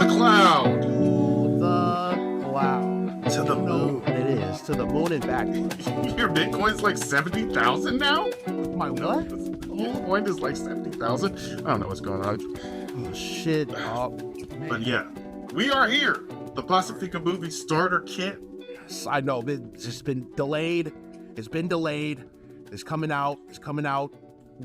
the cloud. The cloud. To the moon. It is. To the moon and back. Your Bitcoin's like 70,000 now? My what? Bitcoin is like 70,000. I don't know what's going on. Oh, shit. Oh, but yeah, we are here. The Pasefika Movie Starter Kit. I know, it's just been delayed. It's been delayed. It's coming out. It's coming out.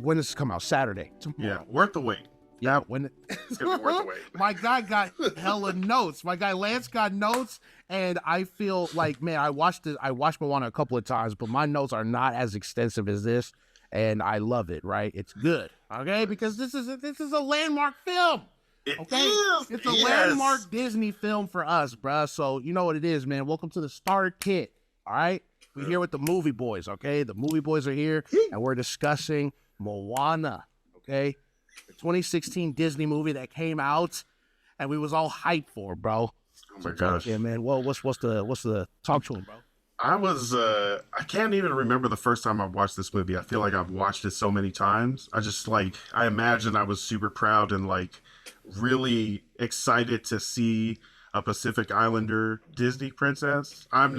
When does it come out? Saturday. Yeah, worth the wait. Yeah, when it's gonna be worth the wait. My guy got hella notes. My guy Lance got notes, and I feel like, man, I watched Moana a couple of times, but my notes are not as extensive as this, and I love it. Right? It's good. Okay, because this is a landmark film. It's a landmark Disney film for us, bruh. So you know what it is, man. Welcome to the Starter Kit. All right, we're here with the movie boys. Okay, the movie boys are here, and we're discussing Moana. Okay. The 2016 Disney movie that came out, and we was all hyped for, bro. Oh my gosh! Yeah, man. Well, what's the talk to him, bro? I can't even remember the first time I watched this movie. I feel like I've watched it so many times. I imagine I was super proud and like really excited to see a Pacific Islander Disney princess. I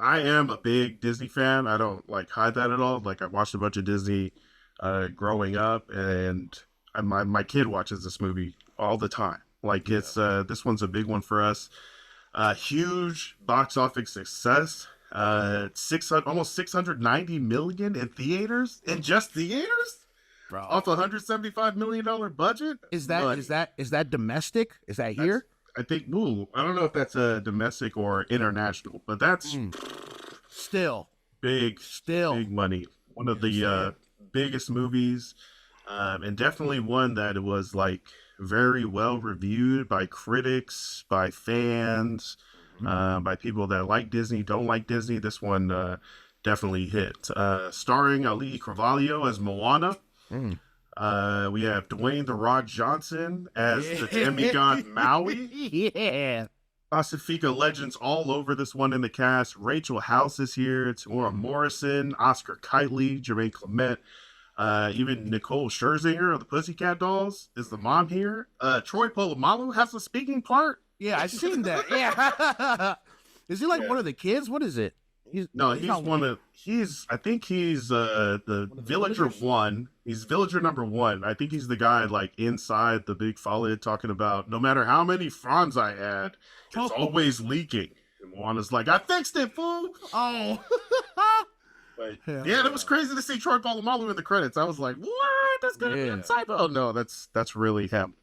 am a big Disney fan. I don't like hide that at all. Like I watched a bunch of Disney growing up, and my kid watches this movie all the time. Like it's this one's a big one for us. Huge box office success. Almost 690 million in theaters, in just theaters, bro. Off a $175 million budget. Is that domestic? Is that here? I think. I don't know if that's a domestic or international, but that's still big money. One of the biggest movies, and definitely one that was like very well reviewed by critics, by fans, by people that like Disney, don't like Disney. This one definitely hit. Starring Auli'i Cravalho as Moana. We have Dwayne "The Rock" Johnson as the demigod Maui. Yeah. Pasefika legends all over this one in the cast. Rachel House is here. Temuera Morrison, Oscar Kitely, Jermaine Clement. Even Nicole Scherzinger of the Pussycat Dolls is the mom here. Troy Polamalu has a speaking part. Yeah, I've seen that. Yeah. Is he like one of the kids? What is it? I think he's the villager one. He's villager number one. I think he's the guy like inside the big forehead talking about no matter how many fronds I add, it's always leaking. And Moana's like, I fixed it, fool. Oh. Yeah, it was crazy to see Troy Polamalu in the credits. I was like, what? That's gonna be a typo. Oh no, that's really him.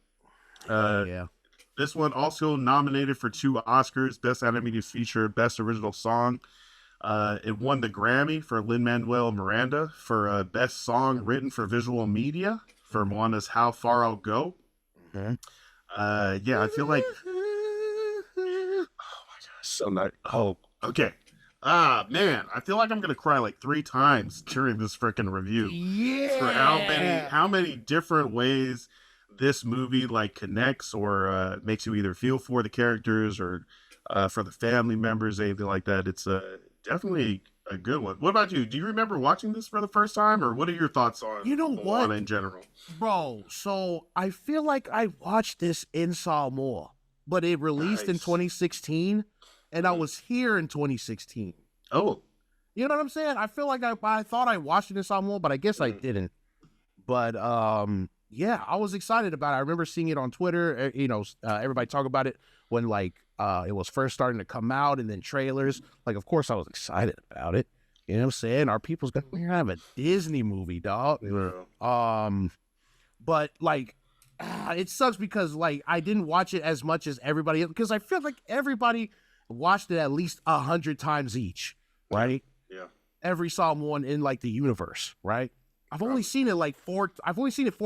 This one also nominated for 2 Oscars: Best Animated Feature, Best Original Song. It won the Grammy for Lin-Manuel Miranda for Best Song Written for Visual Media for Moana's How Far I'll Go. I feel like oh my gosh, so nice. Oh, okay. Man, I feel like I'm gonna cry like 3 times during this freaking review. Yeah. For how many different ways this movie like connects or makes you either feel for the characters or for the family members, anything like that. It's definitely a good one. What about you? Do you remember watching this for the first time, or what are your thoughts on Moana in general? Bro, so I feel like I watched this in Samoa, but it released in 2016, and I was here in 2016. Oh. You know what I'm saying? I feel like I thought I watched it in Samoa, but I guess I didn't. But, yeah, I was excited about it. I remember seeing it on Twitter, everybody talk about it when, like, it was first starting to come out, and then trailers. Like, of course, I was excited about it. You know what I'm saying? Our people's gonna have a Disney movie, dog. Yeah. But like, it sucks because like I didn't watch it as much as everybody else because I feel like everybody watched it at least 100 times each, right? Yeah. Every Samoan in like the universe, right? I've only seen it 4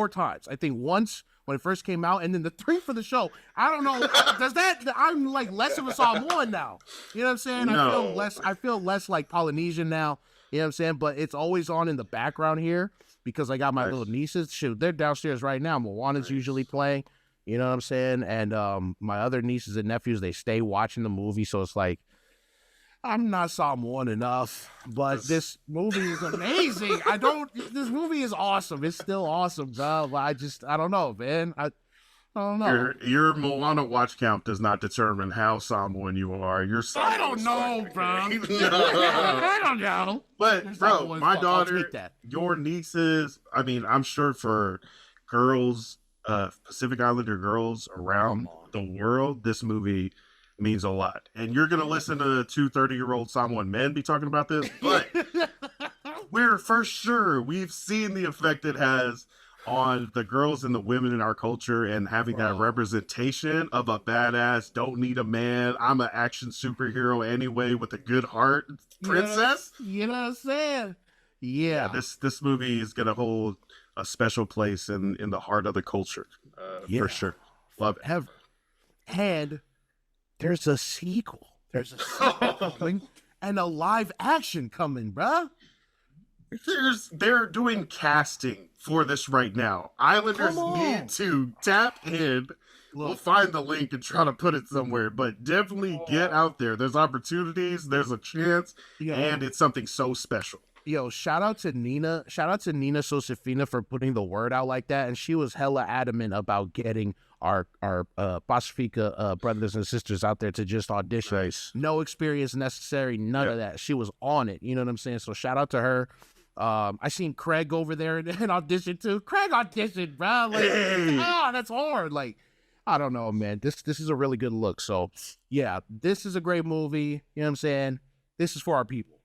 times. I think once when it first came out, and then the 3 for the show. I don't know. I'm like less of a Samoan now. You know what I'm saying? No. I feel less like Polynesian now. You know what I'm saying? But it's always on in the background here because I got my little nieces. Shoot, they're downstairs right now. Moana's usually playing. You know what I'm saying? And my other nieces and nephews, they stay watching the movie. So it's like, I'm not Samoan enough, but this movie is amazing. This movie is awesome. It's still awesome, dog. I don't know, man. I don't know. Your Moana watch count does not determine how Samoan you are. You're I don't know, bro. No. I don't know. But bro, my I'll daughter, take that. your nieces, I mean, I'm sure for girls, Pacific Islander girls around the world, this movie means a lot. And you're gonna listen to two 30-year-old Samoan men be talking about this, but we're for sure we've seen the effect it has on the girls and the women in our culture, and having that representation of a badass, don't need a man, I'm an action superhero anyway with a good heart princess. You know what I'm saying? Yeah. This movie is gonna hold a special place in the heart of the culture, for sure. Love it. Ever. And there's a sequel. There's a sequel coming and a live action coming, bruh. They're doing casting for this right now. Islanders need to tap in. We'll find the link and try to put it somewhere, but definitely get out there. There's opportunities, there's a chance, and it's something so special. Yo, shout out to Nina Sosifina for putting the word out like that, and she was hella adamant about getting our Pasefika brothers and sisters out there to just audition. Nice. No experience necessary, none of that. She was on it, you know what I'm saying? So shout out to her. I seen Craig over there and audition too. Craig auditioned, bro. Like, that's hard. Like, I don't know, man. This is a really good look. So yeah, this is a great movie. You know what I'm saying? This is for our people.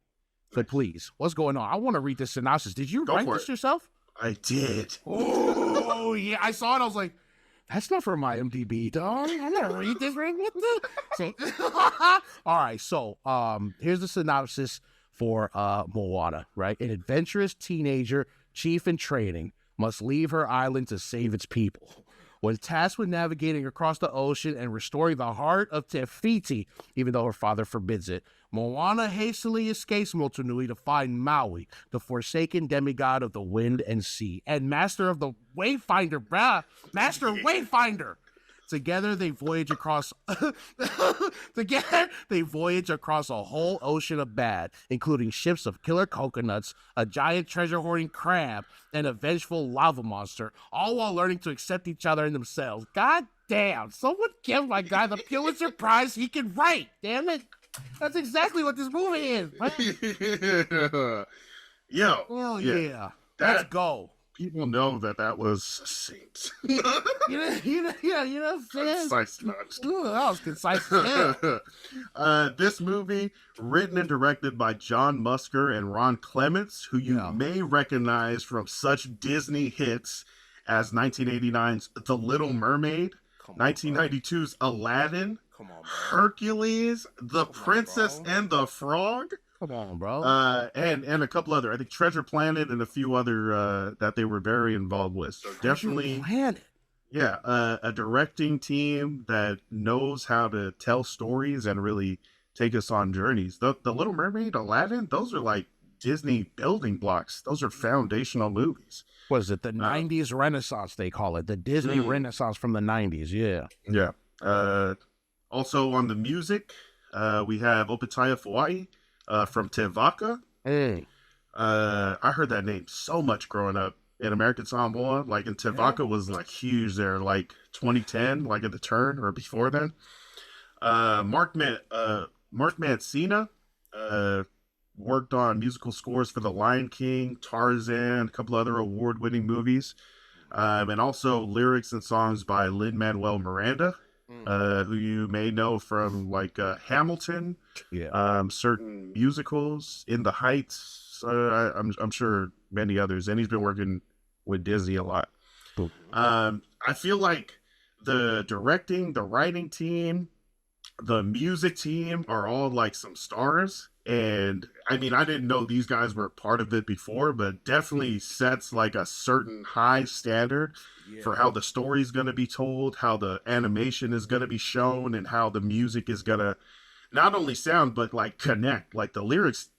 So please, what's going on? I want to read the synopsis. Did you write this yourself? I did. Oh yeah, I saw it. I was like, that's not for my MDB, dog. I'm gonna read this right with the. All right, so here's the synopsis for Moana. Right, an adventurous teenager, chief in training, must leave her island to save its people. When tasked with navigating across the ocean and restoring the heart of Te Fiti, even though her father forbids it, Moana hastily escapes Motunui to find Maui, the forsaken demigod of the wind and sea, and master of the Wayfinder, bruh. Master Wayfinder. Together they voyage across a whole ocean of bad, including ships of killer coconuts, a giant treasure-hoarding crab, and a vengeful lava monster, all while learning to accept each other and themselves. God damn, someone give my guy the Pulitzer Prize he can write. Damn it. That's exactly what this movie is. Yo. Hell yeah. Let's go. People know that was succinct. you know what I'm saying? Concise. Ooh, that was concise. This movie, written and directed by John Musker and Ron Clements, who you may recognize from such Disney hits as 1989's The Little Mermaid, 1992's Aladdin, Hercules, The Princess and the Frog. Come on, bro. And a couple other, I think Treasure Planet and a few other that they were very involved with. So definitely, a directing team that knows how to tell stories and really take us on journeys. The Little Mermaid, Aladdin, those are like Disney building blocks. Those are foundational movies. What is it? The 90s Renaissance, they call it. The Disney Renaissance from the 90s, yeah. Yeah. Also on the music, we have Opetaia Foa'i. From Te Vaka. I heard that name so much growing up in American Samoa. Like, and Te Vaka was like huge there, like 2010, like at the turn or before then. Mark Mancina worked on musical scores for The Lion King, Tarzan, a couple other award-winning movies, and also lyrics and songs by Lin-Manuel Miranda. Who you may know from like Hamilton, certain musicals, In the Heights. I'm sure many others, and he's been working with Disney a lot. I feel like the directing, the writing team, the music team are all like some stars. And I mean, I didn't know these guys were part of it before, but definitely sets like a certain high standard for how the story is going to be told, how the animation is going to be shown, and how the music is going to not only sound, but like connect. Like the lyrics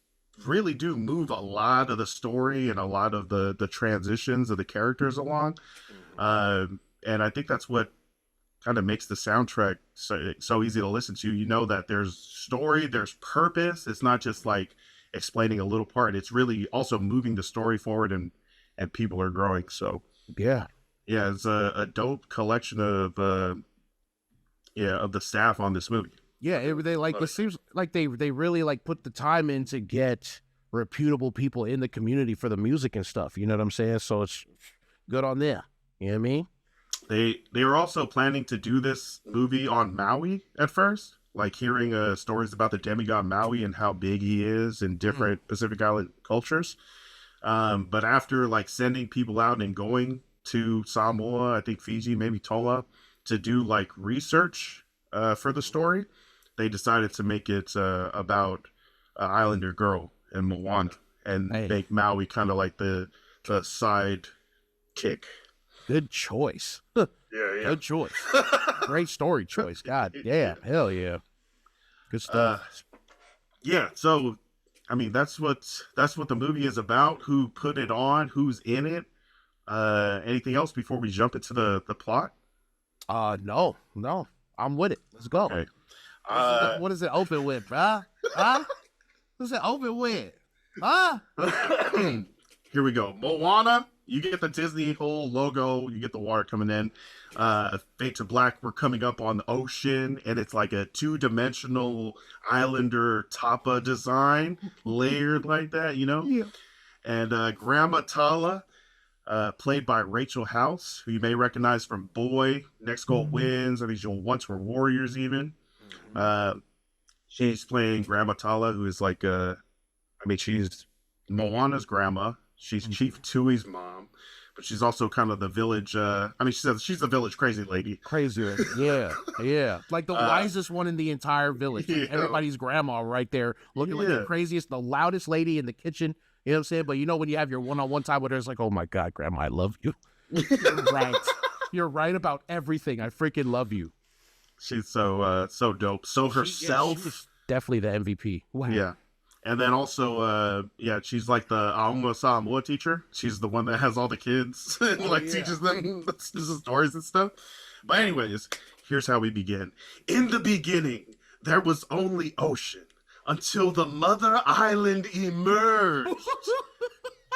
really do move a lot of the story and a lot of the transitions of the characters along. And I think that's what kind of makes the soundtrack so easy to listen to. You know that there's story, there's purpose. It's not just like explaining a little part. It's really also moving the story forward, and people are growing. So yeah, Yeah, it's a dope collection of of the staff on this movie. Yeah, they like it seems like they really like put the time in to get reputable people in the community for the music and stuff. You know what I'm saying? So it's good on there. You know what I mean? They were also planning to do this movie on Maui at first, like hearing stories about the demigod Maui and how big he is in different Pacific Island cultures. But after like sending people out and going to Samoa, I think Fiji, maybe Tonga, to do like research for the story, they decided to make it about an islander girl in Moana and make Maui kind of like the side kick. Good choice. Yeah. Good choice. Great story choice. God damn. Hell yeah. Good stuff. Yeah. So, I mean, that's what the movie is about. Who put it on? Who's in it? Anything else before we jump into the plot? No. I'm with it. Let's go. Okay. What is it open with, bruh? Huh? What's it open with? Huh? Here we go. Moana. You get the Disney whole logo. You get the water coming in. Fade to black. We're coming up on the ocean, and it's like a 2-dimensional islander tapa design, layered like that, you know? Yeah. And Grandma Tala, played by Rachel House, who you may recognize from Boy, Next Goal Wins. I think she once were Warriors even. She's playing Grandma Tala, who is like she's Moana's grandma. She's Chief Tui's mom, but she's also kind of the village. She's the village crazy lady. Crazier. Yeah. Like the wisest one in the entire village. Like everybody's grandma right there, looking like the craziest, the loudest lady in the kitchen. You know what I'm saying? But you know when you have your one-on-one time with her, it's like, oh my God, grandma, I love you. You're right. You're right about everything. I freaking love you. She's so dope. So herself. She's definitely the MVP. Wow. Yeah. And then also, she's like the Auma Samoa teacher. She's the one that has all the kids and teaches them the stories and stuff. But anyways, here's how we begin. In the beginning, there was only ocean until the mother island emerged.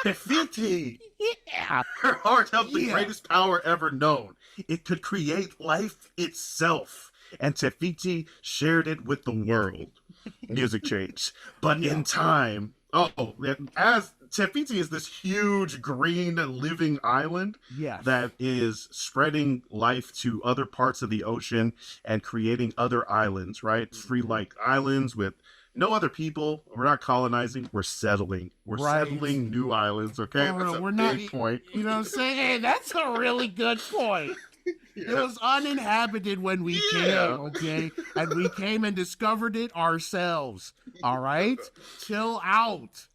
Te Fiti. Yeah. Her heart held the greatest power ever known. It could create life itself. And Te Fiti shared it with the world. Music change. But in time, as Te Fiti is this huge green living island that is spreading life to other parts of the ocean and creating other islands, right? Free like islands with no other people. We're not colonizing. We're settling. We're settling new islands. Okay, that's a big point. You know what I'm saying? Hey, that's a really good point. It was uninhabited when we came, okay? And we came and discovered it ourselves. All right? Chill out.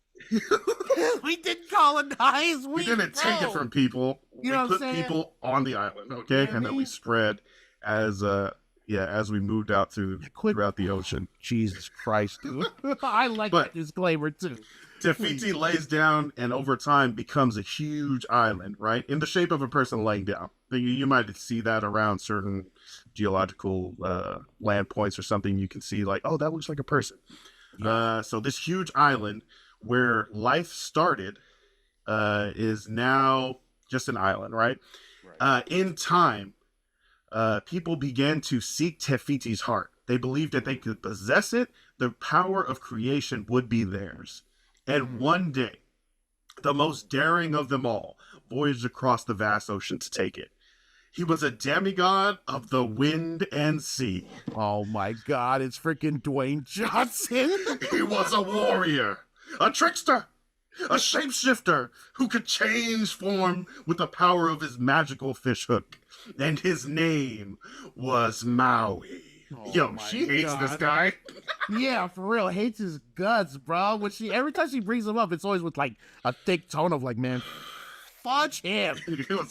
We didn't colonize. We didn't take it from people. You know we put people on the island, okay? And then we spread as we moved out throughout the ocean. Jesus Christ, dude. I like that disclaimer too. Te Fiti lays down and over time becomes a huge island, right? In the shape of a person laying down. You might see that around certain geological land points or something. You can see like, oh, that looks like a person. So this huge island where life started is now just an island, right? In time, people began to seek Te Fiti's heart. They believed that they could possess it. The power of creation would be theirs. And one day, the most daring of them all voyaged across the vast ocean to take it. He was a demigod of the wind and sea. Oh my God, it's freaking Dwayne Johnson. He was a warrior, a trickster, a shapeshifter who could change form with the power of his magical fishhook. And his name was Maui. She hates this guy. Yeah, for real. Hates his guts, bro. Every time she brings him up, it's always with like a thick tone of like, man, fudge him.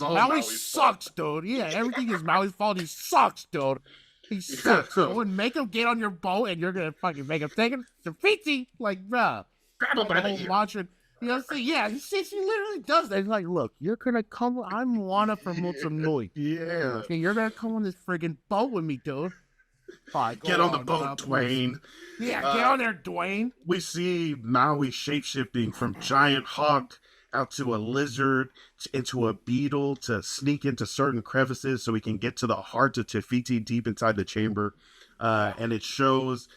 Maui sucks, dude. Yeah, everything is Maui's fault. He sucks, dude. He sucks. I wouldn't make him get on your boat and you're gonna fucking make him take him to Fiti. Like, bro. Grab him by the ear. Mantra. You know what I'm saying? Yeah, she literally does that. It's like, look, you're gonna come. I'm Moana from Mutsunui. Yeah. Okay, you're gonna come on this friggin' boat with me, dude. Right, get on the boat, Dwayne. Yeah, get on there, Dwayne. We see Maui shapeshifting from giant hawk out to a lizard, into a beetle, to sneak into certain crevices so he can get to the heart of Te Fiti deep inside the chamber. And it shows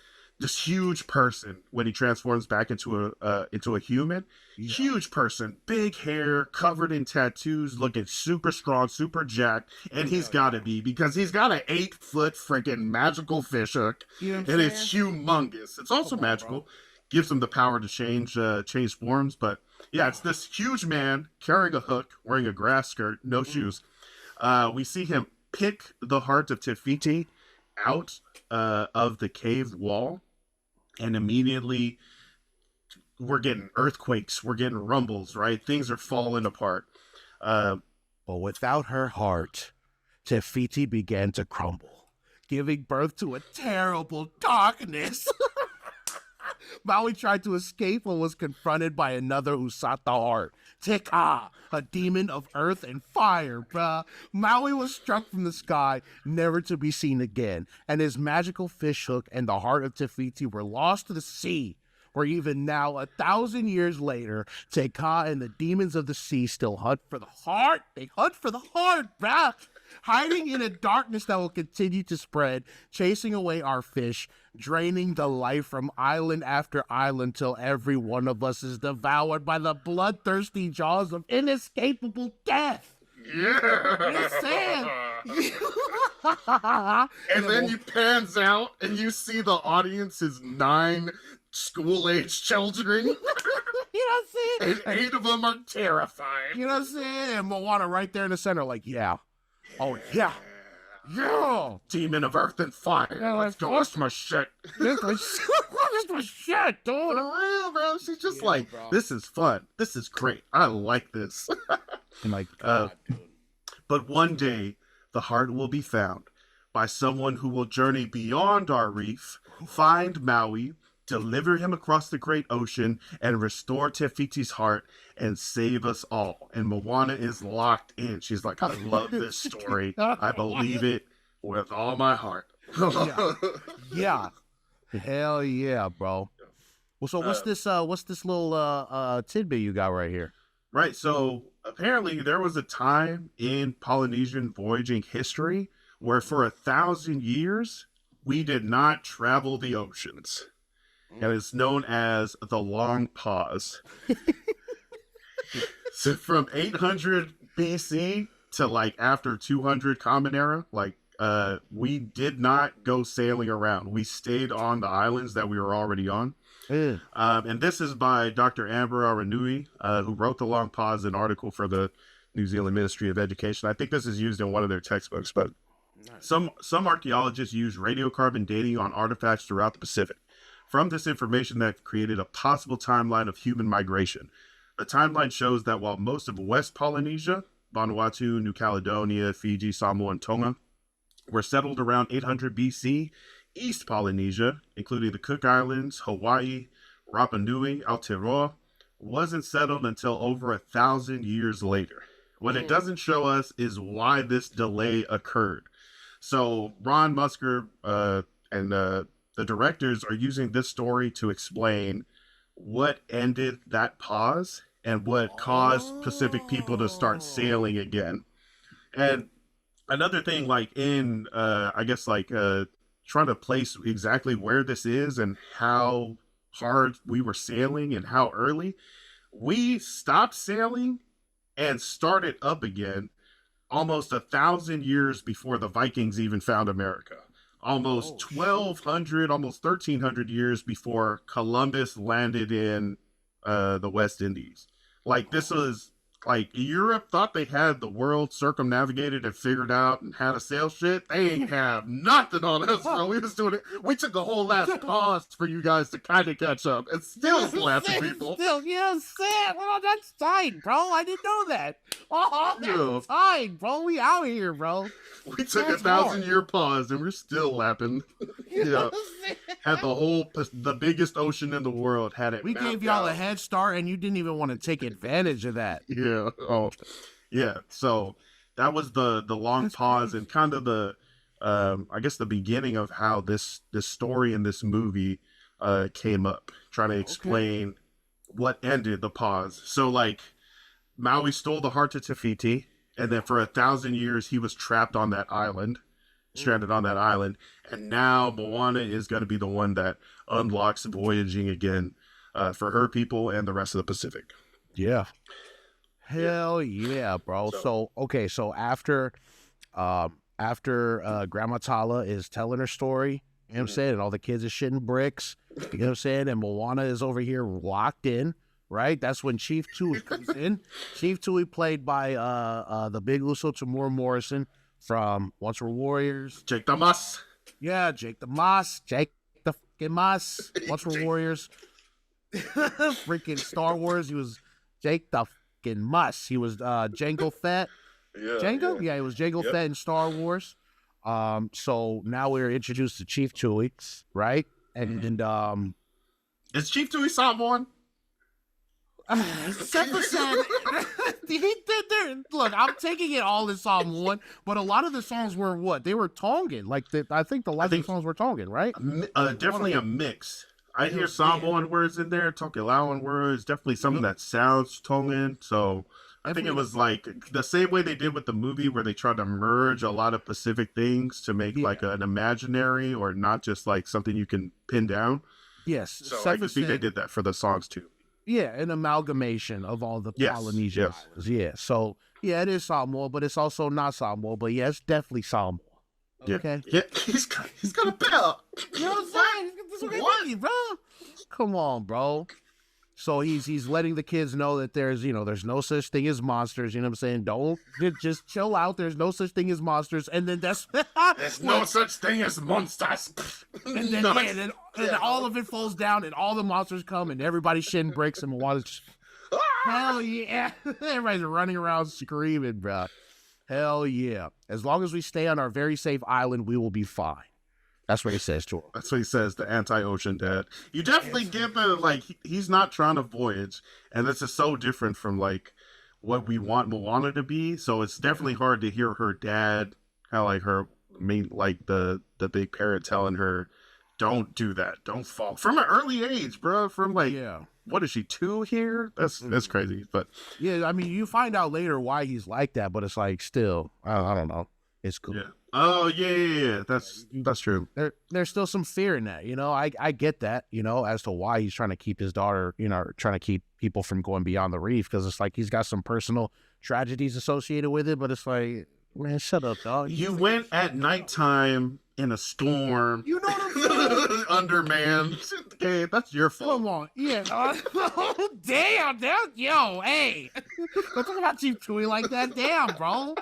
this huge person when he transforms back into a human. Yeah. Huge person, big hair, covered in tattoos, looking super strong, super jacked, and he's got to be, because he's got an 8-foot freaking magical fish hook, and it's humongous. It's also magical, gives him the power to change forms. But yeah, it's this huge man carrying a hook, wearing a grass skirt, no shoes. We see him pick the heart of Te Fiti out of the cave wall. And immediately we're getting earthquakes, we're getting rumbles, right? Things are falling apart. But without her heart, Te Fiti began to crumble, giving birth to a terrible darkness. Maui tried to escape and was confronted by another who sought the heart. Te Ka, a demon of earth and fire, bruh. Maui was struck from the sky, never to be seen again, and his magical fish hook and the heart of Te Fiti were lost to the sea, where even now, 1,000 years later, Te Ka and the demons of the sea still hunt for the heart. They hunt for the heart, bruh. Hiding in a darkness that will continue to spread, chasing away our fish, draining the life from island after island till every one of us is devoured by the bloodthirsty jaws of inescapable death. Yeah. And then you pans out and you see the audience is 9 school-age children. You know what I'm saying? And 8 of them are terrified. You know what I'm saying? And Moana right there in the center, like, yeah. Oh, yeah. Yeah. Demon of earth and fire. Yeah, let's go. That's my shit. This my shit, dude. For real, bro. She's just like, bro, this is fun. This is great. I like this. I'm like, God, dude. But one day, the heart will be found by someone who will journey beyond our reef, find Maui, deliver him across the great ocean, and restore Te Fiti's heart and save us all. And Moana is locked in. She's like, I love this story. I believe it with all my heart. Yeah. Hell yeah, bro. Well, so what's this little tidbit you got right here? Right. So apparently there was a time in Polynesian voyaging history where for 1,000 years we did not travel the oceans. And it's known as the long pause. So from 800 BC to like after 200 Common Era, like we did not go sailing around. We stayed on the islands that we were already on. And this is by Dr. Amber Aranui, who wrote The Long Pause, an article for the New Zealand Ministry of Education. I think this is used in one of their textbooks, but some archaeologists use radiocarbon dating on artifacts throughout the Pacific. From this information, that created a possible timeline of human migration. The timeline shows that while most of West Polynesia, Vanuatu, New Caledonia, Fiji, Samoa, and Tonga, were settled around 800 BC, East Polynesia, including the Cook Islands, Hawaii, Rapa Nui, Aotearoa, wasn't settled until over 1,000 years later. What it doesn't show us is why this delay occurred. So Ron Musker and the directors are using this story to explain what ended that pause and what caused Pacific people to start sailing again. And another thing, like in, I guess, like trying to place exactly where this is and how hard we were sailing and how early, we stopped sailing and started up again almost 1,000 years before the Vikings even found America. Almost 1,200, almost 1,300 years before Columbus landed in the West Indies. Like, this was, like, Europe thought they had the world circumnavigated and figured out and how to sail shit. They ain't have nothing on us, bro. We was doing it. We took a whole last pause for you guys to kind of catch up. And still laughing people. Still, yeah, sad. Well, that's fine, bro. I didn't know that. Oh, that's fine, bro. We out here, bro. We took 1,000-year pause and we're still lapping. Yeah. Had the biggest ocean in the world. Had it. We gave y'all a head start and you didn't even want to take advantage of that. Yeah. Oh, yeah. So that was the long pause and kind of the, I guess the beginning of how this story in this movie came up. Trying to explain what ended the pause. So like, Maui stole the heart to Te Fiti, and then for 1,000 years he was trapped on that island, stranded on that island. And now Moana is going to be the one that unlocks voyaging again for her people and the rest of the Pacific. Yeah. Hell yeah, bro. So after Grandma Tala is telling her story, you know what I'm saying, and all the kids are shitting bricks, you know what I'm saying, and Moana is over here locked in, right? That's when Chief Tudyk comes in. Chief Tudyk played by the big Uso Temuera Morrison from Once Were Warriors. Jake the Muss. Yeah, Jake the Muss. Jake the fucking Muss. Once Were Warriors. Freaking Star Wars. He was Jake the fucking Muss. He was Jango Fett. Jango? Yeah, it was Jango Fett in Star Wars. So now we're introduced to Chief Tudyk, right? And Is Chief Tudyk Samoan? Seppa said he did there. Look, I'm taking it all in Psalm 1, but a lot of the songs were what? They were Tongan. Like I think the last songs were Tongan, right? Definitely a mix. I hear Samoan words in there, Tokelauan words, definitely something that sounds Tongan. So I think it was like the same way they did with the movie where they tried to merge a lot of Pacific things to make like an imaginary or not just like something you can pin down. Yes. So I can see they did that for the songs too. Yeah, an amalgamation of all the Polynesian islands. Yeah, so yeah, it is Samoa, but it's also not Samoa. But yeah, it's definitely Samoa. Okay. Yeah, he's got a bell. You know what I'm saying? What? Bro? Come on, bro. So he's letting the kids know that there's no such thing as monsters. You know what I'm saying? Don't just chill out. There's no such thing as monsters. And then there's no such thing as monsters. And then all of it falls down, and all the monsters come, and everybody's shitting bricks, and Moana's hell yeah! Everybody's running around screaming, bro. Hell yeah! As long as we stay on our very safe island, we will be fine. That's what he says to him. That's what he says, the anti-ocean dad. You definitely give him, like, he's not trying to voyage, and this is so different from, like, what we want Moana to be, so it's definitely hard to hear her dad, kind of like her main, like, the big parent telling her, don't do that, don't fall. From an early age, bro, from, like, what is she, 2 here? That's crazy, but... Yeah, I mean, you find out later why he's like that, but it's like, still, I don't know. It's cool. Yeah. Oh yeah. That's true. There's still some fear in that, I get that, as to why he's trying to keep his daughter, trying to keep people from going beyond the reef, because it's like he's got some personal tragedies associated with it. But it's like, man, shut up, dog. You went at nighttime in a storm. You know what I'm saying? Undermanned. Okay, that's your fault. Come on, yeah. Damn, yo, hey, don't talk about Chief Tudyk like that. Damn, bro.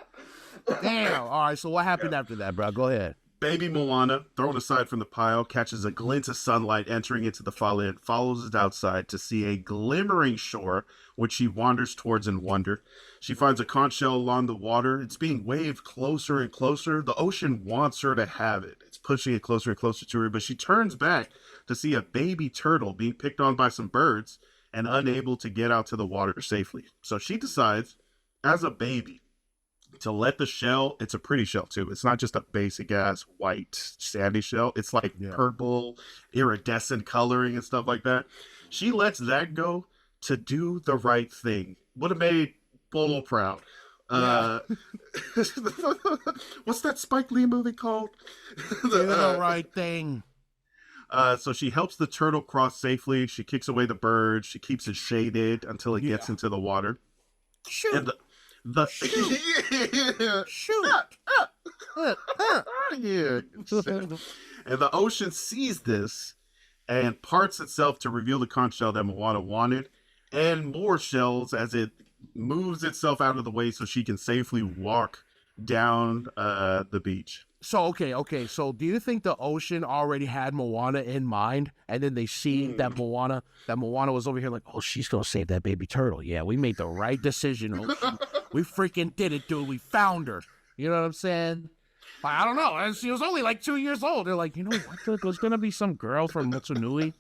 Damn. All right, so what happened after that, bro? Go ahead. Baby Moana, thrown aside from the pile, catches a glint of sunlight entering into the fallon, follows it outside to see a glimmering shore, which she wanders towards in wonder. She finds a conch shell along the water. It's being waved closer and closer. The ocean wants her to have it. It's pushing it closer and closer to her, but she turns back to see a baby turtle being picked on by some birds and unable to get out to the water safely. So she decides, as a baby, to let the shell, it's a pretty shell too. It's not just a basic ass white sandy shell. It's like purple, iridescent coloring and stuff like that. She lets that go to do the right thing. Would have made Bolo proud. What's that Spike Lee movie called? The right thing. So she helps the turtle cross safely. She kicks away the bird. She keeps it shaded until it gets into the water. Shoot. And Shoot. And the ocean sees this and parts itself to reveal the conch shell that Moana wanted, and more shells as it moves itself out of the way so she can safely walk down the beach. So okay. So do you think the ocean already had Moana in mind, and then they see that Moana was over here like, oh, she's gonna save that baby turtle? Yeah, we made the right decision. Ocean. We freaking did it, dude. We found her. You know what I'm saying? Like, I don't know. She was only like 2 years old. They're like, you know what? There's gonna be some girl from Motunui.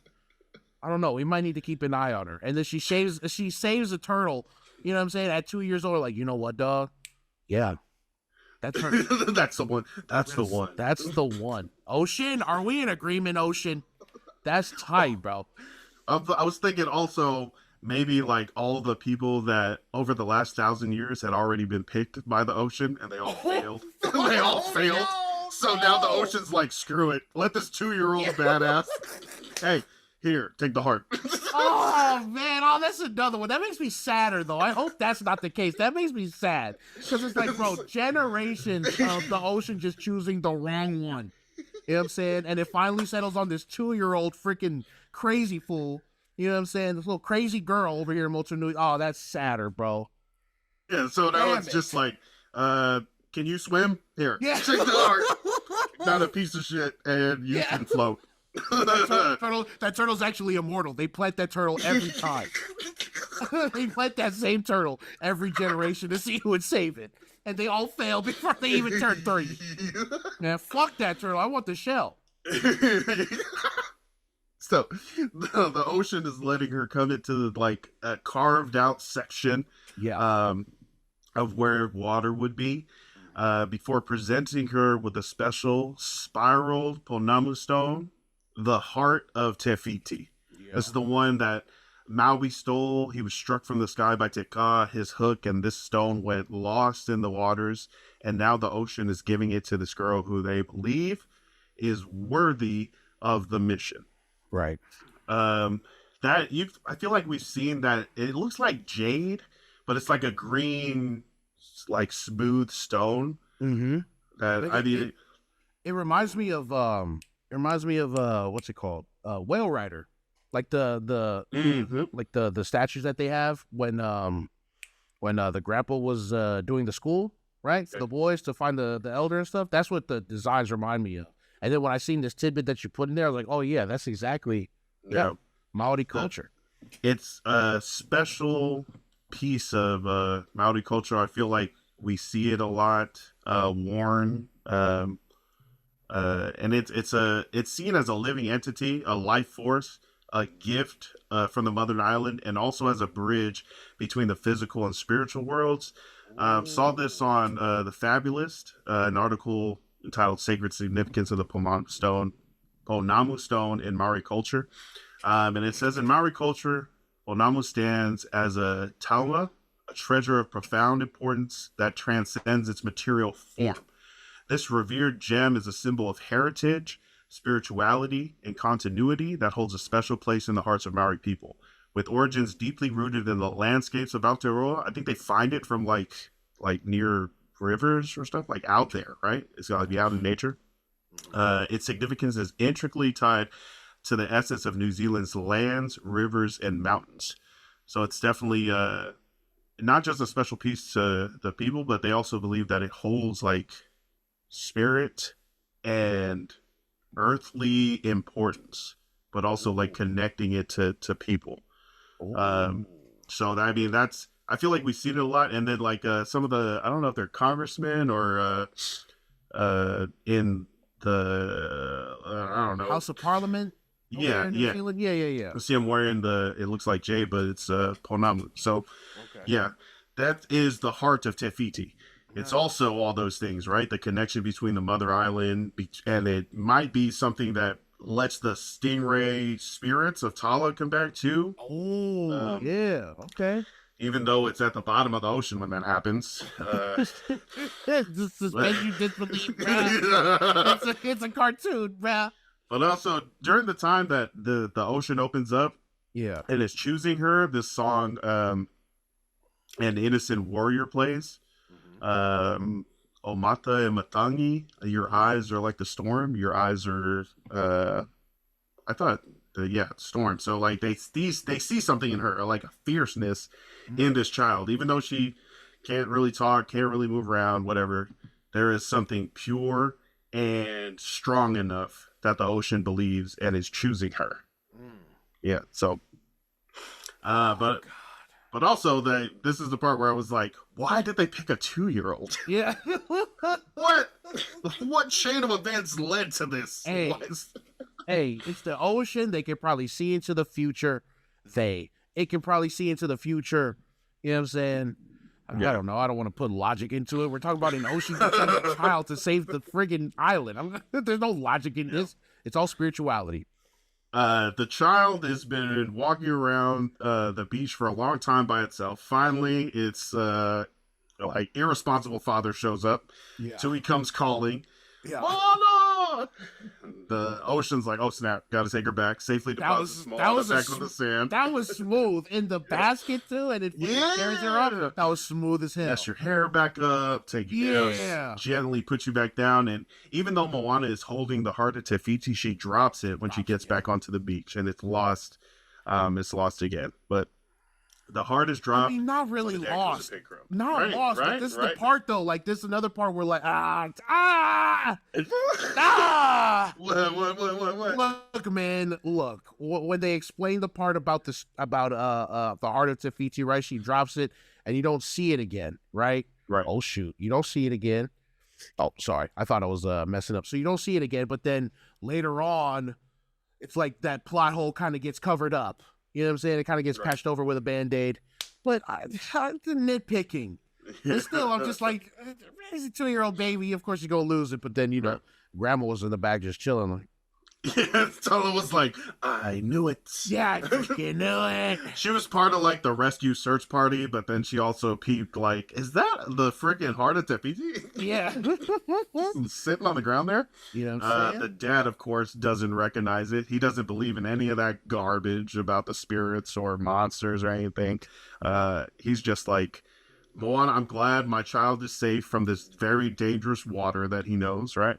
I don't know. We might need to keep an eye on her. And then she saves a turtle. You know what I'm saying? At 2 years old, like, you know what, dog? Yeah. That's her. That's the one. That's the one. That's the one. Ocean, are we in agreement, Ocean? That's tight, bro. I was thinking also, maybe like all the people that over the last 1,000 years had already been picked by the ocean, and they all failed. They all failed. So now the ocean's like, screw it. Let this 2-year-old badass. Hey, here, take the heart. Oh man, oh that's another one. That makes me sadder though. I hope that's not the case. That makes me sad because it's like, bro, generations of the ocean just choosing the wrong one. You know what I'm saying? And it finally settles on this 2-year-old freaking crazy fool. You know what I'm saying? This little crazy girl over here in Motunui. Oh, that's sadder, bro. Yeah, so now Damn it's it. just like, can you swim? Here, Yeah. take the heart. Not a piece of shit, and you can float. That turtle's actually immortal. They plant that turtle every time. They plant that same turtle every generation to see who would save it. And they all fail before they even turn 3. Man, fuck that turtle. I want the shell. So the ocean is letting her come into like a carved out section of where water would be before presenting her with a special spiral Pounamu stone, the heart of Te Fiti. This is the one that Maui stole. He was struck from the sky by Te Ka, his hook, and this stone went lost in the waters. And now the ocean is giving it to this girl who they believe is worthy of the mission. Right. I feel like we've seen that. It looks like jade, but it's like a green, like smooth stone. Mm-hmm. It reminds me of what's it called? Whale Rider. Like the statues that they have when the grandpa was doing the school, right? For the boys to find the elder and stuff. That's what the designs remind me of. And then when I seen this tidbit that you put in there, I was like, oh yeah, that's exactly Maori culture. It's a special piece of Maori culture. I feel like we see it a lot worn, and it's seen as a living entity, a life force, a gift from the Mother Island, and also as a bridge between the physical and spiritual worlds. Saw this on The Fabulist, an article entitled "Sacred Significance of the Pounamu Stone in Maori Culture," and it says in Maori culture, Pounamu stands as a tauma, a treasure of profound importance that transcends its material form. This revered gem is a symbol of heritage, spirituality, and continuity that holds a special place in the hearts of Maori people. With origins deeply rooted in the landscapes of Aotearoa, I think they find it from like near rivers or stuff, like out there, right? It's got to be out in nature. Its significance is intricately tied to the essence of New Zealand's lands, rivers, and mountains. So it's definitely not just a special piece to the people, but they also believe that it holds like spirit and earthly importance, but also like connecting it to people. So I mean, I feel like we've seen it a lot. And then like some of the, I don't know if they're congressmen or in the I don't know, House of Parliament. Yeah. I see him wearing it looks like jade, but it's Pounamu. So yeah, that is the heart of Te Fiti. It's also all those things, right? The connection between the Mother Island, and it might be something that lets the stingray spirits of Tala come back too. Oh, yeah. Okay. Even though it's at the bottom of the ocean when that happens. Just suspend you disbelief, bruh. It's a cartoon, bruh. But also, during the time that the ocean opens up, and it's choosing her, this song, An Innocent Warrior plays. Omata and Matangi, your eyes are like the storm. Your eyes are, storm. So like they see something in her, like a fierceness in this child, even though she can't really talk, can't really move around, whatever. There is something pure and strong enough that the ocean believes and is choosing her. Yeah. So, but also this is the part where I was like, why did they pick a 2-year-old? Yeah. What chain of events led to this? Hey, it's the ocean. They can probably see into the future. It can probably see into the future. You know what I'm saying? I don't know. I don't want to put logic into it. We're talking about an ocean a child to save the friggin' island. There's no logic in this. It's all spirituality. The child has been walking around the beach for a long time by itself. Finally, it's like irresponsible father shows up. Yeah. So he comes calling, Yeah. Moana! The ocean's like, oh snap, gotta take her back. Safely deposits Moana back on the sand. That was smooth in the basket too, and it carries her up. That was smooth as hell. Mess your hair back up, take you gently put you back down, and even though Moana is holding the heart of Te Fiti, she drops it when she gets back onto the beach, and it's lost. It's lost again, but. The heart is dropped. I mean, not really lost. Not lost. But this is the part, though. Like, this is another part where, like, What? Look, man, look. When they explain the part about this, about the heart of Te Fiti, right? She drops it, and you don't see it again, right? Right. Oh shoot, you don't see it again. Oh, sorry, I thought I was messing up. So you don't see it again, but then later on, it's like that plot hole kind of gets covered up. You know what I'm saying? It kind of gets patched over with a Band-Aid. But the nitpicking. And still, I'm just like, it's a 2-year-old baby. Of course, you're going to lose it. But then, you know, Grandma was in the back just chilling. Like, yeah, Tola was like, I knew it. Yeah, I freaking knew it. She was part of, like, the rescue search party, but then she also peeped, like, is that the freaking heart of Te Fiti? Yeah. Sitting on the ground there? You know what I'm saying? The dad, of course, doesn't recognize it. He doesn't believe in any of that garbage about the spirits or monsters or anything. He's just like, Moana, I'm glad my child is safe from this very dangerous water that he knows, right?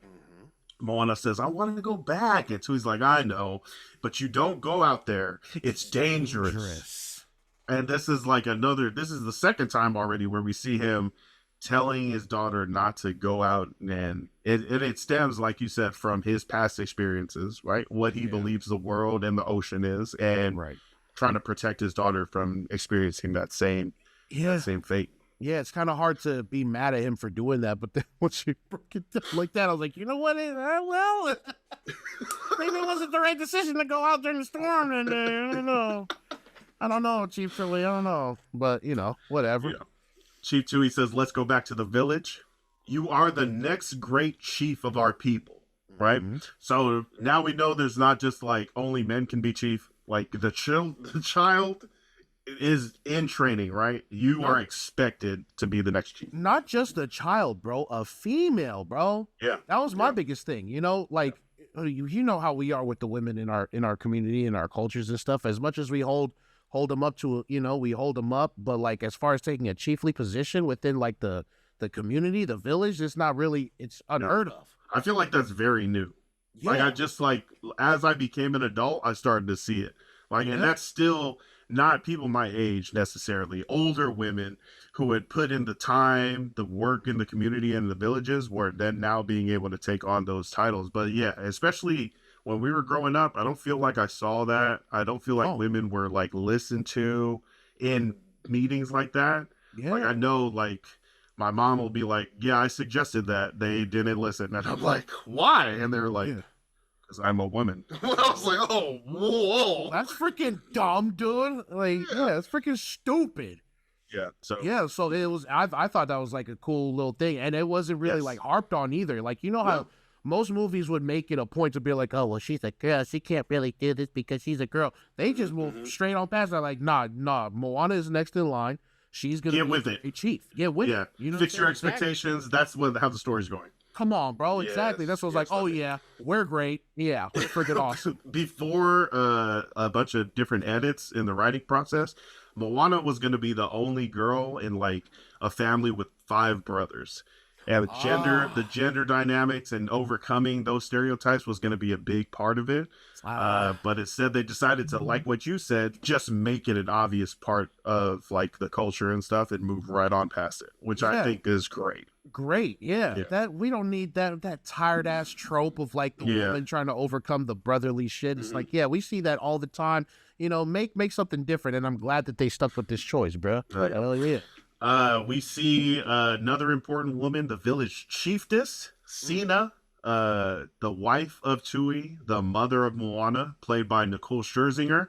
Moana says, I want to go back. And Tudy's like, I know, but you don't go out there. It's dangerous. And this is like this is the second time already where we see him telling his daughter not to go out. And it stems, like you said, from his past experiences, right? What he believes the world and the ocean is, and trying to protect his daughter from experiencing that same fate. Yeah, it's kind of hard to be mad at him for doing that, but then once you broke it down like that, I was like, you know what? Well, maybe it wasn't the right decision to go out during the storm. And I don't know, Chief Philly. I don't know, but you know, whatever. Yeah. Chief Tudy says, "Let's go back to the village. You are the next great chief of our people, right? So now we know there's not just like only men can be chief. Like the child." Is in training, right? You are expected to be the next chief. Not just a child, bro, a female, bro. Yeah, that was my biggest thing. You know, like you know how we are with the women in our community and our cultures and stuff. As much as we hold them up to, you know, we hold them up, but like as far as taking a chiefly position within like the community, the village, it's not really, it's unheard of. I feel like that's very new. Like I just like as I became an adult, I started to see it. Like, and that's still not people my age necessarily, older women who had put in the time, the work in the community and the villages were then now being able to take on those titles. But yeah, especially when we were growing up, I don't feel like I saw that. I don't feel like women were like listened to in meetings like that. Yeah. Like I know like my mom will be like, yeah, I suggested that. They didn't listen. And I'm like, why? And they're like, because I'm a woman. I was like, oh, whoa. That's freaking dumb, dude. Like, it's freaking stupid. Yeah. So it was, I thought that was like a cool little thing. And it wasn't really like harped on either. Like, you know how most movies would make it a point to be like, oh, well, she's a girl. She can't really do this because she's a girl. They just move straight on past that. Like, nah. Moana is next in line. She's going to be a chief. Get with it. You know, fix your expectations. That's how the story's going. Come on, bro. Exactly. That's what I was like, oh, yeah, we're great. Yeah, we're freaking awesome. Before a bunch of different edits in the writing process, Moana was going to be the only girl in like a family with 5 brothers. And the gender dynamics and overcoming those stereotypes was going to be a big part of it. But instead they decided to, like what you said, just make it an obvious part of like the culture and stuff and move right on past it, which I think is great. That we don't need that tired ass trope of like the woman trying to overcome the brotherly shit. It's like, we see that all the time. You know, make something different, and I'm glad that they stuck with this choice, bro. We see another important woman, the village chiefess, Sina, the wife of Tudy, the mother of Moana, played by Nicole Scherzinger,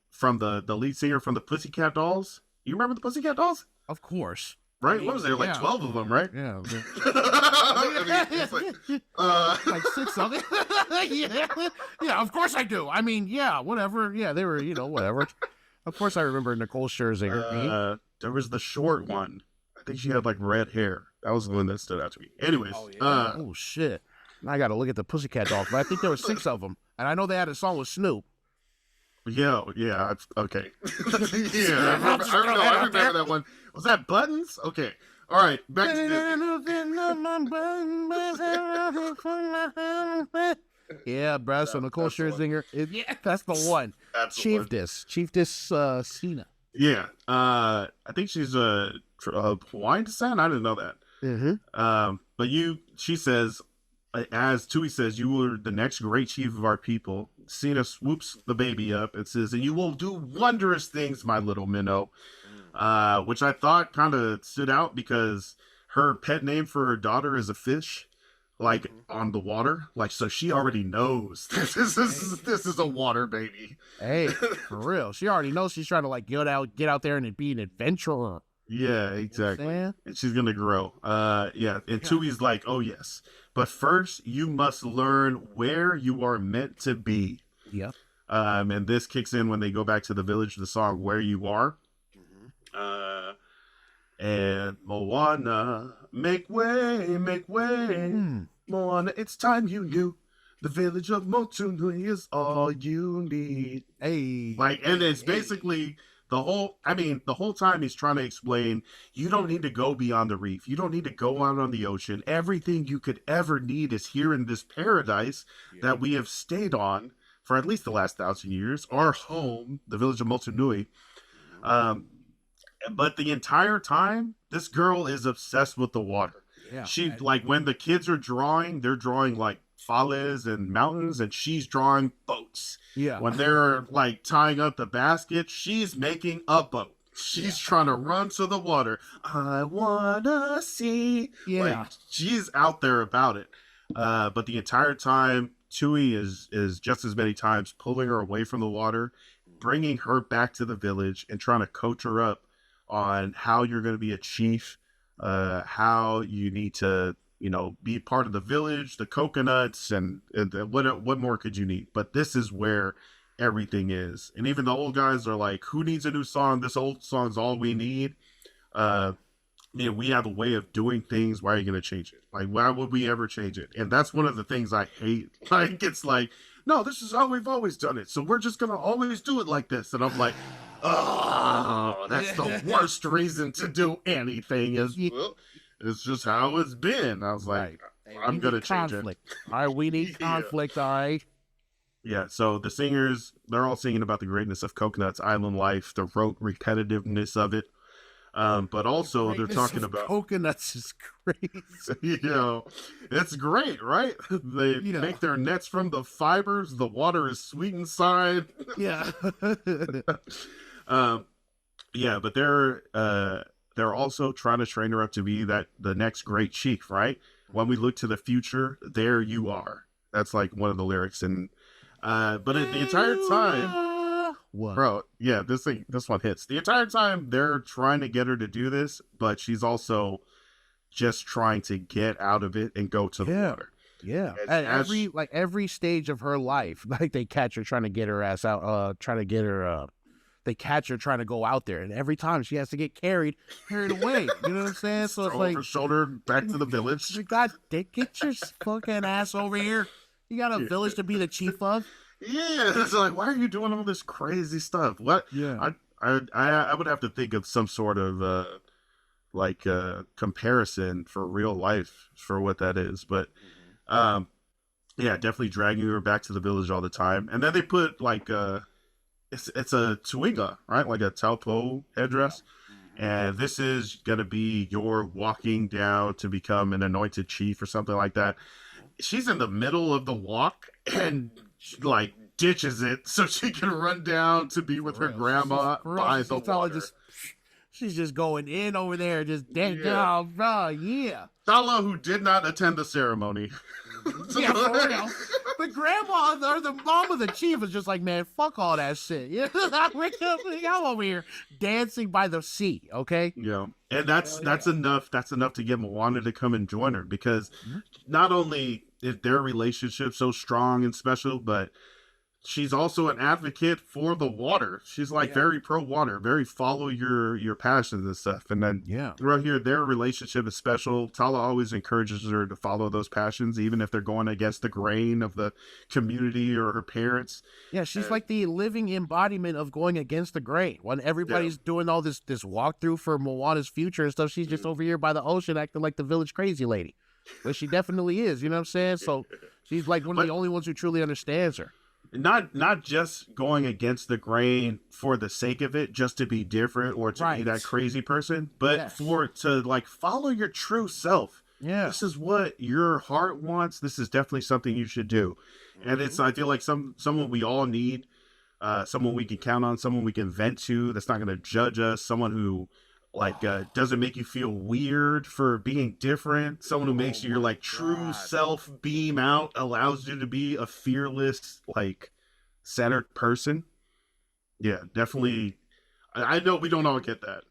from the lead singer from the Pussycat Dolls. You remember the Pussycat Dolls? Of course. right? What was there, like 12 of them, right? Yeah. I mean, it's Like 6 of it. Yeah, of course I do. I mean, yeah, whatever. Yeah, they were, whatever. Of course I remember Nicole Scherzinger. There was the short one. I think she had like red hair. That was the one that stood out to me. Anyways, oh shit. Now I got to look at the Pussycat Dolls, but I think there were 6 of them, and I know they had a song with Snoop. yeah, okay. Yeah, I remember that one. Was that Buttons? Okay. All right, back to yeah, bro. So Nicole Scherzinger, that's the one. Chiefess Cena. Yeah, I think she's Hawaiian descent. I didn't know that. But she says, as Tui says, you were the next great chief of our people. Cena swoops the baby up and says, and you will do wondrous things, my little minnow. Which I thought kind of stood out because her pet name for her daughter is a fish, like on the water. Like, so she already knows this is a water baby. Hey, for real. She already knows she's trying to like get out there and be an adventurer. Yeah, exactly. You know and she's gonna grow. Yeah. And Tui's like, oh yes, but first you must learn where you are meant to be. Yep. And this kicks in when they go back to the village. The song "Where You Are." And Moana, make way, make way. Moana, it's time you knew. The village of Motunui is all you need. Hey. Like, and it's basically the whole time he's trying to explain, you don't need to go beyond the reef. You don't need to go out on the ocean. Everything you could ever need is here in this paradise that we have stayed on for at least the last 1,000 years. Our home, the village of Motunui. But the entire time, this girl is obsessed with the water. Yeah. She, like, when the kids are drawing, they're drawing, like, fales and mountains, and she's drawing boats. Yeah. When they're, like, tying up the basket, she's making a boat. She's trying to run to the water. I wanna see. Yeah. Like, she's out there about it. But the entire time, Tui is just as many times pulling her away from the water, bringing her back to the village, and trying to coach her up on how you're going to be a chief, how you need to, be part of the village, the coconuts, and what more could you need? But this is where everything is. And even the old guys are like, who needs a new song? This old song's all we need. We have a way of doing things. Why are you going to change it? Like, why would we ever change it? And that's one of the things I hate. Like, it's like, no, this is how we've always done it. So we're just going to always do it like this. And I'm like, oh, that's the worst reason to do anything it's just how it's been. I was like, I'm going to change it. All right, we need conflict, all right? Yeah, so the singers, they're all singing about the greatness of coconuts, island life, the rote repetitiveness of it. But also they're talking about coconuts is crazy. It's great, right? They make their nets from the fibers. The water is sweet inside. Yeah. But they're also trying to train her up to be the next great chief, right? When we look to the future, there you are. That's like one of the lyrics, and but the entire time. What? Bro, yeah, this one hits. The entire time they're trying to get her to do this, but she's also just trying to get out of it and go to the water. Yeah. At every stage of her life, like they catch her trying to get her ass out, they catch her trying to go out there, and every time she has to get carried away. You know what I'm saying? So it's like her shoulder back to the village. God, get your fucking ass over here. You got a village to be the chief of. Yeah, it's like, why are you doing all this crazy stuff? What? Yeah, I would have to think of some sort of comparison for real life for what that is. But definitely dragging her back to the village all the time. And then they put like it's a tuiga, right? Like a taupo headdress. And this is gonna be your walking down to become an anointed chief or something like that. She's in the middle of the walk and like ditches it so she can run down to be with her grandma by the water. She's just going in over there, just dead down, bro. Yeah. Sala, who did not attend the ceremony. Yeah, for real. The grandma or the mom of the chief is just like, man, fuck all that shit. Yeah, I'm over here dancing by the sea, okay? Yeah, and that's enough. That's enough to get Moana to come and join her, because not only is their relationship so strong and special, but she's also an advocate for the water. She's like very pro water, very follow your passions and stuff. And then right here, their relationship is special. Tala always encourages her to follow those passions, even if they're going against the grain of the community or her parents. Yeah, she's like the living embodiment of going against the grain. When everybody's doing all this walkthrough for Moana's future and stuff, she's just over here by the ocean acting like the village crazy lady. But she definitely is, you know what I'm saying? So she's like one of the only ones who truly understands her. Not just going against the grain for the sake of it, just to be different or to be that crazy person, but to like follow your true self. Yeah, this is what your heart wants. This is definitely something you should do. And I feel like someone we all need, someone we can count on, someone we can vent to, that's not going to judge us, someone who like doesn't make you feel weird for being different, someone who makes your like true self beam out, allows you to be a fearless, like centered person. Yeah, definitely. I know we don't all get that,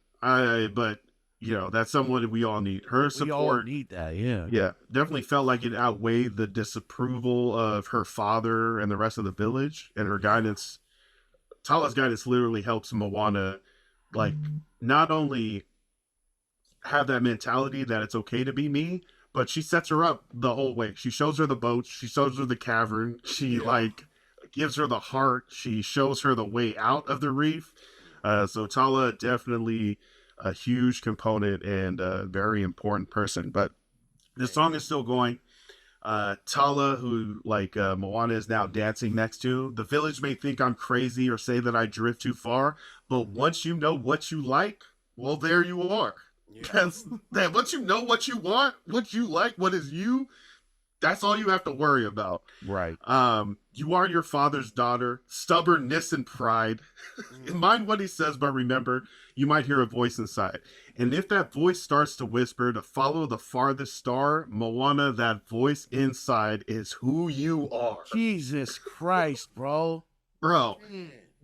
but you know, that's someone we all need. Her support, we all need that. Yeah, definitely felt like it outweighed the disapproval of her father and the rest of the village, and her guidance. Tala's guidance literally helps Moana, like, not only have that mentality that it's okay to be me, but she sets her up the whole way. She shows her the boat, she shows her the cavern, she like gives her the heart, she shows her the way out of the reef. So Tala definitely a huge component and a very important person. But the song is still going. Tala, who like Moana is now dancing next to, the village may think I'm crazy or say that I drift too far, but once you know what you like, well, there you are. That once you know what you want, what you like, what is you, that's all you have to worry about. Right. You are your father's daughter, stubbornness and pride. Mind what he says, but remember, you might hear a voice inside. And if that voice starts to whisper to follow the farthest star, Moana, that voice inside is who you are. Jesus Christ, bro. Bro,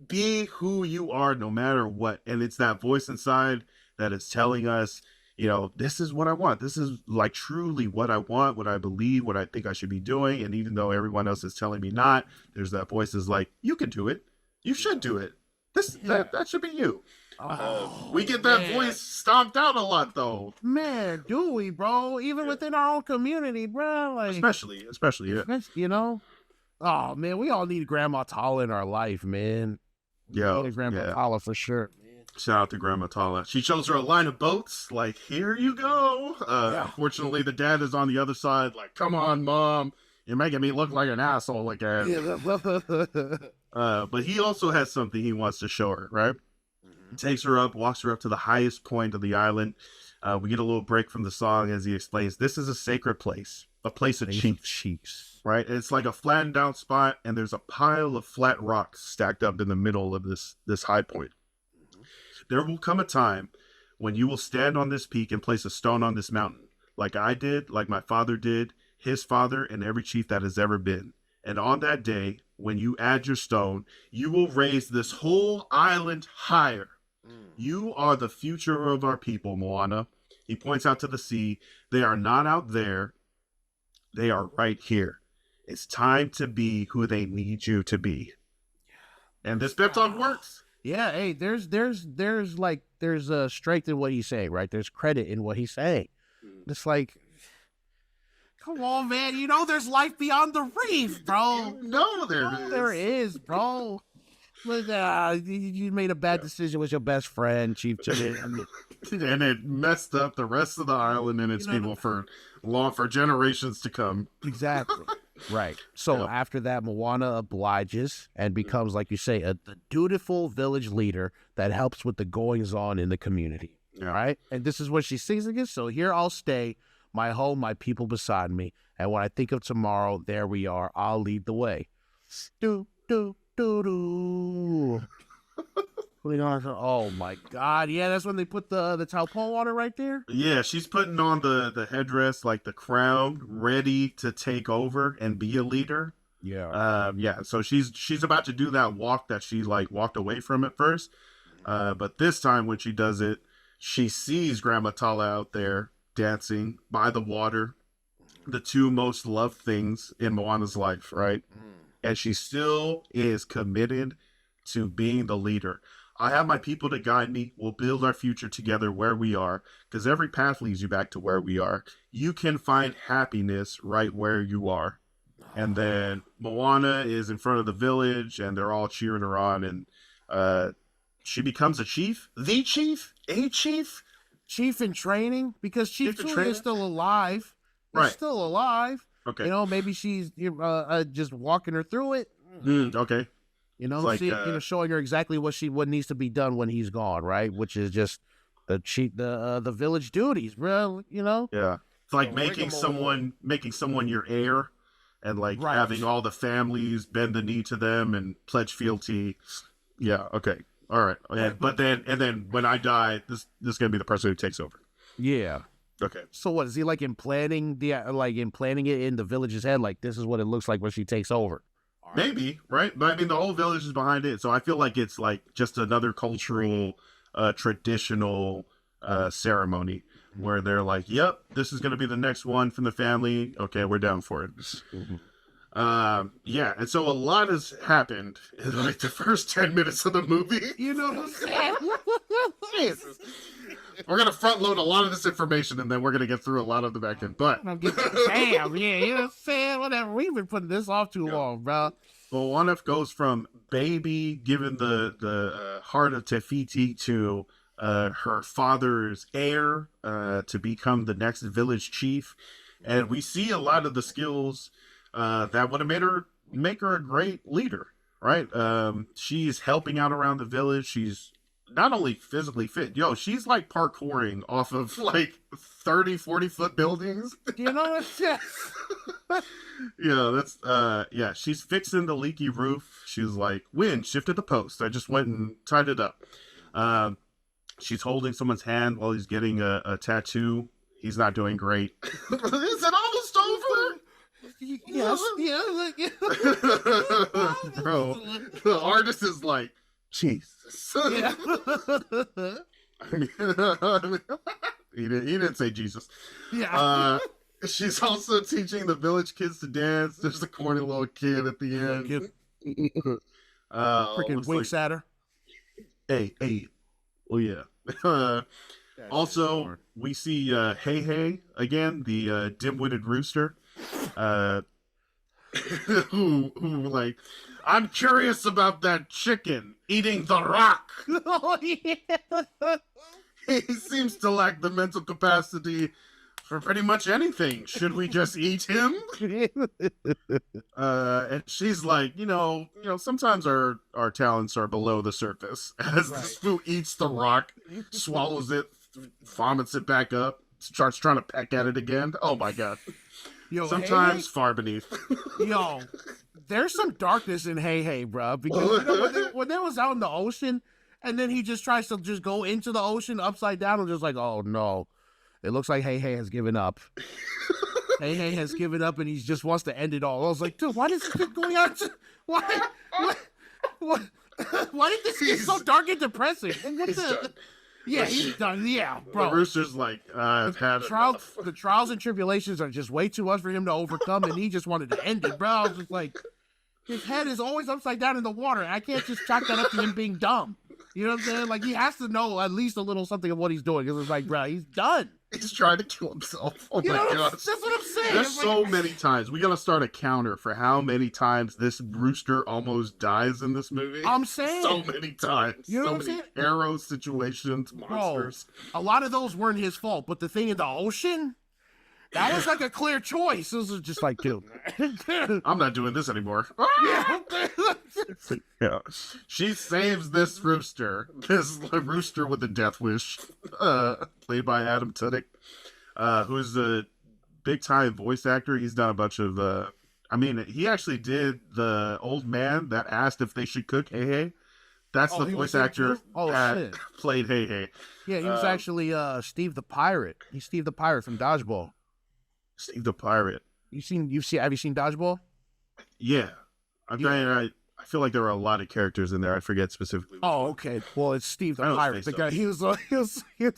be who you are no matter what. And it's that voice inside that is telling us, you know, this is what I want. This is like truly what I want, what I believe, what I think I should be doing. And even though everyone else is telling me not, there's that voice that's like, you can do it. You should do it. That should be you. We get that voice stomped out a lot, though. Man, do we, bro? Even within our own community, bro. Like, especially, yeah. You know? Oh, man, we all need Grandma Tala in our life, man. Yeah. Grandma Tala for sure. Shout out to Grandma Tala. She shows her a line of boats, like, here you go. Fortunately, the dad is on the other side, like, come on, Mom. You're making me look like an asshole again. But he also has something he wants to show her, right? Takes her up, walks her up to the highest point of the island. We get a little break from the song as he explains, this is a sacred place, a place of chiefs, right? It's like a flattened down spot, and there's a pile of flat rocks stacked up in the middle of this high point. There will come a time when you will stand on this peak and place a stone on this mountain, like I did, like my father did, his father, and every chief that has ever been. And on that day, when you add your stone, you will raise this whole island higher. You are the future of our people, Moana. He points out to the sea. They are not out there. They are right here. It's time to be who they need you to be. And this pep talk works. Yeah, hey, there's strength in what he's saying, right? There's credit in what he's saying. It's like, come on, man. You know there's life beyond the reef, bro. There is, bro. Look, you made a bad decision with your best friend, Chief Tudyk. And it messed up the rest of the island and its people for generations to come. Exactly. Right. So after that, Moana obliges and becomes, like you say, the dutiful village leader that helps with the goings-on in the community. Yeah. Right? And this is what she sings again. So here I'll stay, my home, my people beside me. And when I think of tomorrow, there we are. I'll lead the way. Do, do, do, do. Oh my God! Yeah, that's when they put the taupo on her right there. Yeah, she's putting on the headdress, like the crown, ready to take over and be a leader. Yeah. Yeah, so she's about to do that walk that she like walked away from at first. But this time when she does it, she sees Grandma Tala out there dancing by the water, the two most loved things in Moana's life, right? And she still is committed to being the leader. I have my people to guide me. We'll build our future together where we are, because every path leads you back to where we are. You can find happiness right where you are. And then Moana is in front of the village, and they're all cheering her on, and she becomes a chief, a chief. Chief in training, because Chief in Tudyk training? is still alive. He's Right. still alive. Okay. You know, maybe she's just walking her through it. Okay. You know, It's like, showing her exactly what needs to be done when he's gone, right? Which is just the village duties, bro. You know. Yeah. It's like So making someone your heir, and like Right. having all the families bend the knee to them and pledge fealty. Yeah. Okay. All right. And then when I die, this is gonna be the person who takes over. Yeah. Okay. So what is he like implanting implanting it in the village's head? Like, this is what it looks like when she takes over. Maybe, right? But I mean, the whole village is behind it, so I feel like it's like just another cultural, traditional ceremony where they're like, "Yep, this is going to be the next one from the family. Okay, we're down for it." Yeah, and so a lot has happened in like the first 10 minutes of the movie. You know what I'm saying? Jesus. We're gonna front load a lot of this information, and then we're gonna get through a lot of the back end. But Damn, yeah, you know what I'm saying? Whatever. We've been putting this off too long, bro. Moana goes from baby given the heart of Te Fiti to her father's heir to become the next village chief, and we see a lot of the skills that would have make her a great leader, right? She's helping out around the village. She's not only physically fit, she's like parkouring off of like 30-40 foot buildings. You know what I'm saying? Yeah, she's fixing the leaky roof. She's like, wind shifted the post. I just went and tied it up. She's holding someone's hand while he's getting a tattoo. He's not doing great. Is it almost over? Yes, yeah. Bro, the artist is like, Jesus. Yeah. I mean, he didn't say Jesus. Yeah. She's also teaching the village kids to dance. There's a corny little kid at the end. Freaking winks at her. Hey. Oh, yeah. Also, we see Hey again, the dim-witted rooster. Who like, I'm curious about that chicken eating the rock. Oh, yeah. He seems to lack the mental capacity for pretty much anything. Should we just eat him? And she's like, sometimes our talents are below the surface. As this fool eats the rock, swallows it, vomits it back up, starts trying to peck at it again. Oh my God. Yo, Sometimes far beneath. Yo, there's some darkness in Hey, bro. Because when they was out in the ocean, and then he just tries to just go into the ocean upside down, and just like, oh no, it looks like Hey has given up. Hey has given up, and he just wants to end it all. I was like, dude, why does this keep going on? Why did this get so dark and depressing? He's done. Yeah, he's done. Yeah, bro. The rooster's like, I've had enough. The trials and tribulations are just way too much for him to overcome, and he just wanted to end it, bro. I was just like, his head is always upside down in the water. I can't just chalk that up to him being dumb. You know what I'm saying? Like, he has to know at least a little something of what he's doing. Because it's like, bro, he's done. He's trying to kill himself. Oh my God. That's what I'm saying. There's so many times. We gotta start a counter for how many times this rooster almost dies in this movie. I'm saying. So many times. You know so what I'm many saying? arrow situations, monsters. Bro, a lot of those weren't his fault, but the thing in the ocean, that was like a clear choice. It was just like, dude. I'm not doing this anymore. Yeah. Yeah. She saves this rooster with a death wish, played by Adam Tudyk, who's a big time voice actor. He's done a bunch of, he actually did the old man that asked if they should cook Hey, That's Oh, the he was voice there actor too? Oh, that shit. played Hey Hey. Yeah, he was actually Steve the Pirate. He's Steve the Pirate from Dodgeball. Steve the Pirate. Have you seen Dodgeball? Yeah. I'm Yeah. trying. I feel like there were a lot of characters in there. I forget specifically. Oh, okay. Well, it's Steve the I know his Pirate. face, The though. guy he was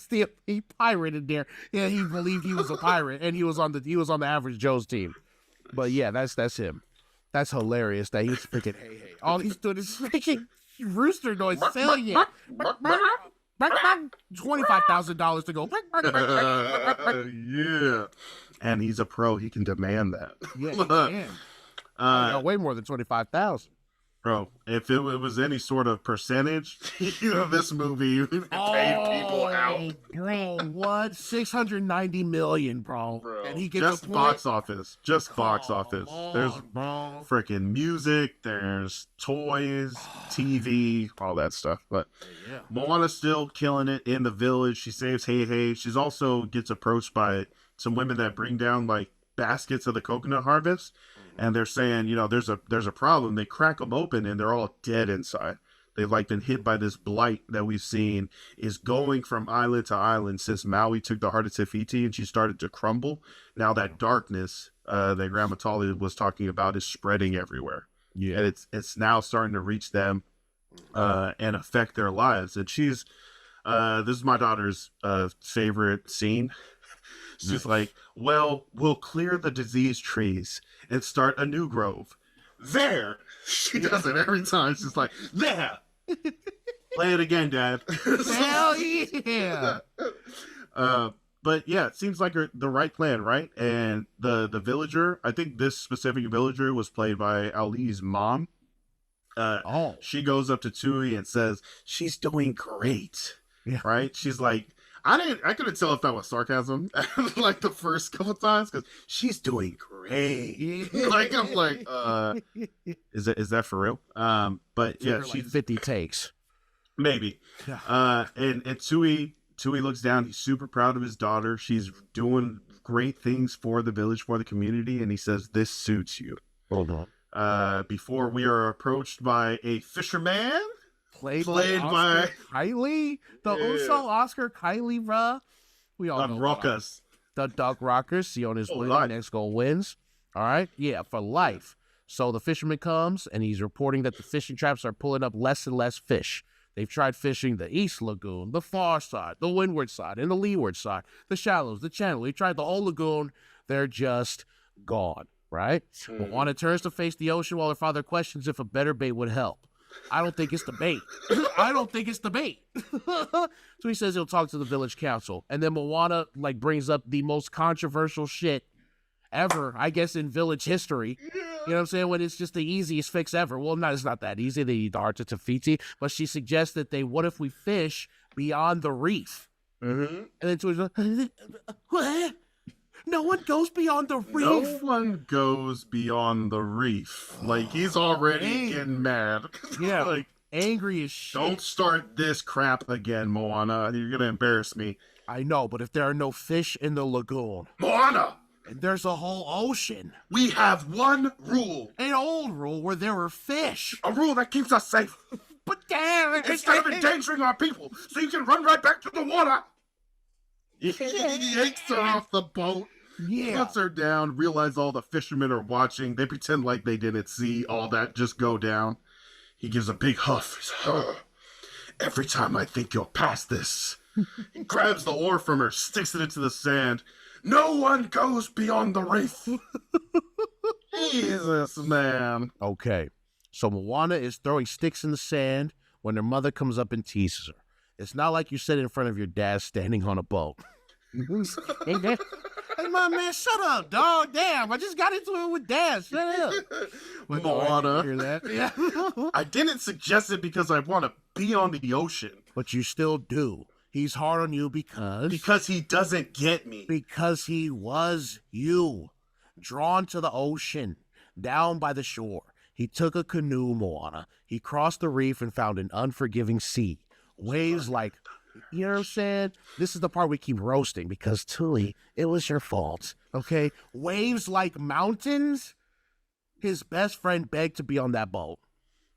the pirate in there. Yeah, he believed he was a pirate, and he was on the Average Joe's team. But yeah, that's him. That's hilarious. That he's freaking Hey Hey. All he's doing is freaking rooster noise, saying it. $25,000 to go. Yeah. And he's a pro. He can demand that. Yeah, man. Way more than 25,000. Bro, if it was any sort of percentage, this movie paid people out. Bro, what? 690 million, bro. And he gets Just a point. box office. Just box office. There's bro. freaking music, there's toys, TV, all that stuff. But Yeah. Moana's still killing it in the village. She saves Hey Hey. She's also gets approached by some women that bring down like baskets of the coconut harvest. And they're saying, there's a problem. They crack them open and they're all dead inside. They've like been hit by this blight that we've seen is going from island to island since Maui took the heart of Te Fiti and she started to crumble. Now that darkness that Grandma Tolly was talking about is spreading everywhere. Yeah. And it's now starting to reach them and affect their lives. And she's this is my daughter's favorite scene. She's like, well, we'll clear the diseased trees and start a new grove. There. She does it every time. She's like, there. Play it again, Dad. Hell yeah. But yeah, it seems like the right plan, right? And the villager, I think this specific villager was played by Auli'i's mom. She goes up to Tudyk and says, she's doing great. Yeah. Right? She's like, I couldn't tell if that was sarcasm like the first couple of times because she's doing great. Like I'm like, is that for real? But yeah, she's like 50 takes. Maybe. Yeah. And Tudyk looks down. He's super proud of his daughter. She's doing great things for the village, for the community, and he says, "This suits you." Hold on. Before we are approached by a fisherman. Played by Kylie, the Uso Oscar Kylie, bruh. We all know Rockers. The Duck Rockers. Siona's winning. Next goal wins. All right, yeah, for life. So the fisherman comes and he's reporting that the fishing traps are pulling up less and less fish. They've tried fishing the East Lagoon, the far side, the windward side, and the leeward side, the shallows, the channel. They tried the whole lagoon. They're just gone. Right? Moana turns to face the ocean while her father questions if a better bait would help. I don't think it's the bait. I don't think it's the bait. So he says he'll talk to the village council. And then Moana brings up the most controversial shit ever, I guess, in village history. You know what I'm saying? When it's just the easiest fix ever. Well, it's not that easy. They eat the heart of Te Fiti. But she suggests that what if we fish beyond the reef? Mm-hmm. And then Tudyk, what? No one goes beyond the reef. No one goes beyond the reef. Like, he's already getting mad. Yeah, angry as shit. Don't start this crap again, Moana. You're going to embarrass me. I know, but if there are no fish in the lagoon... Moana! And there's a whole ocean. We have one rule. An old rule where there are fish. A rule that keeps us safe. But damn it! Instead of endangering our people, so you can run right back to the water. He yanks her off the boat. Yeah. Puts her down, realize all the fishermen are watching. They pretend like they didn't see all that just go down. He gives a big huff. He's like, every time I think you'll pass this. He grabs the oar from her, sticks it into the sand. No one goes beyond the reef. Jesus, man. Okay. So Moana is throwing sticks in the sand when her mother comes up and teases her. It's not like you sit in front of your dad standing on a boat. Hey, man, shut up, dog. Damn, I just got into it with Dad. Shut up. Moana. Hear that? Yeah. I didn't suggest it because I want to be on the ocean. But you still do. He's hard on you because... Because he doesn't get me. Because he was you. Drawn to the ocean. Down by the shore. He took a canoe, Moana. He crossed the reef and found an unforgiving sea. Waves like... You know what I'm saying? This is the part we keep roasting because, Tudyk, it was your fault, okay? Waves like mountains. His best friend begged to be on that boat.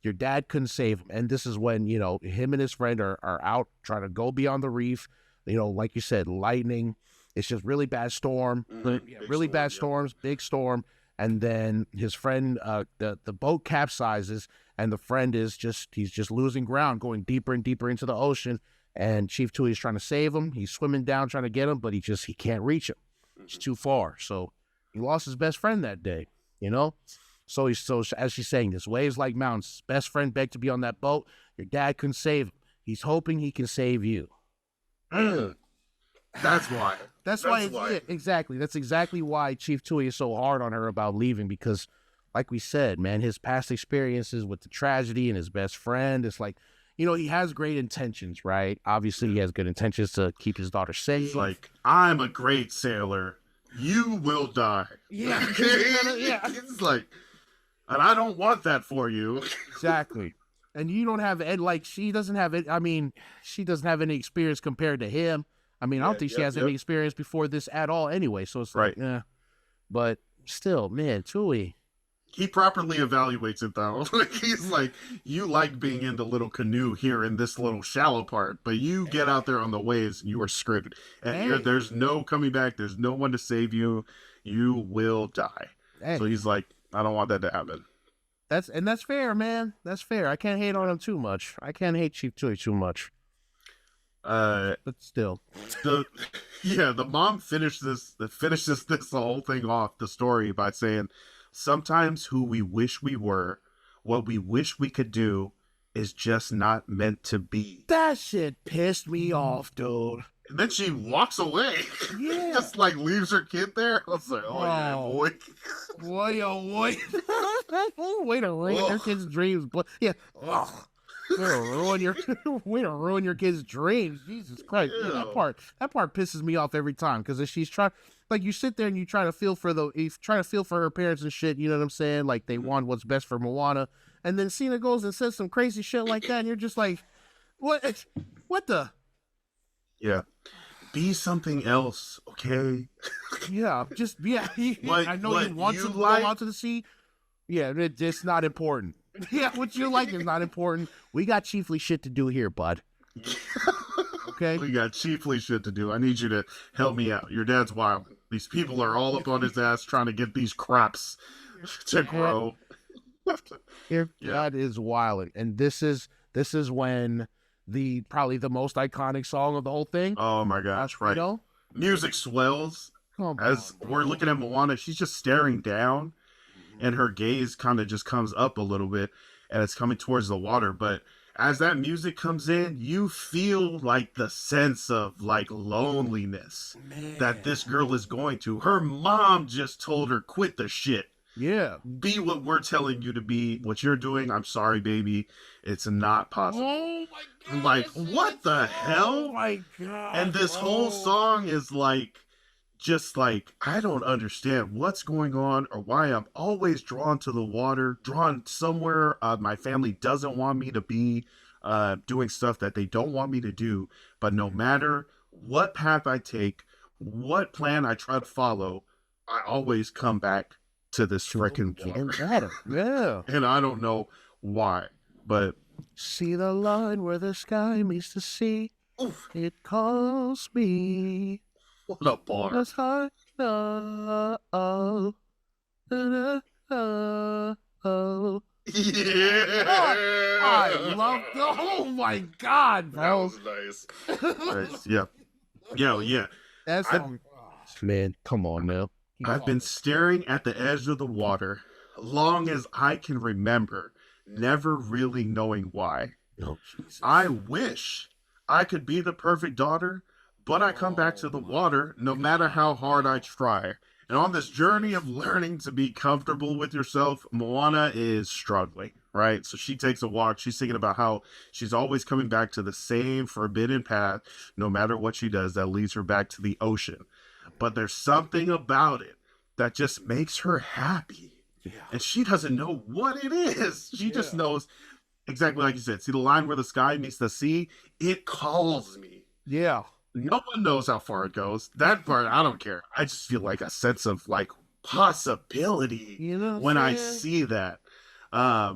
Your dad couldn't save him. And this is when, you know, him and his friend are out trying to go beyond the reef. You know, like you said, lightning. It's just really bad storm. Really bad storms, big storm. And then his friend, the boat capsizes, and the friend he's just losing ground, going deeper and deeper into the ocean. And Chief Tudyk is trying to save him. He's swimming down, trying to get him, but he can't reach him. It's too far. So he lost his best friend that day, you know? So as she's saying this, waves like mountains. Best friend begged to be on that boat. Your dad couldn't save him. He's hoping he can save you. That's why. That's why. Yeah, exactly. That's exactly why Chief Tudyk is so hard on her about leaving, because, like we said, man, his past experiences with the tragedy and his best friend, it's like, you know, he has great intentions, right? Obviously, he has good intentions to keep his daughter safe. He's like, I'm a great sailor. You will die. Yeah. It's like, and I don't want that for you. Exactly. And you don't have, like, she doesn't have it. I mean, she doesn't have any experience compared to him. I mean, I don't think she has any experience before this at all anyway. So it's like, yeah. But still, man, Tudyk. He properly evaluates it, though. Like, he's like, you like being in the little canoe here in this little shallow part, but you get out there on the waves, and you are screwed. And there's no coming back. There's no one to save you. You will die. So he's like, I don't want that to happen. That's fair, man. That's fair. I can't hate on him too much. I can't hate Chief Tudyk too much. But still, the mom finishes this whole thing off, the story, by saying, sometimes who we wish we were, what we wish we could do, is just not meant to be. That shit pissed me off, dude. And then she walks away. Yeah. Just like leaves her kid there. I was like, yeah, boy. Boy, oh boy. Way to ruin your kid's dreams. But yeah. Ugh. Way to ruin your kid's dreams. Jesus Christ. Yeah, that part pisses me off every time, because if she's trying, like, you sit there and you try to feel for her parents and shit, you know what I'm saying? Like, they want what's best for Moana. And then Cena goes and says some crazy shit like that, and you're just like, what the? Yeah. Be something else, okay? Yeah, I know you want to go out to the sea. Yeah, it's not important. Yeah, what you like is not important. We got chiefly shit to do here, bud. Okay? We got chiefly shit to do. I need you to help me out. Your dad's wild. These people are all up on his ass trying to get these crops to grow. Your dad is wild. And this is when probably the most iconic song of the whole thing. Oh my gosh, right. You know? Music swells. As we're looking at Moana, she's just staring down, and her gaze kind of just comes up a little bit, and it's coming towards the water. But as that music comes in, you feel like the sense of like loneliness that this girl is going to. Her mom just told her, quit the shit. Yeah. Be what we're telling you to be. What you're doing, I'm sorry, baby. It's not possible. Oh my God. Like, what the hell? Oh my God. And this whole song is like, just like, I don't understand what's going on or why I'm always drawn to the water, drawn somewhere my family doesn't want me to be, doing stuff that they don't want me to do. But no matter what path I take, what plan I try to follow, I always come back to this freaking water. Yeah. And I don't know why, but... See the line where the sky meets the sea. Oof. It calls me... What a bar. That's hard. Oh. Yeah. I love the. Oh my God, bro. That was nice. Yeah. Yeah. That's man. Come on now. I've been staring at the edge of the water long as I can remember, never really knowing why. Oh, Jesus. I wish I could be the perfect daughter, but I come back to the water no matter how hard I try. And on this journey of learning to be comfortable with yourself, Moana is struggling, right? So she takes a walk. She's thinking about how she's always coming back to the same forbidden path, no matter what she does, that leads her back to the ocean. But there's something about it that just makes her happy. Yeah. And she doesn't know what it is. She just knows, exactly like you said, see the line where the sky meets the sea? It calls me. Yeah. No one knows how far it goes. That part, I don't care. I just feel like a sense of like possibility when I see that. I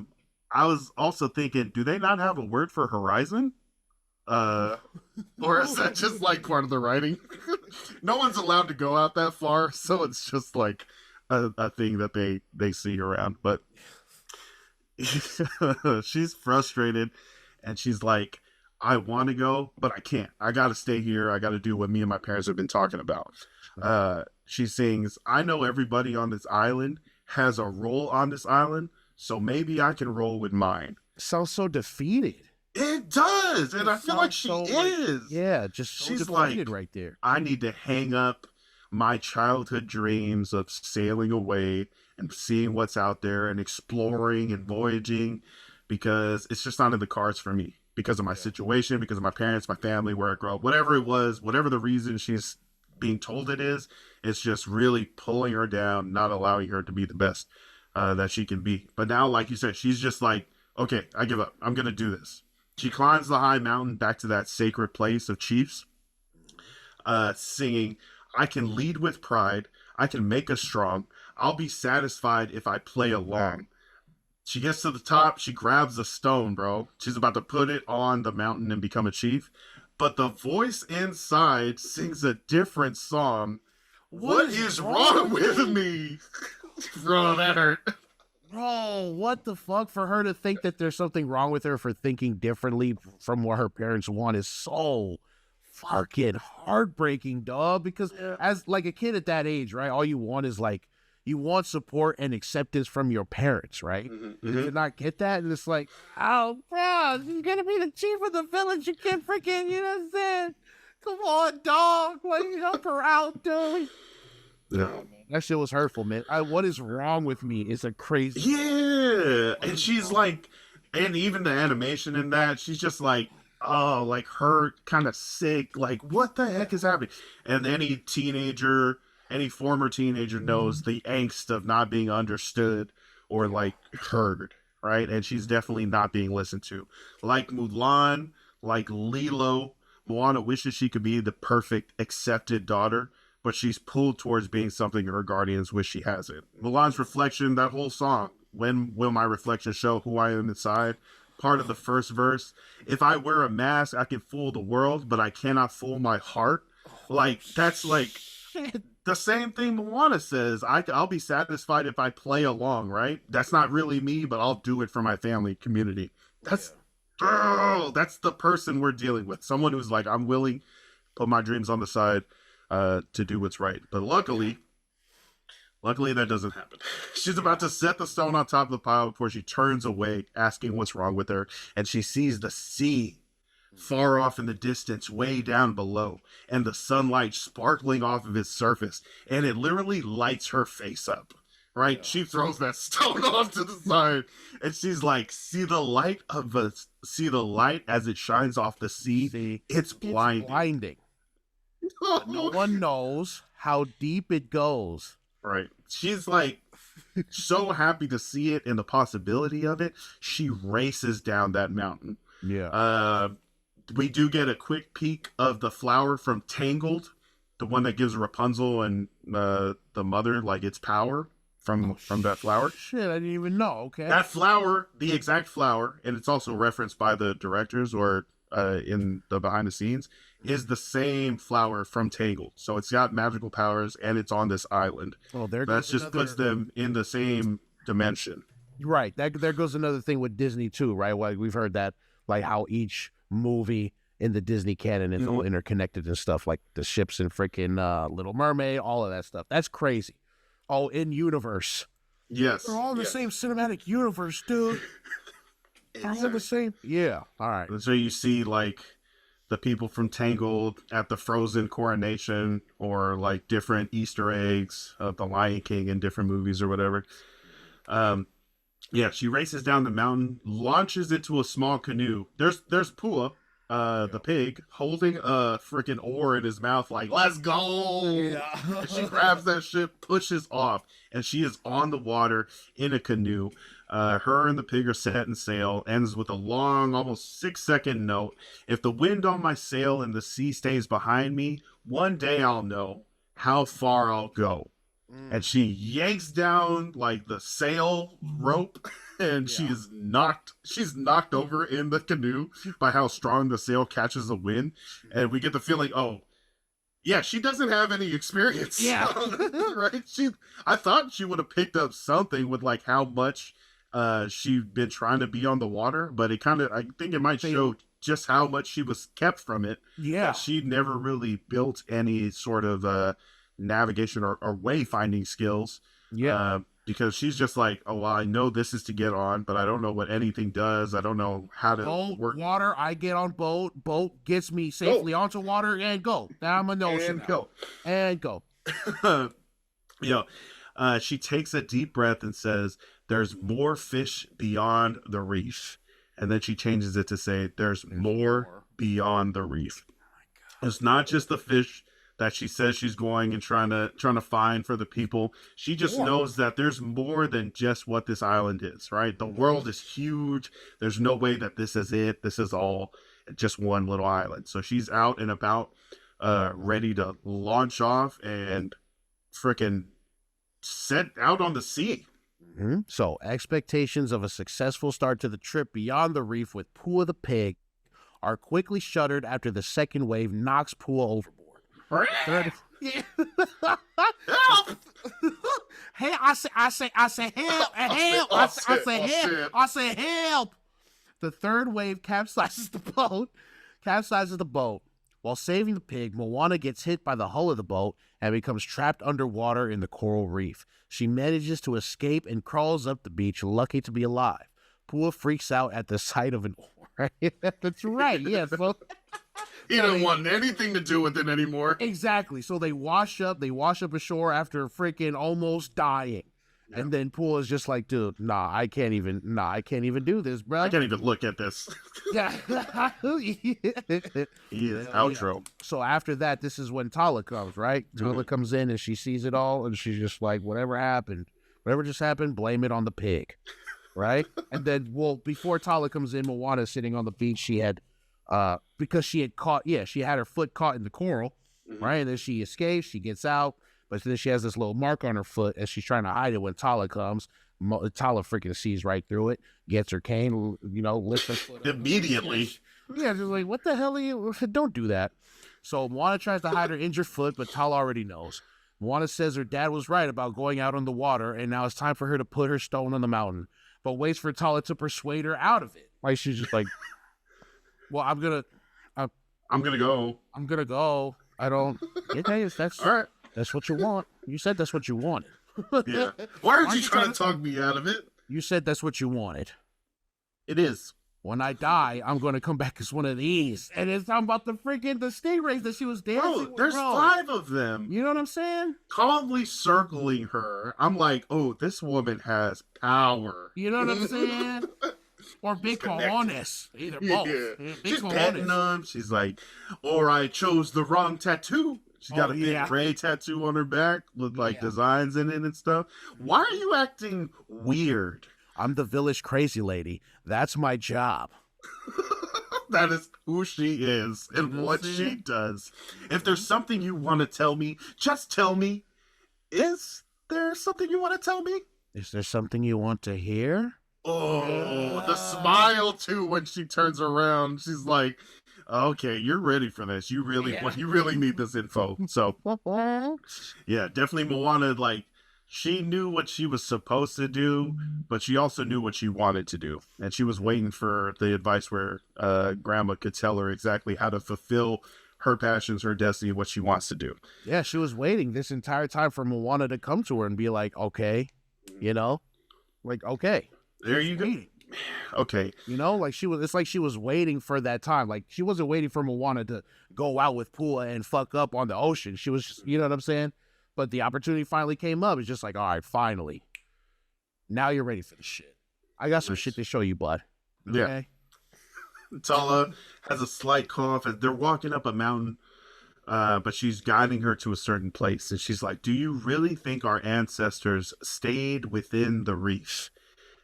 I was also thinking, do they not have a word for horizon? Or is that just like part of the writing? No one's allowed to go out that far, so it's just like a thing that they see around. But she's frustrated, and she's like, I want to go, but I can't. I got to stay here. I got to do what me and my parents have been talking about. She sings, I know everybody on this island has a role on this island, so maybe I can roll with mine. Sounds so defeated. It does, and I feel like she is. Yeah, just so She's defeated like, right there. I need to hang up my childhood dreams of sailing away and seeing what's out there and exploring and voyaging, because it's just not in the cards for me because of my situation, because of my parents, my family, where I grew up, whatever it was, whatever the reason she's being told it is, it's just really pulling her down, not allowing her to be the best that she can be. But now, like you said, she's just like, okay, I give up. I'm going to do this. She climbs the high mountain back to that sacred place of chiefs, singing, I can lead with pride. I can make us strong. I'll be satisfied if I play along. She gets to the top. She grabs a stone, bro. She's about to put it on the mountain and become a chief. But the voice inside sings a different song. What is wrong with me? Bro, that hurt. Bro, what the fuck? For her to think that there's something wrong with her for thinking differently from what her parents want is so fucking heartbreaking, dog. Because as like a kid at that age, right, all you want is like, you want support and acceptance from your parents, right? Mm-hmm. You did not get that, and it's like, oh, bro, you're gonna be the chief of the village. You can't freaking, you know what I'm saying? Come on, dog. Like, help her out, dude. Yeah. That shit was hurtful, man. What is wrong with me? It's a crazy. Yeah. And she's like, and even the animation in that, she's just like, oh, like her kind of sick. Like, what the heck is happening? And any former teenager knows the angst of not being understood or like heard, right? And she's definitely not being listened to. Like Mulan, like Lilo, Moana wishes she could be the perfect accepted daughter, but she's pulled towards being something her guardians wish she hasn't. Mulan's reflection, that whole song, when will my reflection show who I am inside? Part of the first verse, if I wear a mask, I can fool the world, but I cannot fool my heart. Like, that's like the same thing Moana says. I'll be satisfied if I play along, right? That's not really me, but I'll do it for my family, community. That's the person we're dealing with. Someone who's like, I'm willing to put my dreams on the side to do what's right. But luckily that doesn't happen. She's about to set the stone on top of the pile before she turns away, asking what's wrong with her, and she sees the sea far off in the distance, way down below, and the sunlight sparkling off of its surface, and it literally lights her face up, right? Yeah. She throws that stone off to the side, and she's like, see the light as it shines off the sea? It's blinding. No one knows how deep it goes. Right. She's like so happy to see it and the possibility of it. She races down that mountain. Yeah. We do get a quick peek of the flower from Tangled, the one that gives Rapunzel and the mother like its power from that flower. Shit, I didn't even know. Okay. That flower, the exact flower, and it's also referenced by the directors or in the behind the scenes, is the same flower from Tangled. So it's got magical powers and it's on this island. Oh, there that just puts them in the same dimension. Right. There goes another thing with Disney too, right? Like we've heard that, like how each movie in the Disney canon is all interconnected and stuff, like the ships and freaking Little Mermaid, all of that stuff. That's crazy. All in universe. Yes. They're all in the same cinematic universe, dude. They're all the same. Yeah. All right. And so you see like the people from Tangled at the Frozen coronation, or like different Easter eggs of the Lion King in different movies or whatever. Yeah, she races down the mountain, launches into a small canoe. There's Pua, the pig, holding a freaking oar in his mouth, like, let's go. Yeah. She grabs that shit, pushes off, and she is on the water in a canoe. Her and the pig are setting sail, ends with a long, almost 6-second note. If the wind on my sail and the sea stays behind me, one day I'll know how far I'll go. and she yanks down like the sail rope, and she's knocked over in the canoe by how strong the sail catches the wind, and we get the feeling, oh yeah, she doesn't have any experience. Yeah. Right? I thought she would have picked up something with like how much she'd been trying to be on the water, but I think it might show just how much she was kept from it. Yeah. She never really built any sort of navigation or wayfinding skills. Yeah. Because she's just like, oh, well, I know this is to get on, but I don't know what anything does. I don't know how to work. Water, I get on boat gets me safely onto water, and go. Now I'm an ocean. And go. She takes a deep breath and says, there's more fish beyond the reef. And then she changes it to say, there's more beyond the reef. It's not just the fish that she says she's going and trying to find for the people. She just knows that there's more than just what this island is, right? The world is huge. There's no way that this is it. This is all just one little island. So she's out and about, ready to launch off and frickin' set out on the sea. Mm-hmm. So expectations of a successful start to the trip beyond the reef with Pua the pig are quickly shuttered after the second wave knocks Pua overboard. Help! Hey, I say help! I say help! The third wave capsizes the boat. While saving the pig, Moana gets hit by the hull of the boat and becomes trapped underwater in the coral reef. She manages to escape and crawls up the beach, lucky to be alive. Pua freaks out at the sight of an oar. That's right, yeah. So he didn't want anything to do with it anymore. Exactly. So they wash up ashore after freaking almost dying. Yeah. And then Pua is just like, dude, I can't even do this, bro. I can't even look at this. Yeah. Outro. So after that, this is when Tala comes, right? Tala comes in and she sees it all and she's just like, whatever just happened, blame it on the pig. Right? And then, before Tala comes in, Moana sitting on the beach. She had, because she had her foot caught in the coral, right? And then she escapes, she gets out, but then she has this little mark on her foot as she's trying to hide it when Tala comes. Tala freaking sees right through it, gets her cane, lifts her foot immediately. Yeah, just like, what the hell are you? Don't do that. So Moana tries to hide her injured foot, but Tala already knows. Moana says her dad was right about going out on the water, and now it's time for her to put her stone on the mountain, but waits for Tala to persuade her out of it. Like, she's just like, well, I'm gonna go. I don't. Okay, that's all right. That's what you want. You said that's what you wanted. Yeah. Why aren't you trying to talk me out of it? You said that's what you wanted. It is. When I die, I'm going to come back as one of these. And it's talking about the stingrays that she was dancing with. There's 5 of them. You know what I'm saying? Calmly circling her. I'm like, oh, this woman has power. You know what I'm saying? Or big cojones. Either both. Yeah. She's petting them. She's like, or I chose the wrong tattoo. She's got a big gray tattoo on her back with like designs in it and stuff. Why are you acting weird? I'm the village crazy lady. That's my job. That is who she is and what she does. If there's something you want to tell me, just tell me. Is there something you want to tell me? Is there something you want to hear? Oh, the smile too when she turns around. She's like, okay, you're ready for this. You really need this info. So, yeah, definitely Moana, like, she knew what she was supposed to do, but she also knew what she wanted to do. And she was waiting for the advice where Grandma could tell her exactly how to fulfill her passions, her destiny, what she wants to do. Yeah, she was waiting this entire time for Moana to come to her and be like, okay, like, okay. There you go. Okay. It's like she was waiting for that time. Like, she wasn't waiting for Moana to go out with Pua and fuck up on the ocean. She was just, you know what I'm saying? But the opportunity finally came up. It's just like, all right, finally. Now you're ready for the shit. I got some shit to show you, bud. Okay? Yeah. Tala has a slight cough as they're walking up a mountain, but she's guiding her to a certain place. And she's like, do you really think our ancestors stayed within the reef?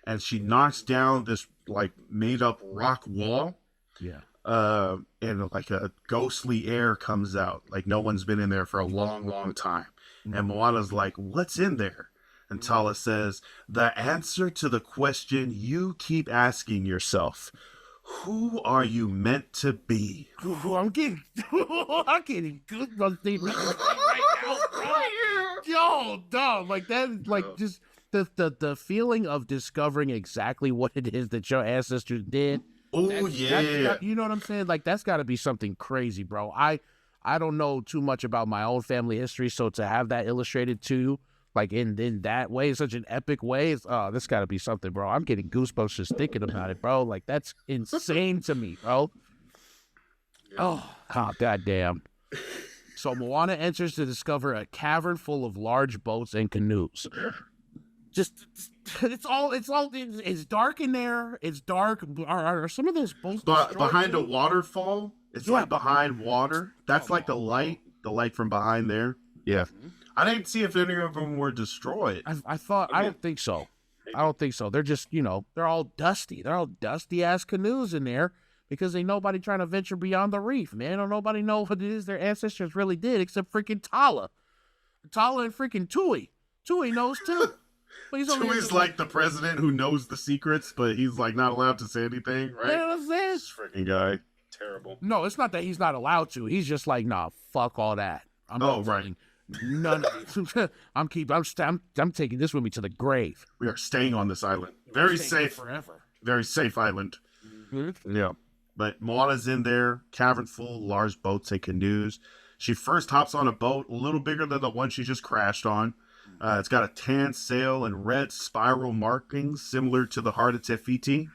And she knocks down this like made up rock wall. Yeah. And like a ghostly air comes out. Like no one's been in there for a long, long time. And Moana's like, what's in there? And Tala says, the answer to the question you keep asking yourself. Who are you meant to be? Ooh, I'm getting goosebumps thinking right now, bro. Yo, dog, like that, like just the feeling of discovering exactly what it is that your ancestors did. Oh, yeah. You know what I'm saying? Like that's got to be something crazy, bro. I don't know too much about my own family history, so to have that illustrated too, like in that way, such an epic way, this got to be something, bro. I'm getting goosebumps just thinking about it, bro. Like that's insane to me, bro. Oh, goddamn. So Moana enters to discover a cavern full of large boats and canoes. It's dark in there. It's dark. Are some of those boats Behind a waterfall? It's like behind water. That's like the light from behind there. Yeah. I didn't see if any of them were destroyed. I thought, I don't think so. I don't think so. They're just, they're all dusty. They're all dusty ass canoes in there because ain't nobody trying to venture beyond the reef, man. Don't nobody know what it is their ancestors really did except freaking Tala. Tala and freaking Tui. Tui knows too. Tui's like the president who knows the secrets, but he's like not allowed to say anything, right? You know what I'm saying? This freaking guy. Terrible. No, it's not that he's not allowed to. He's just like, nah, fuck all that. Right. None of it. I'm taking this with me to the grave. We are staying on this island. Very safe. Forever. Very safe island. Mm-hmm. Yeah. But Moana's in there, cavern full, large boats and canoes. She first hops on a boat a little bigger than the one she just crashed on. It's got a tan sail and red spiral markings similar to the heart of Te Fiti.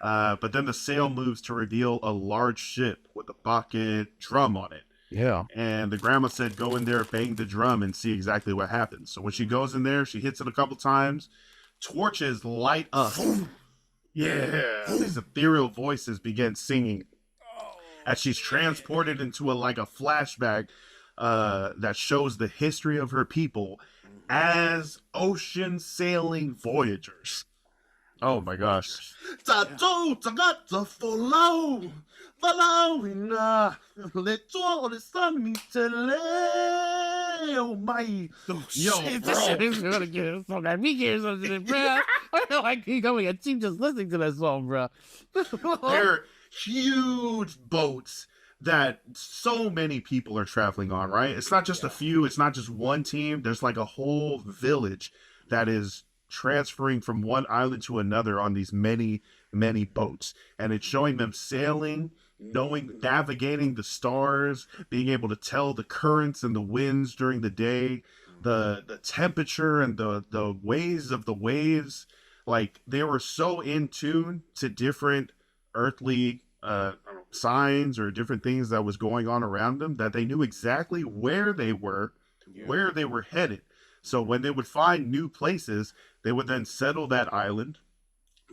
But then the sail moves to reveal a large ship with a bucket drum on it. Yeah. And the grandma said, go in there, bang the drum, and see exactly what happens. So when she goes in there, she hits it a couple times. Torches light up. Yeah. These ethereal voices begin singing as she's transported into a flashback that shows the history of her people as ocean sailing voyagers. Oh my gosh. Oh my. Yo, I feel like he's going a team just listening to that song, bro. They're huge boats that so many people are traveling on, right? It's not just a few, it's not just one team. There's like a whole village that is transferring from one island to another on these many boats, and it's showing them sailing, navigating the stars, being able to tell the currents and the winds during the day, the temperature and the ways of the waves. Like they were so in tune to different earthly signs or different things that was going on around them that they knew exactly where they were headed. So when they would find new places, they would then settle that island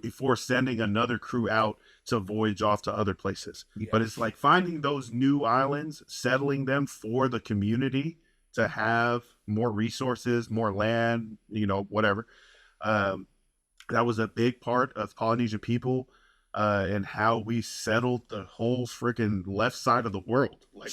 before sending another crew out to voyage off to other places. Yeah. But it's like finding those new islands, settling them for the community to have more resources, more land, whatever. That was a big part of Polynesian people and how we settled the whole freaking left side of the world. Like,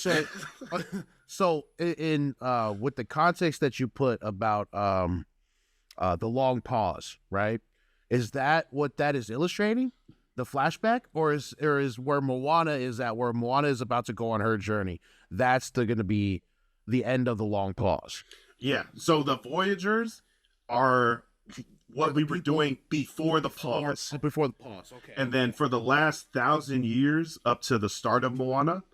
so in with the context that you put about the long pause, right? Is that what that is illustrating? The flashback, or is where Moana is at, where Moana is about to go on her journey? That's going to be the end of the long pause. Yeah. So the Voyagers are what we were doing before the pause. Before the pause, okay. And then for the last 1,000 years up to the start of Moana,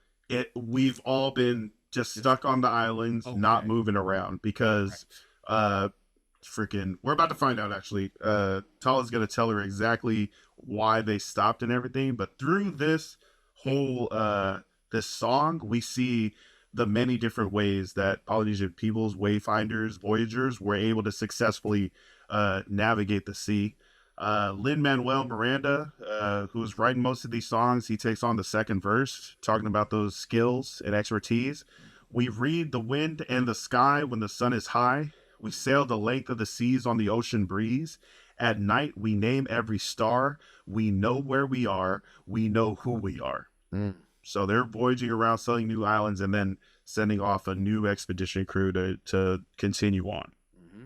we've all been just stuck on the islands, not moving around because we're about to find out actually. Tala's gonna tell her exactly why they stopped and everything, but through this whole this song, we see the many different ways that Polynesian peoples, wayfinders, voyagers were able to successfully navigate the sea. Lin-Manuel Miranda, who's writing most of these songs, he takes on the second verse, talking about those skills and expertise. We read the wind and the sky when the sun is high. We sail the length of the seas on the ocean breeze. At night, we name every star. We know where we are. We know who we are. So they're voyaging around, selling new islands, and then sending off a new expedition crew to continue on.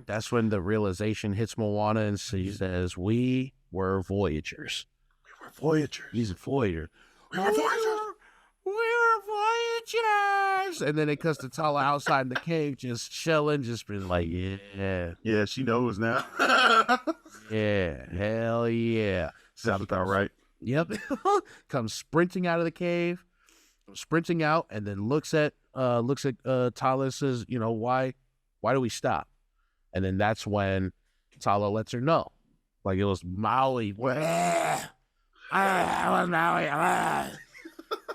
That's when the realization hits Moana, and she says, "We were voyagers. We were voyagers. He's a voyager. We were voyagers. We were voyagers." And then it cuts to Tala outside in the cave, just chilling, just being like, "Yeah, Yeah, she knows now. yeah, hell yeah." Sounds about right. Yep. Comes sprinting out of the cave, sprinting out, and then looks at Tala and says, why do we stop? And then that's when Tala lets her know. Like, it was Maui. It was Maui.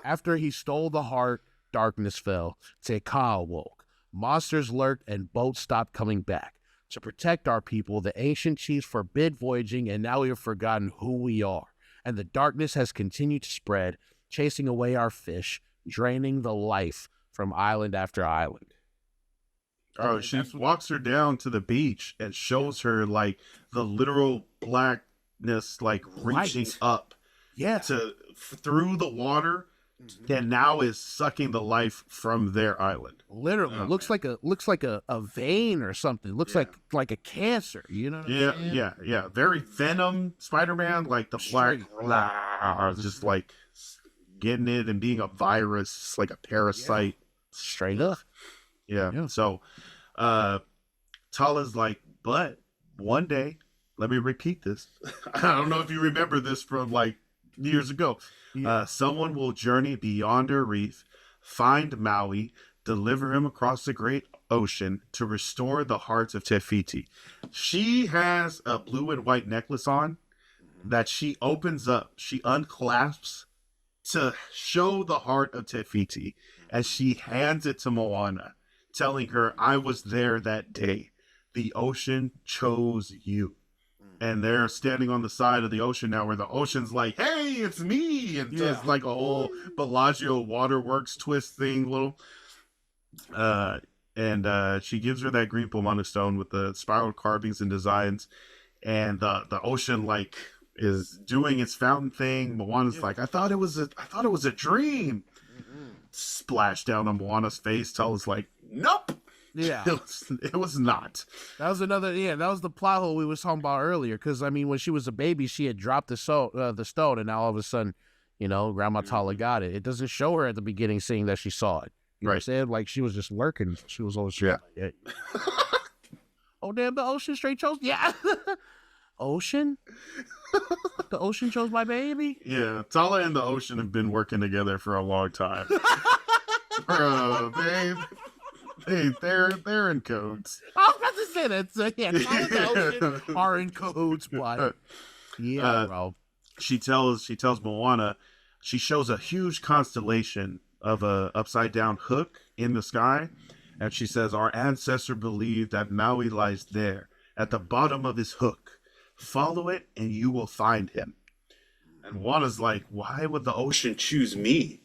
After he stole the heart, darkness fell. Te Ka awoke. Monsters lurked and boats stopped coming back. To protect our people, the ancient chiefs forbid voyaging, and now we have forgotten who we are. And the darkness has continued to spread, chasing away our fish, draining the life from island after island. Oh, she walks her down to the beach and shows her like the literal blackness, like reaching up, through the water, and now is sucking the life from their island. Literally, looks like a vein or something. Looks like a cancer. You know? Yeah. Very Venom Spider-Man, like the black, just like getting it and being a virus, like a parasite. Straight up. Yeah. So, Tala's like, but one day, let me repeat this. I don't know if you remember this from like years ago. Someone will journey beyond her reef, find Maui, deliver him across the great ocean to restore the hearts of Te Fiti. She has a blue and white necklace on that she opens up. She unclasps to show the heart of Te Fiti as she hands it to Moana, telling her, I was there that day. The ocean chose you. And they're standing on the side of the ocean now where the ocean's like, hey, it's me. And just like a whole Bellagio waterworks twist thing, little. And she gives her that green Pomona stone with the spiral carvings and designs. And the ocean like is doing its fountain thing. Moana's like, I thought it was a dream. Splash down on Moana's face. Tell like, nope. Yeah, it was not. That was another. Yeah, that was the plot hole we was talking about earlier. Because I mean, when she was a baby, she had dropped the stone, and now all of a sudden, Grandma Tala got it. It doesn't show her at the beginning saying that she saw it. You know what I'm saying? Like she was just lurking. She was always oh damn, the ocean straight chose. Yeah, ocean. The ocean chose my baby. Yeah, Tala and the ocean have been working together for a long time. Babe. Hey, they're in codes. I was about to say that. So yeah, the ocean are in codes, but bro. She tells Moana, she shows a huge constellation of a upside down hook in the sky, and she says, our ancestor believed that Maui lies there at the bottom of his hook. Follow it, and you will find him. And Moana's like, why would the ocean choose me?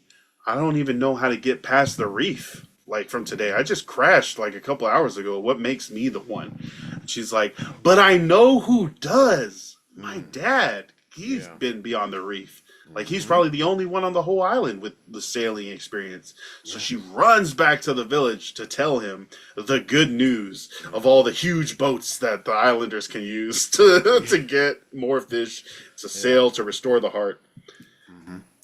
I don't even know how to get past the reef. Like from today, I just crashed like a couple hours ago. What makes me the one? She's like, but I know who does. My dad, he's been beyond the reef. Like he's probably the only one on the whole island with the sailing experience. So she runs back to the village to tell him the good news of all the huge boats that the islanders can use to get more fish, to sail, to restore the heart.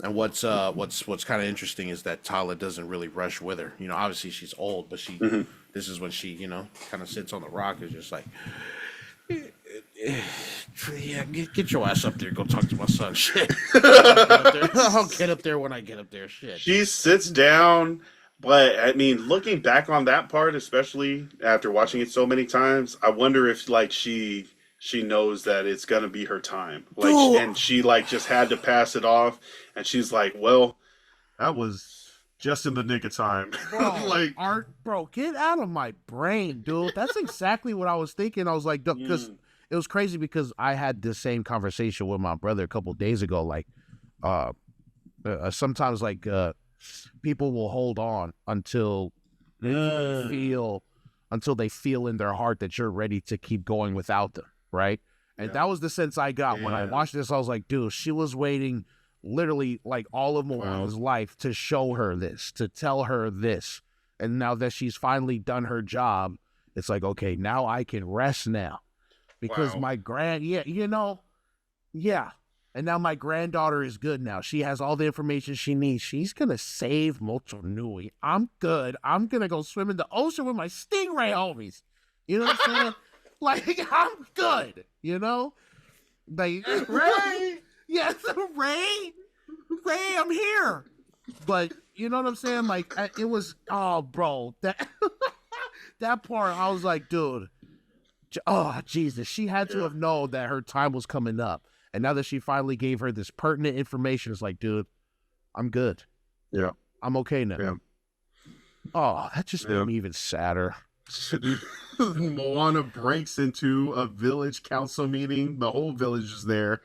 And what's kind of interesting is that Tala doesn't really rush with her. Obviously she's old, but this is when she, kind of sits on the rock and just like, yeah, get your ass up there, go talk to my son. Shit, I'll get up there when I get up there. Shit. She sits down, but I mean, looking back on that part, especially after watching it so many times, I wonder if like she knows that it's gonna be her time, like, and she like just had to pass it off. And she's like, well, that was just in the nick of time. Bro, bro, get out of my brain, dude. That's exactly what I was thinking. I was like, because it was crazy because I had this same conversation with my brother a couple of days ago. Like, sometimes like people will hold on until they feel in their heart that you're ready to keep going without them, right? And that was the sense I got when I watched this. I was like, dude, she was waiting literally like all of Moana's life to show her this, to tell her this. And now that she's finally done her job, it's like, okay, now I can rest now. Because my and now my granddaughter is good now. She has all the information she needs. She's going to save Motunui. I'm good. I'm going to go swim in the ocean with my stingray homies. You know what I'm saying? Like, I'm good, you know? Like, Ray! Yes, Ray! Ray, I'm here! But, you know what I'm saying? Like, it was, oh, bro, that part, I was like, dude, oh, Jesus. She had to have known that her time was coming up. And now that she finally gave her this pertinent information, it's like, dude, I'm good. Yeah. I'm okay now. Yeah. Oh, that just made me even sadder. Moana breaks into a village council meeting. The whole village is there,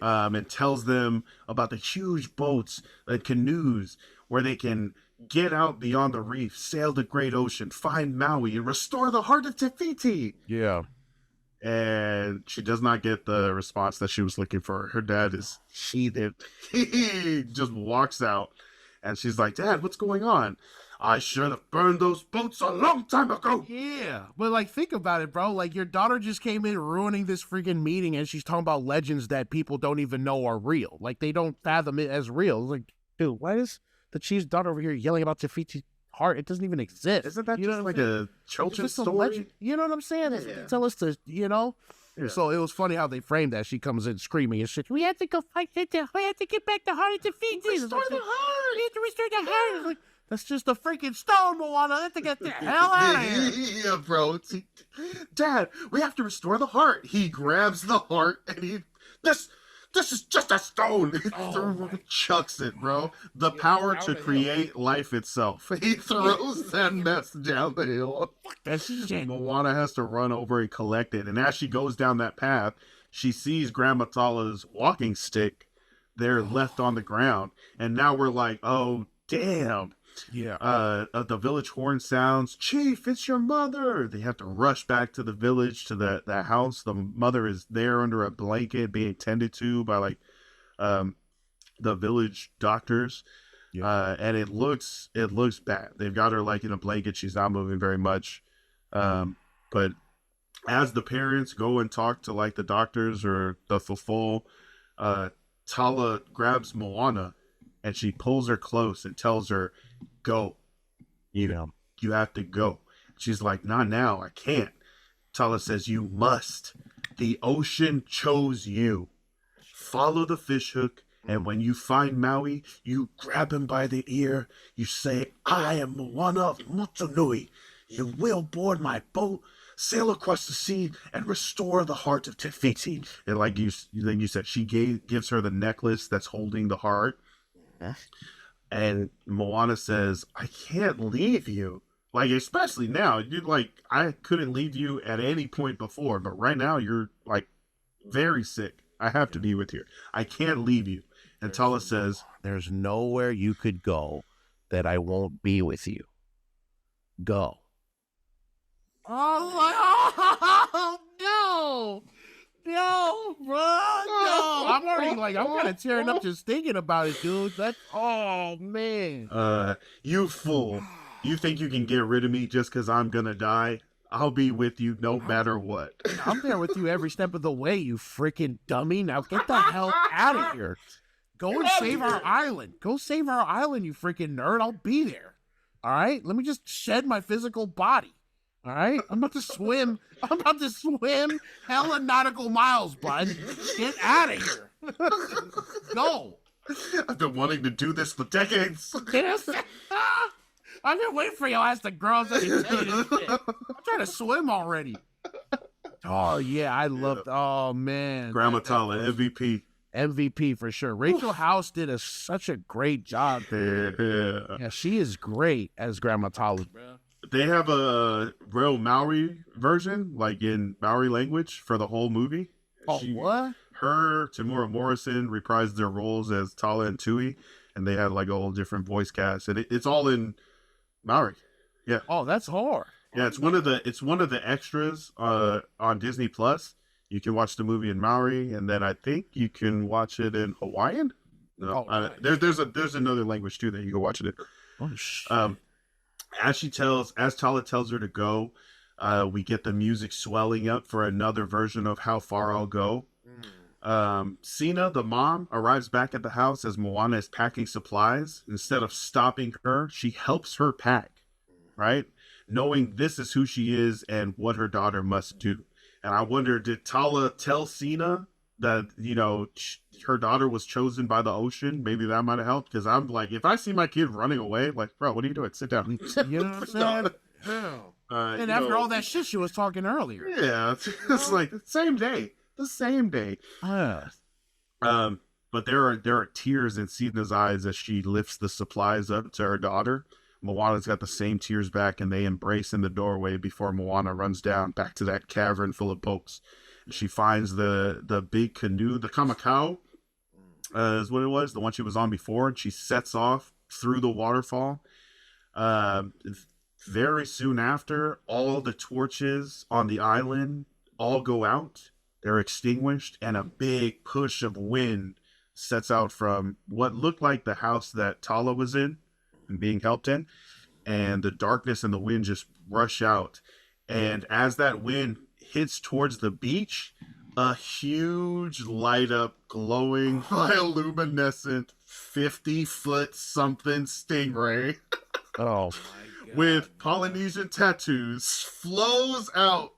and tells them about the huge boats and canoes where they can get out beyond the reef, sail the great ocean, find Maui, and restore the heart of Te Fiti. Yeah. And she does not get the response that she was looking for. Her dad is heated. He just walks out, and she's like, Dad, what's going on? I should have burned those boats a long time ago. Yeah. But, like, think about it, bro. Like, your daughter just came in ruining this freaking meeting, and she's talking about legends that people don't even know are real. Like, they don't fathom it as real. It's like, dude, why is the chief's daughter over here yelling about Te Fiti's heart? It doesn't even exist. Isn't that you know just like a children's story? You know what I'm saying? Yeah. Tell us to, you know? Yeah. So it was funny how they framed that. She comes in screaming and shit. We have to go fight. We have to get back the heart of Te Fiti. Restore the heart. We have to restore the heart. Like, that's just a freaking stone, Moana. Let's get the hell out of here. Yeah, bro. Dad, we have to restore the heart. He grabs the heart and this is just a stone. He chucks it, bro. The power to create life itself. He throws that mess down the hill. Moana has to run over and collect it. And as she goes down that path, she sees Grandma Tala's walking stick there left on the ground. And now we're like, oh, damn. Yeah. The village horn sounds. Chief, it's your mother. They have to rush back to the village, to the house. The mother is there under a blanket being tended to by like the village doctors. Yeah. And it looks bad. They've got her like in a blanket. She's not moving very much. But as the parents go and talk to like the doctors or the full, Tala grabs Moana and she pulls her close and tells her, go. You have to go. She's like, not now. I can't. Tala says, you must. The ocean chose you. Follow the fishhook, and when you find Maui, you grab him by the ear. You say, I am Moana of Motunui. You will board my boat, sail across the sea, and restore the heart of Te Fiti. And like you said, she gives her the necklace that's holding the heart. And Moana says, I can't leave you. Like, especially now, you're like, I couldn't leave you at any point before, but right now you're like very sick. I have to be with you. I can't leave you. And Tala says, there's nowhere you could go that I won't be with you. Go. Oh, no. No, bro, no. I'm already like, I'm kind of tearing up just thinking about it, dude. Oh, man. You fool. You think you can get rid of me just because I'm going to die? I'll be with you no matter what. I'm there with you every step of the way, you freaking dummy. Now get the hell out of here. Go and save our island. Go save our island, you freaking nerd. I'll be there. All right? Let me just shed my physical body. All right? I'm about to swim hella nautical miles, bud. Get out of here. Go. I've been wanting to do this for decades. I've been waiting for your ass to grow up and tell you this shit. I'm trying to swim already. Oh, yeah, I loved, oh, man. Grandma Tala, MVP. MVP for sure. Rachel House did such a great job. Yeah, she is great as Grandma Tala, bro. They have a real Maui version, like in Maui language, for the whole movie. Oh, what? Her, Temuera Morrison reprised their roles as Tala and Tui, and they had like a whole different voice cast, and it's all in Maui. Yeah. Oh, that's hard. Yeah, it's one of the extras on Disney Plus. You can watch the movie in Maui, and then I think you can watch it in Hawaiian. No, Oh, nice. there's another language too that you can watch it in. Oh, shit. As Tala tells her to go, we get the music swelling up for another version of How Far I'll Go. Sina, the mom, arrives back at the house as Moana is packing supplies. Instead of stopping her, she helps her pack, right? Knowing this is who she is and what her daughter must do. And I wonder, did Tala tell Sina that, her daughter was chosen by the ocean? Maybe that might have helped. Because I'm like, if I see my kid running away, like, bro, what are you doing? Sit down. You know what I'm saying? Hell. And after all that shit she was talking earlier. Yeah, it's like the same day. But there are tears in Sina's eyes as she lifts the supplies up to her daughter. Moana's got the same tears back, and they embrace in the doorway before Moana runs down back to that cavern full of boats. She finds the big canoe, the kamakau, is what it was, the one she was on before, and she sets off through the waterfall. Very soon after, all the torches on the island all go out. They're extinguished, and a big push of wind sets out from what looked like the house that Tala was in and being helped in. And the darkness and the wind just rush out. And as that wind hits towards the beach, a huge light up, glowing, bioluminescent, 50-foot something stingray Oh, with Polynesian tattoos flows out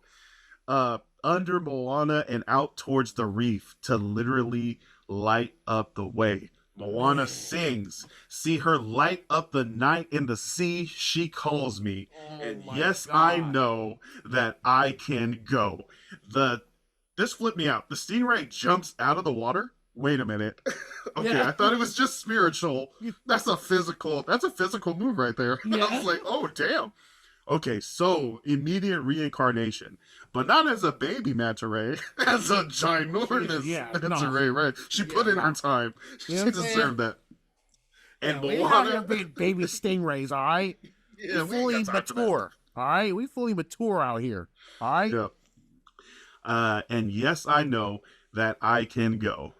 under Moana and out towards the reef to literally light up the way. Moana sings, see her light up the night in the sea, she calls me. And yes, God. I know that I can go. This flipped me out. The stingray jumps out of the water. Wait a minute. Okay, Yeah. I thought it was just spiritual. That's a physical move right there. Yeah. I was like, oh damn. Okay, so immediate reincarnation, but not as a baby manta ray, as a ginormous manta ray, right? She put in her time. She deserved that. And we ain't out here Moana, being baby stingrays, all right? yeah, We fully ain't got time for that. mature, all right? We fully mature out here, all right? Yeah. And yes, I know that I can go.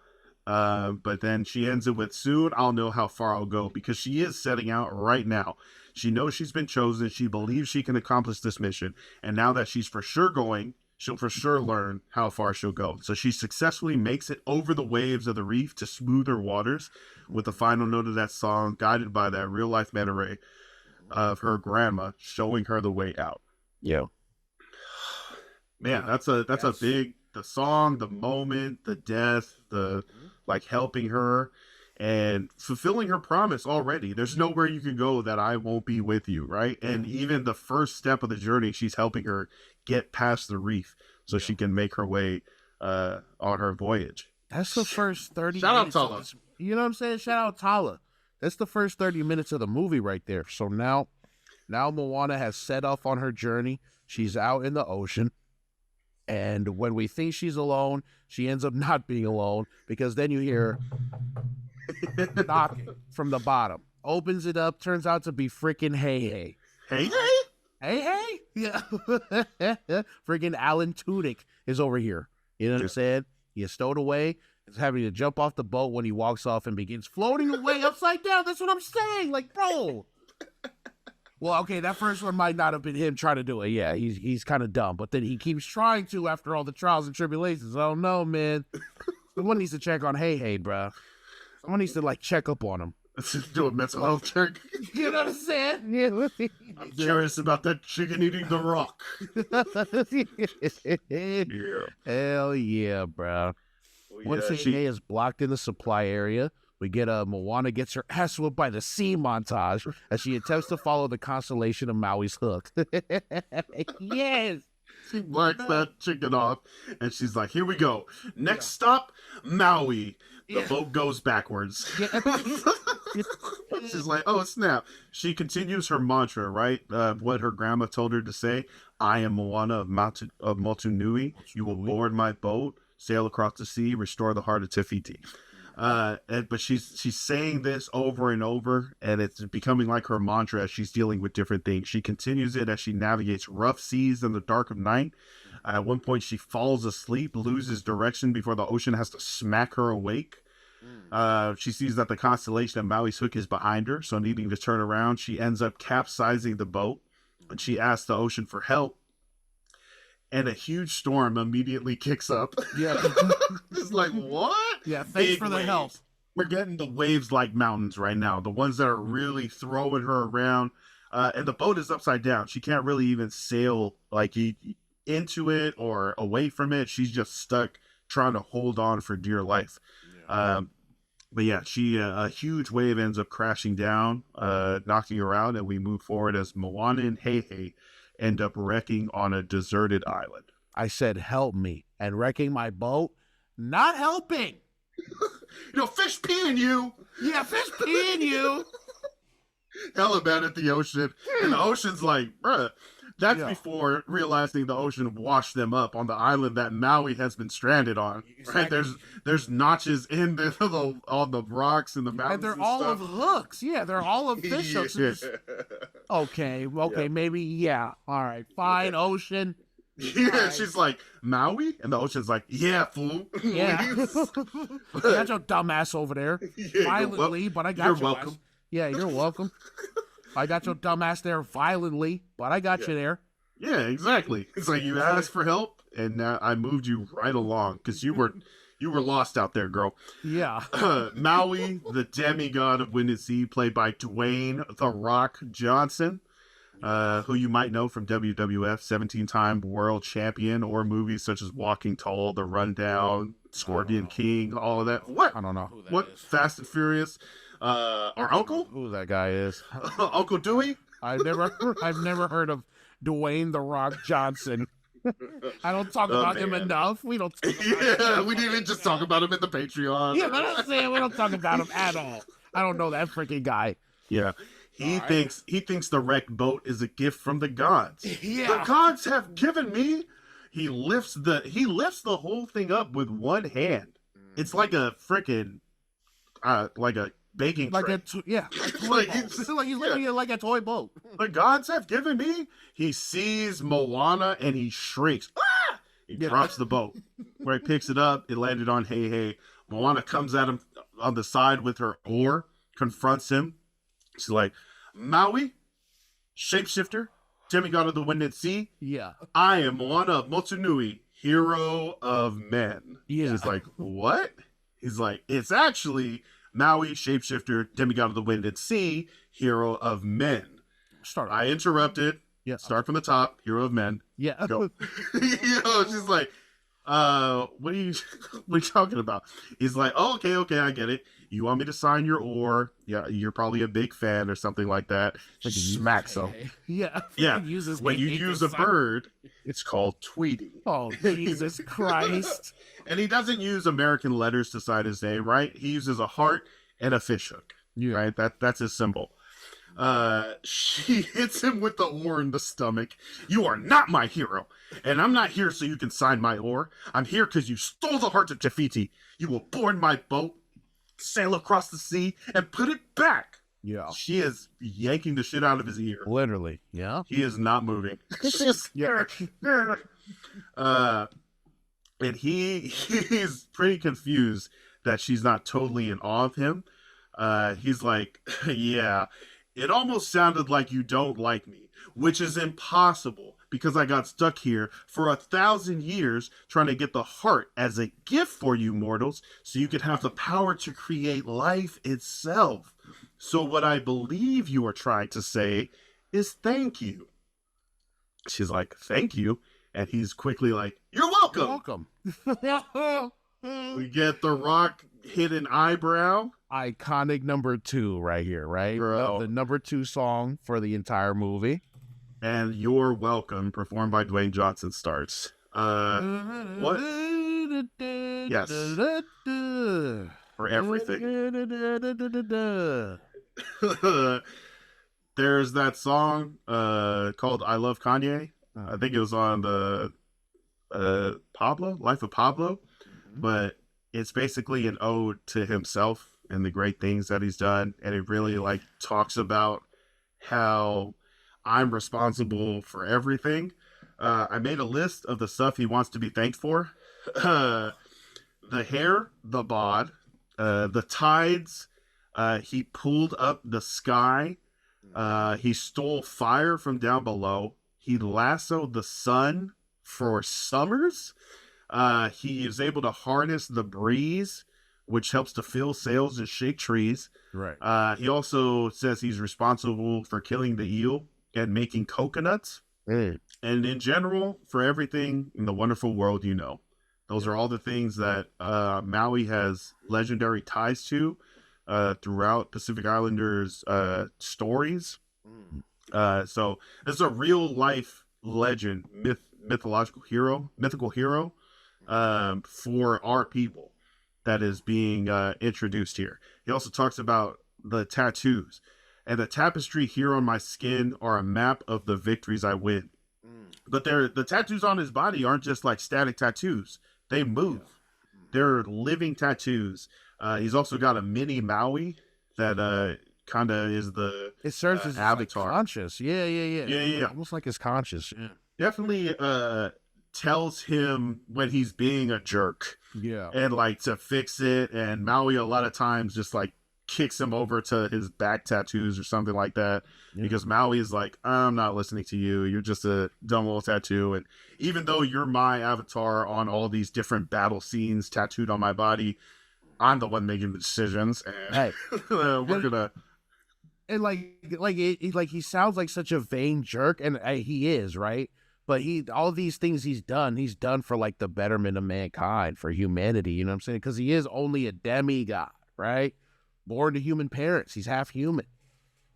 But then she ends it with, soon I'll know how far I'll go, because she is setting out right now. She knows she's been chosen. She believes she can accomplish this mission. And now that she's for sure going, she'll for sure learn how far she'll go. So she successfully makes it over the waves of the reef to smoother waters, with the final note of that song guided by that real life manta ray of her grandma showing her the way out. Yeah. Man, that's a big, the song, the moment, the death, the like helping her and fulfilling her promise already. There's nowhere you can go that I won't be with you, right? And even the first step of the journey, she's helping her get past the reef so she can make her way on her voyage. That's the first 30 Shout out minutes. of Tala. this- You know what I'm saying? Shout out Tala. That's the first 30 minutes of the movie right there. So now Moana has set off on her journey. She's out in the ocean. And when we think she's alone, she ends up not being alone, because then you hear knocking from the bottom. Opens it up, turns out to be freaking Hey. Hey, Hey? Yeah. Freaking Alan Tudyk is over here. You know what I'm saying? He is stowed away. He's having to jump off the boat when he walks off and begins floating away upside down. That's what I'm saying. Like, bro. Well, okay, that first one might not have been him trying to do it. Yeah, he's kind of dumb. But then he keeps trying to after all the trials and tribulations. I don't know, man. Someone needs to check on Hey, bro. Someone needs to, like, check up on him. do a mental health check. You know what I'm saying? Yeah. I'm curious about that chicken eating the rock. Yeah. Hell yeah, bro. Once Yeah, Hey is blocked in the supply area, we get Moana gets her ass whooped by the sea montage as she attempts to follow the constellation of Maui's hook. Yes. She blacks that chicken off, and she's like, here we go. Next stop, Maui. The boat goes backwards. She's like, oh, snap. She continues her mantra, right? What her grandma told her to say. I am Moana of Motunui. You will board my boat, sail across the sea, restore the heart of Te Fiti. But she's saying this over and over, and it's becoming like her mantra as she's dealing with different things. She continues it as she navigates rough seas in the dark of night. At one point, she falls asleep, loses direction before the ocean has to smack her awake. She sees that the constellation of Maui's Hook is behind her, so needing to turn around, she ends up capsizing the boat, and she asks the ocean for help, and a huge storm immediately kicks up. Yeah. It's like, what? Yeah, thanks Big for the waves. help. We're getting the waves like mountains right now, the ones that are really throwing her around. And the boat is upside down. She can't really even sail like into it or away from it. She's just stuck trying to hold on for dear life. Yeah. But yeah, a huge wave ends up crashing down, knocking her out, and we move forward as Moana and Hei end up wrecking on a deserted island. I said, help me. And wrecking my boat, not helping. Fish peeing you. Yeah, fish peeing you. Hella bad at the ocean. And the ocean's like, bruh. That's Yeah. before realizing the ocean washed them up on the island that Maui has been stranded on. Right? There's notches in on the rocks and the mountains. And they're all stuff. of hooks. Yeah, they're all of fish hooks. Okay, Yeah. maybe, yeah. All right, fine, ocean. Yeah, Alright. she's like, Maui? And the ocean's like, yeah, fool. Yeah. I got your dumb ass over there. Yeah, Violently, but I got you're your welcome. ass. Yeah, you're welcome. I got your dumb ass there violently, but I got you there. Yeah, exactly. It's like you asked for help, and now I moved you right along because you were lost out there, girl. Yeah. Maui, the demigod of wind and sea, played by Dwayne "The Rock" Johnson, who you might know from WWF, 17-time world champion, or movies such as Walking Tall, The Rundown, Scorpion King, all of that. What? I don't know Who that What? is. Fast and Furious. Our uncle, who that guy is. Uncle Dewey. I've never heard of Dwayne the Rock Johnson. I don't talk Oh, about him man. enough. We don't talk about Yeah, him. we didn't even just talk about him in the Patreon. Yeah, but I'm saying we don't talk about him at all. I don't know that freaking guy. Yeah. He thinks the wrecked boat is a gift from the gods. Yeah. The gods have given me. He lifts the whole thing up with one hand. It's like a freaking like a baking Like tray. a yeah, a toy Like boat. it's- Like he's looking at it like a toy boat. The gods have given me. He sees Moana and he shrieks. Ah! He Yeah. drops the boat. Where he picks it up, it landed on Hei. Moana comes at him on the side with her oar, confronts him. She's like, Maui, shapeshifter, demigod of the wind and sea, Yeah. I am Moana of Motunui, hero of men. Yeah. He's like, what? He's like, it's actually Maui, shapeshifter, demigod of the wind and sea, hero of men. Start. I interrupted. Yeah. Start from the top, hero of men. Yeah. Go. She's like, what are you talking about? He's like, oh, okay, I get it. You want me to sign your oar? Yeah, you're probably a big fan or something like that. Smack so. Yeah. Yeah. Uses When you use a bird, it's called tweeting. Oh, Jesus Christ. And he doesn't use American letters to sign his name, right? He uses a heart and a fish hook. Yeah. Right? That's his symbol. She hits him with the oar in the stomach. You are not my hero, and I'm not here so you can sign my oar. I'm here because you stole the heart of Te Fiti. You will board my boat, sail across the sea, and put it back. Yeah. She is yanking the shit out of his ear. Literally. Yeah. He is not moving. She's Yeah. and he's pretty confused that she's not totally in awe of him. He's like, yeah, it almost sounded like you don't like me, which is impossible because I got stuck here for 1,000 years trying to get the heart as a gift for you mortals so you could have the power to create life itself. So what I believe you are trying to say is thank you. She's like, thank you. And he's quickly like, you're welcome. Welcome. We get the Rock hidden eyebrow. Iconic number 2 right here, right? Bro. The number 2 song for the entire movie. And You're Welcome, performed by Dwayne Johnson, starts. What? Yes. For everything. There's that song called I Love Kanye. I think it was on the Pablo, Life of Pablo. But it's basically an ode to himself and the great things that he's done. And it really like talks about how I'm responsible for everything. I made a list of the stuff he wants to be thanked for. The hair, the bod, The tides. He pulled up the sky. He stole fire from down below. He lassoed the sun for summers. He is able to harness the breeze, which helps to fill sails and shake trees. Right. He also says he's responsible for killing the eel and making coconuts. Mm. And in general, for everything in the wonderful world, you know. Those are all the things that Maui has legendary ties to throughout Pacific Islanders stories. So it's a real life legend, mythological hero, mythical hero for our people that is being introduced here. He also talks about the tattoos. And the tapestry here on my skin are a map of the victories I win. But the tattoos on his body aren't just like static tattoos. They move. They're living tattoos. He's also got a mini Maui that kind of is the It serves as avatar. Like conscious. Yeah. Yeah. Almost like it's conscious. Yeah. Definitely tells him when he's being a jerk Yeah. and like to fix it. And Maui a lot of times just like kicks him over to his back tattoos or something like that, because Maui is like, I'm not listening to you. You're just a dumb little tattoo. And even though you're my avatar on all these different battle scenes tattooed on my body, I'm the one making the decisions. And Hey. we're gonna. And he sounds like such a vain jerk, and he is, right? But all these things he's done for like the betterment of mankind, for humanity. You know what I'm saying? Because he is only a demigod, right? Born to human parents. He's half human.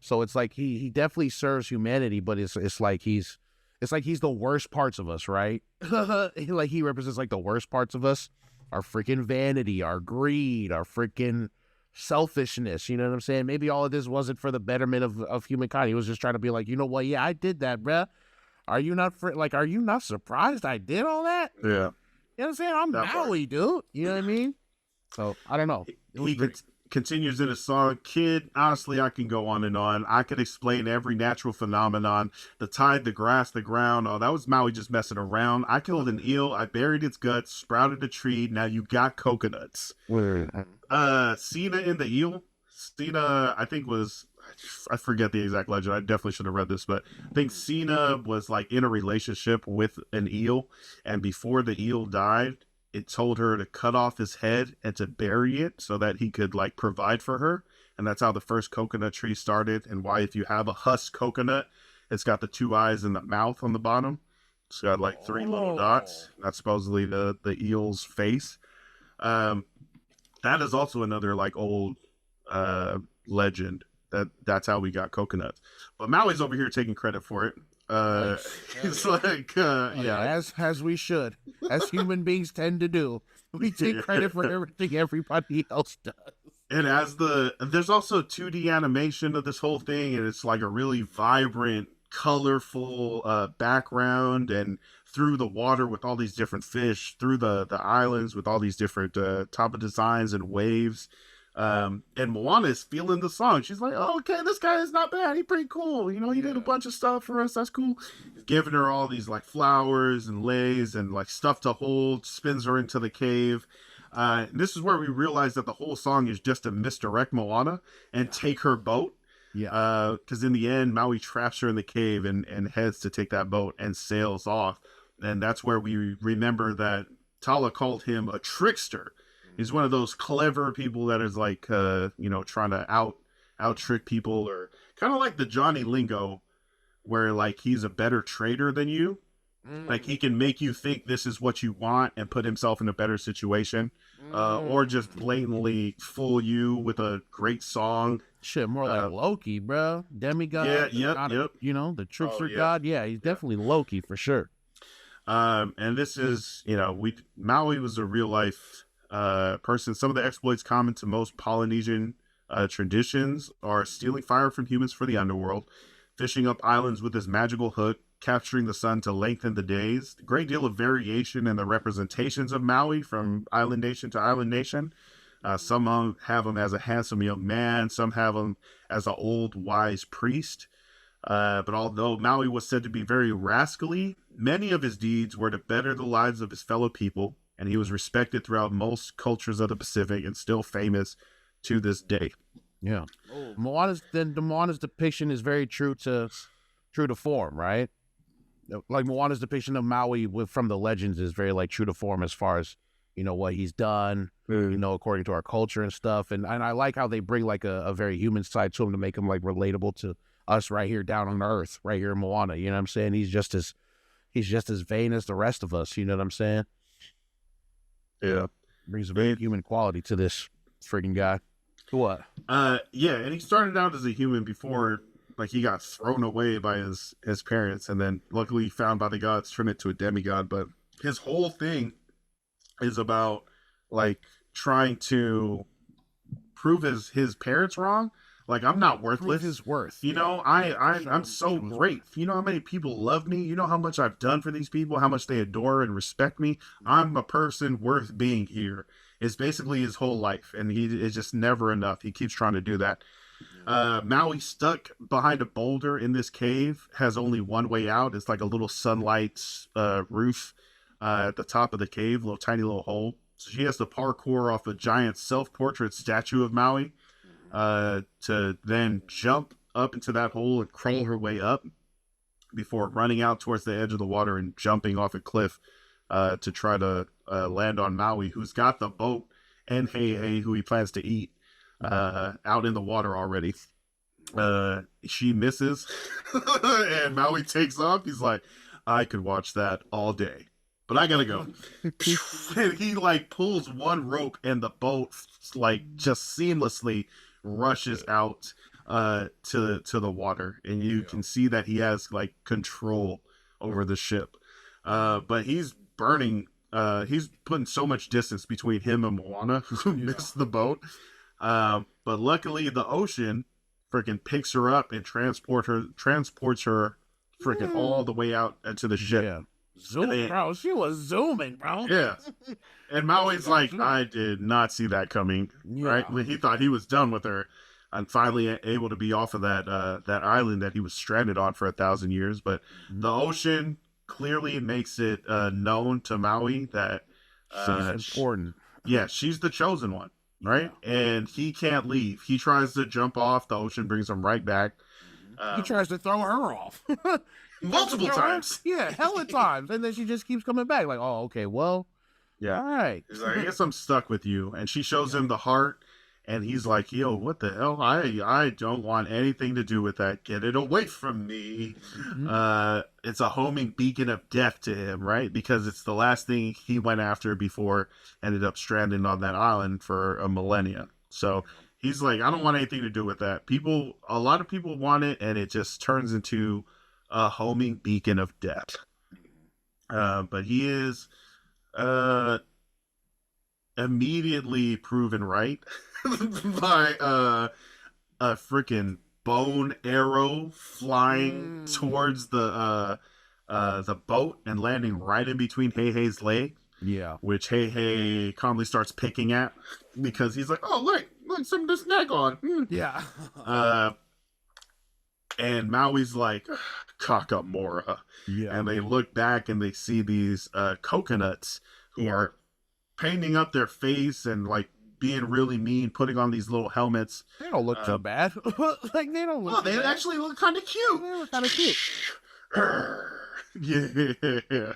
So it's like he definitely serves humanity, but it's like he's the worst parts of us, right? Like he represents like the worst parts of us, our freaking vanity, our greed, our freaking selfishness. You know what I'm saying? Maybe all of this wasn't for the betterment of humankind. He was just trying to be like, you know what? Yeah, I did that, bruh. Are you not surprised I did all that? Yeah. You know what I'm saying? I'm Maui, dude. You know what I mean? So I don't know. Continues in a song, kid, honestly, I can go on and on. I could explain every natural phenomenon. The tide, the grass, the ground. Oh, that was Maui just messing around. I killed an eel. I buried its guts, sprouted a tree. Now you got coconuts. Cena in the eel. Cena, I think I forget the exact legend. I definitely should have read this, but I think Cena was like in a relationship with an eel. And before the eel died, it told her to cut off his head and to bury it so that he could like provide for her. And that's how the first coconut tree started, and why if you have a husk coconut, it's got the two eyes and the mouth on the bottom. It's got like three little dots. That's supposedly the eel's face. That is also another like old legend that's how we got coconuts. But Maui's over here taking credit for it. It's like yeah, as we should, as human beings tend to do. We take credit for everything everybody else does. And there's also 2D animation of this whole thing, and it's like a really vibrant, colorful background, and through the water with all these different fish, through the islands with all these different type of designs and waves. And Moana is feeling the song. She's like, oh, okay, this guy is not bad. He's pretty cool. You know, he did a bunch of stuff for us. That's cool. He's giving her all these like flowers and leis and like stuff to hold, spins her into the cave. This is where we realize that the whole song is just to misdirect Moana and take her boat. Yeah. Because in the end, Maui traps her in the cave and heads to take that boat and sails off. And that's where we remember that Tala called him a trickster. He's one of those clever people that is like, trying to out trick people, or kind of like the Johnny Lingo, where like he's a better trader than you. Like he can make you think this is what you want and put himself in a better situation, or just blatantly fool you with a great song. Shit, more like Loki, bro. Demigod. Yep. You know, the trickster god. Yeah, he's definitely Loki for sure. And this is, Maui was a real life person. Some of the exploits common to most Polynesian traditions are stealing fire from humans for the underworld, fishing up islands with his magical hook, capturing the sun to lengthen the days. A great deal of variation in the representations of Maui from island nation to island nation. Some have him as a handsome young man. Some have him as an old wise priest. But although Maui was said to be very rascally, many of his deeds were to better the lives of his fellow people and he was respected throughout most cultures of the Pacific and still famous to this day. Yeah. Moana's depiction is very true to form, right? Like Moana's depiction of Maui from the legends is very like true to form as far as what he's done, according to our culture and stuff. And I like how they bring like a very human side to him to make him like relatable to us right here down on Earth, right here in Moana. You know what I'm saying? He's just as vain as the rest of us. You know what I'm saying? Yeah, brings a very human quality to this freaking guy. What? Yeah, and he started out as a human before, like, he got thrown away by his parents, and then luckily found by the gods, turned into a demigod. But his whole thing is about like trying to prove his parents wrong. Like, I'm not worthless. Prove his worth. I'm so great. You know how many people love me? You know how much I've done for these people, how much they adore and respect me? I'm a person worth being here. It's basically his whole life, and it's just never enough. He keeps trying to do that. Maui, stuck behind a boulder in this cave, has only one way out. It's like a little sunlight roof at the top of the cave, little tiny little hole. So she has to parkour off a giant self-portrait statue of Maui to then jump up into that hole and crawl her way up before running out towards the edge of the water and jumping off a cliff to try to land on Maui, who's got the boat, and Hey, who he plans to eat, out in the water already. She misses, and Maui takes off. He's like, I could watch that all day, but I gotta go. And he like pulls one rope, and the boat like just seamlessly rushes out to the water, and you can see that he has like control over the ship. But he's burning. He's putting so much distance between him and Moana, who missed the boat. But luckily, the ocean freaking picks her up and transports her freaking all the way out into the ship. Yeah. Zoom, bro. She was zooming, bro. Yeah. And Maui's like, I did not see that coming. Right? When he thought he was done with her, and finally able to be off of that island that he was stranded on for 1,000 years. But the ocean clearly makes it known to Maui that she's important. Yeah, she's the chosen one, right? And he can't leave. He tries to jump off. The ocean brings him right back. He tries to throw her off. Multiple times. Yeah, hella times. And then she just keeps coming back. Like, oh, okay, well, yeah. All right. He's like, I guess I'm stuck with you. And she shows him the heart. And he's like, yo, what the hell? I don't want anything to do with that. Get it away from me. It's a homing beacon of death to him, right? Because it's the last thing he went after before ended up stranded on that island for a millennia. So he's like, I don't want anything to do with that. A lot of people want it, and it just turns into a homing beacon of death. But he is immediately proven right by a freaking bone arrow flying towards the boat and landing right in between Hei's leg. Yeah. Which Hey calmly starts picking at because he's like, oh, look, some of this snag on. Yeah. And Maui's like, Kakamora. Yeah. And they look back and they see these coconuts who are painting up their face and like being really mean, putting on these little helmets. They don't look too bad. Like, they don't look. Oh, they bad. actually look kind of cute. They look kind of cute. Yeah.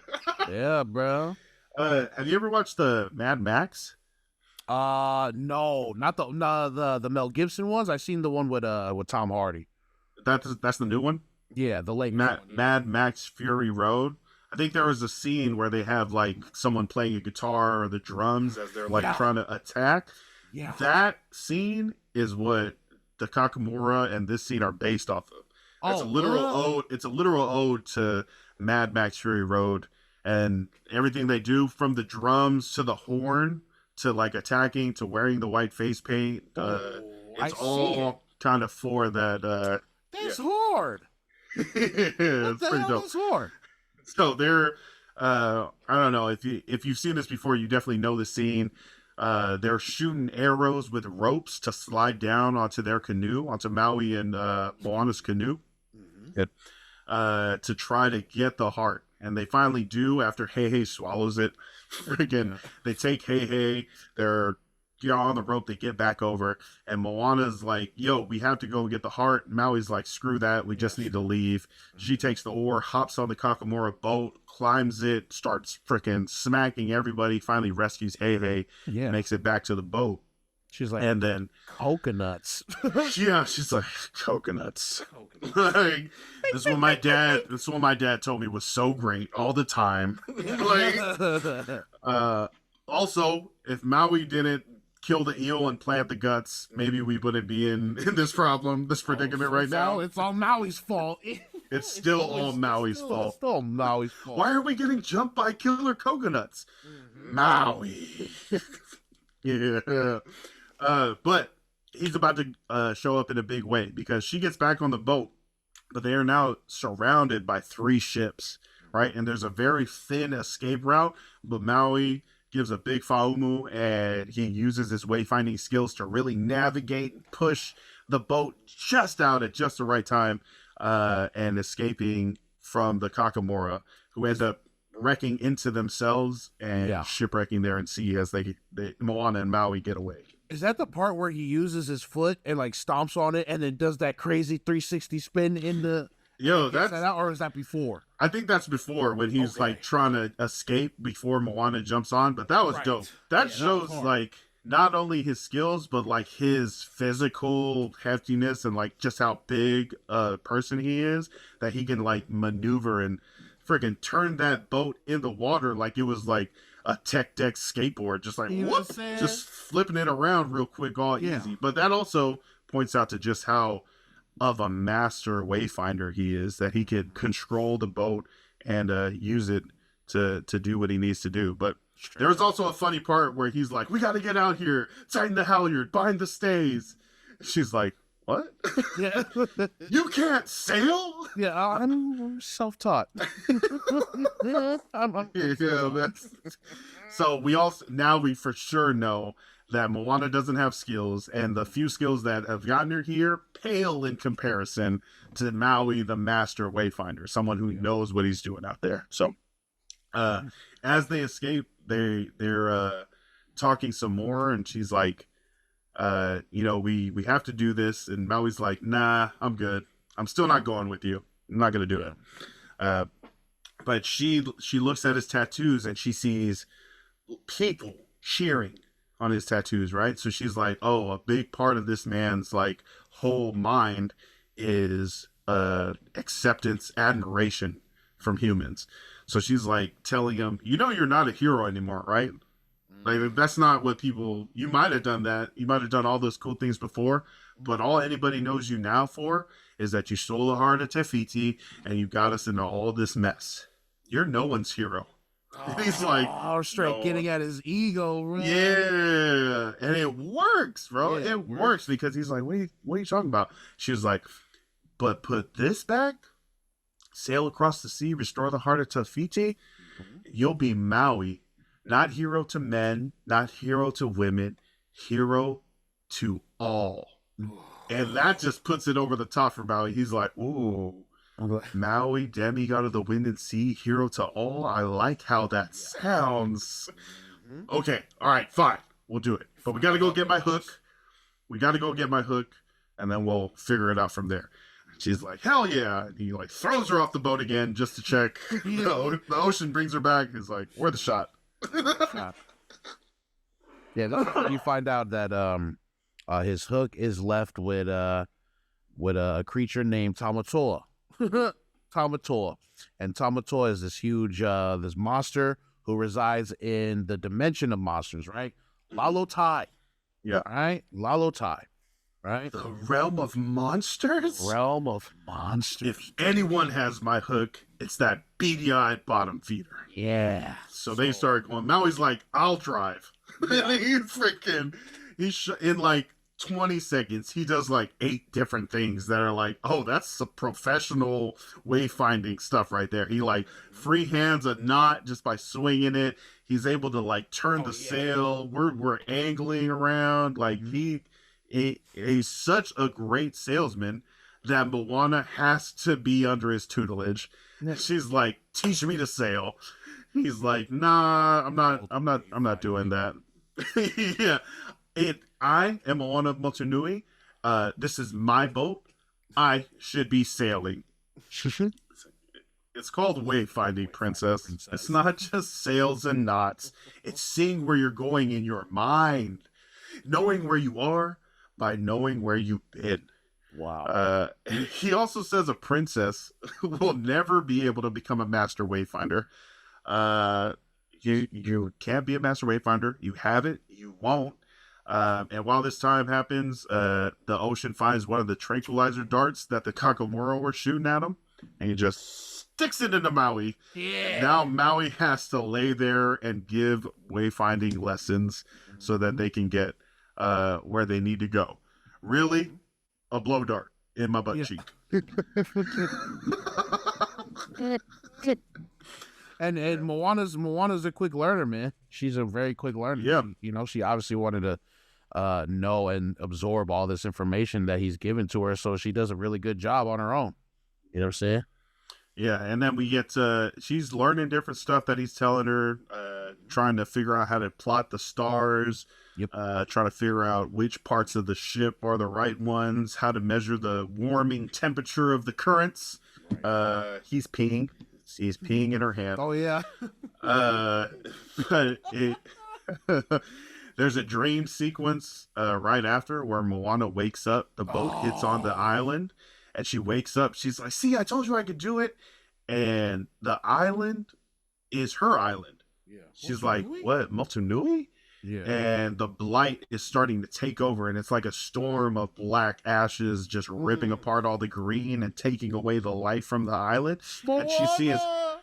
Yeah, bro. Have you ever watched the Mad Max? No, not the Mel Gibson ones. I've seen the one with Tom Hardy. That's the new one. Yeah, the late Mad Max Fury Road. I think there was a scene where they have like someone playing a guitar or the drums as they're like trying to attack. Yeah, that scene is what the Kakamora and this scene are based off of. It's a literal ode. It's a literal ode to Mad Max Fury Road, and everything they do, from the drums to the horn to like attacking to wearing the white face paint. It's all kind of for that. That's hard. It's pretty dope. That's hard. So they're, I don't know if you've seen this before, you definitely know the scene. They're shooting arrows with ropes to slide down onto their canoe, onto Maui and Moana's canoe, to try to get the heart. And they finally do after Hey swallows it. Again, they take Hey, they're on the rope, they get back over, and Moana's like, yo, we have to go get the heart. Maui's like, screw that, we just need to leave. She takes the oar, hops on the Kakamora boat, climbs it, starts freaking smacking everybody, finally rescues Hey, makes it back to the boat. She's like, and then coconuts. yeah, she's like, coconuts. Like, this is what my dad told me was so great all the time. Like, also, if Maui didn't kill the eel and plant the guts, maybe we wouldn't be in this predicament right now. It's all Maui's fault. It's still all Maui's fault. It's still Maui's fault. Why are we getting jumped by killer coconuts? Maui. Yeah. But he's about to show up in a big way because she gets back on the boat, but they are now surrounded by 3 ships, right? And there's a very thin escape route, but Maui gives a big faumu, and he uses his wayfinding skills to really navigate and push the boat just out at just the right time, and escaping from the Kakamora, who ends up wrecking into themselves and shipwrecking there in sea as they Moana and Maui get away. Is that the part where he uses his foot and like stomps on it and then does that crazy 360 spin in the... Yo, that's that out, or is that before? I think that's before when he's like trying to escape before Moana jumps on. But that was dope. That shows like not only his skills, but like his physical heftiness and like just how big a person he is, that he can like maneuver and freaking turn that boat in the water like it was like a tech deck skateboard, just like whoop, just flipping it around real quick, all easy. But that also points out to just how of a master wayfinder he is, that he could control the boat and use it to do what he needs to do. But there was also a funny part where he's like, we got to get out here, tighten the halyard, bind the stays. She's like, what? Yeah. You can't sail? Yeah, I'm self-taught. So we for sure know that Moana doesn't have skills, and the few skills that have gotten her here pale in comparison to Maui, the master wayfinder, someone who knows what he's doing out there. So as they escape, they're talking some more, and she's like, we have to do this, and Maui's like, nah, I'm good. I'm still not going with you. I'm not gonna do it. But she looks at his tattoos and she sees people cheering on his tattoos, right? So she's like, oh, a big part of this man's like whole mind is acceptance, admiration from humans. So she's like telling him, you're not a hero anymore, right? Like, that's not what you might have done that. You might have done all those cool things before, but all anybody knows you now for is that you stole the heart of Te Fiti and you got us into all this mess. You're no one's hero. He's like, straight getting at his ego, bro. Yeah. And it works, bro. Yeah, it works because he's like, what are you talking about? She was like, but put this back, sail across the sea, restore the heart of Te Fiti, you'll be Maui. Not hero to men, not hero to women, hero to all. And that just puts it over the top for Maui. He's like, ooh, Maui, demigod of the wind and sea, hero to all. I like how that sounds. Okay, all right, fine. We'll do it. But we got to go get my hook. And then we'll figure it out from there. She's like, hell yeah. And he like throws her off the boat again just to check. The ocean brings her back. He's like, where the shot? Yeah, you find out that his hook is left with a creature named Tamatoa. Tamatoa. And Tamatoa is this huge this monster who resides in the dimension of monsters, right? Lalo Tai. Yeah. Right? Lalo Tai. Right? The realm of monsters? Realm of monsters. If anyone has my hook, it's that beady-eyed bottom feeder. Yeah. So they started going, Maui's like, I'll drive. In like 20 seconds, he does like 8 different things that are like, oh, that's some professional wayfinding stuff right there. He like free hands a knot just by swinging it. He's able to like turn the sail. We're angling around. Like he's such a great salesman that Moana has to be under his tutelage. She's like, teach me to sail. He's like, nah, I'm not doing that. Yeah. I am Moana Motunui. This is my boat. I should be sailing. It's called wayfinding, princess. It's not just sails and knots. It's seeing where you're going in your mind, knowing where you are by knowing where you've been. Wow. He also says a princess will never be able to become a master wayfinder. You can't be a master wayfinder. You have it. You won't. And while this time happens, the ocean finds one of the tranquilizer darts that the Kakamora were shooting at him, and he just sticks it into Maui. Yeah. Now Maui has to lay there and give wayfinding lessons so that they can get where they need to go. Really? A blow dart in my butt cheek. And Moana's a quick learner, man. She's a very quick learner. Yeah. She obviously wanted to know and absorb all this information that he's given to her, so she does a really good job on her own. You know what I'm saying? Yeah, and then we get she's learning different stuff that he's telling her, trying to figure out how to plot the stars, trying to figure out which parts of the ship are the right ones, how to measure the warming temperature of the currents. He's peeing. She's peeing in her hand. Oh, yeah. But there's a dream sequence right after where Moana wakes up. The boat hits on the island, and she wakes up. She's like, see, I told you I could do it. And the island is her island. Yeah. She's like, what, Motunui? Yeah. And the blight is starting to take over, and it's like a storm of black ashes just ripping apart all the green and taking away the life from the island. And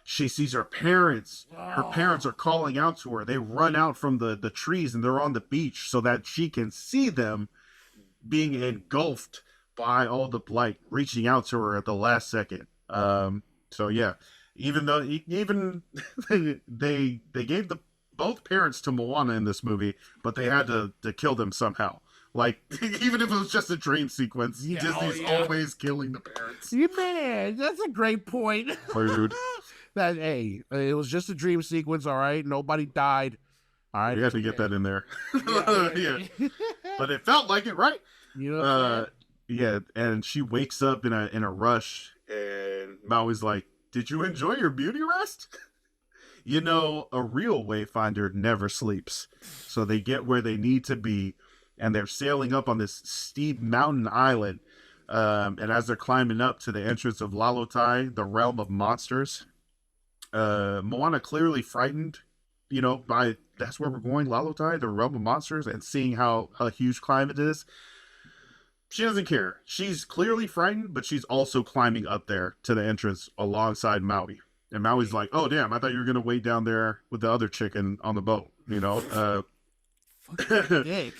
she sees her parents. Her parents are calling out to her. They run out from the trees, and they're on the beach so that she can see them being engulfed by all the blight, reaching out to her at the last second. So yeah, even though they gave both parents to Moana in this movie, but they had to kill them somehow. Like, even if it was just a dream sequence, Disney's always killing the parents. Man, that's a great point. Dude. That, hey, it was just a dream sequence, all right? Nobody died. All right. You have to get that in there. Yeah. But it felt like it, right? You know yeah, and she wakes up in a rush, and Maui's like, did you enjoy your beauty rest? You know, a real wayfinder never sleeps. So they get where they need to be, and they're sailing up on this steep mountain island. And as they're climbing up to the entrance of Lalotai, the realm of monsters, Moana clearly frightened, by that's where we're going, Lalotai, the realm of monsters, and seeing how a huge climb it is. She doesn't care. She's clearly frightened, but she's also climbing up there to the entrance alongside Maui. And Maui's like, oh, damn, I thought you were going to wait down there with the other chicken on the boat, dick.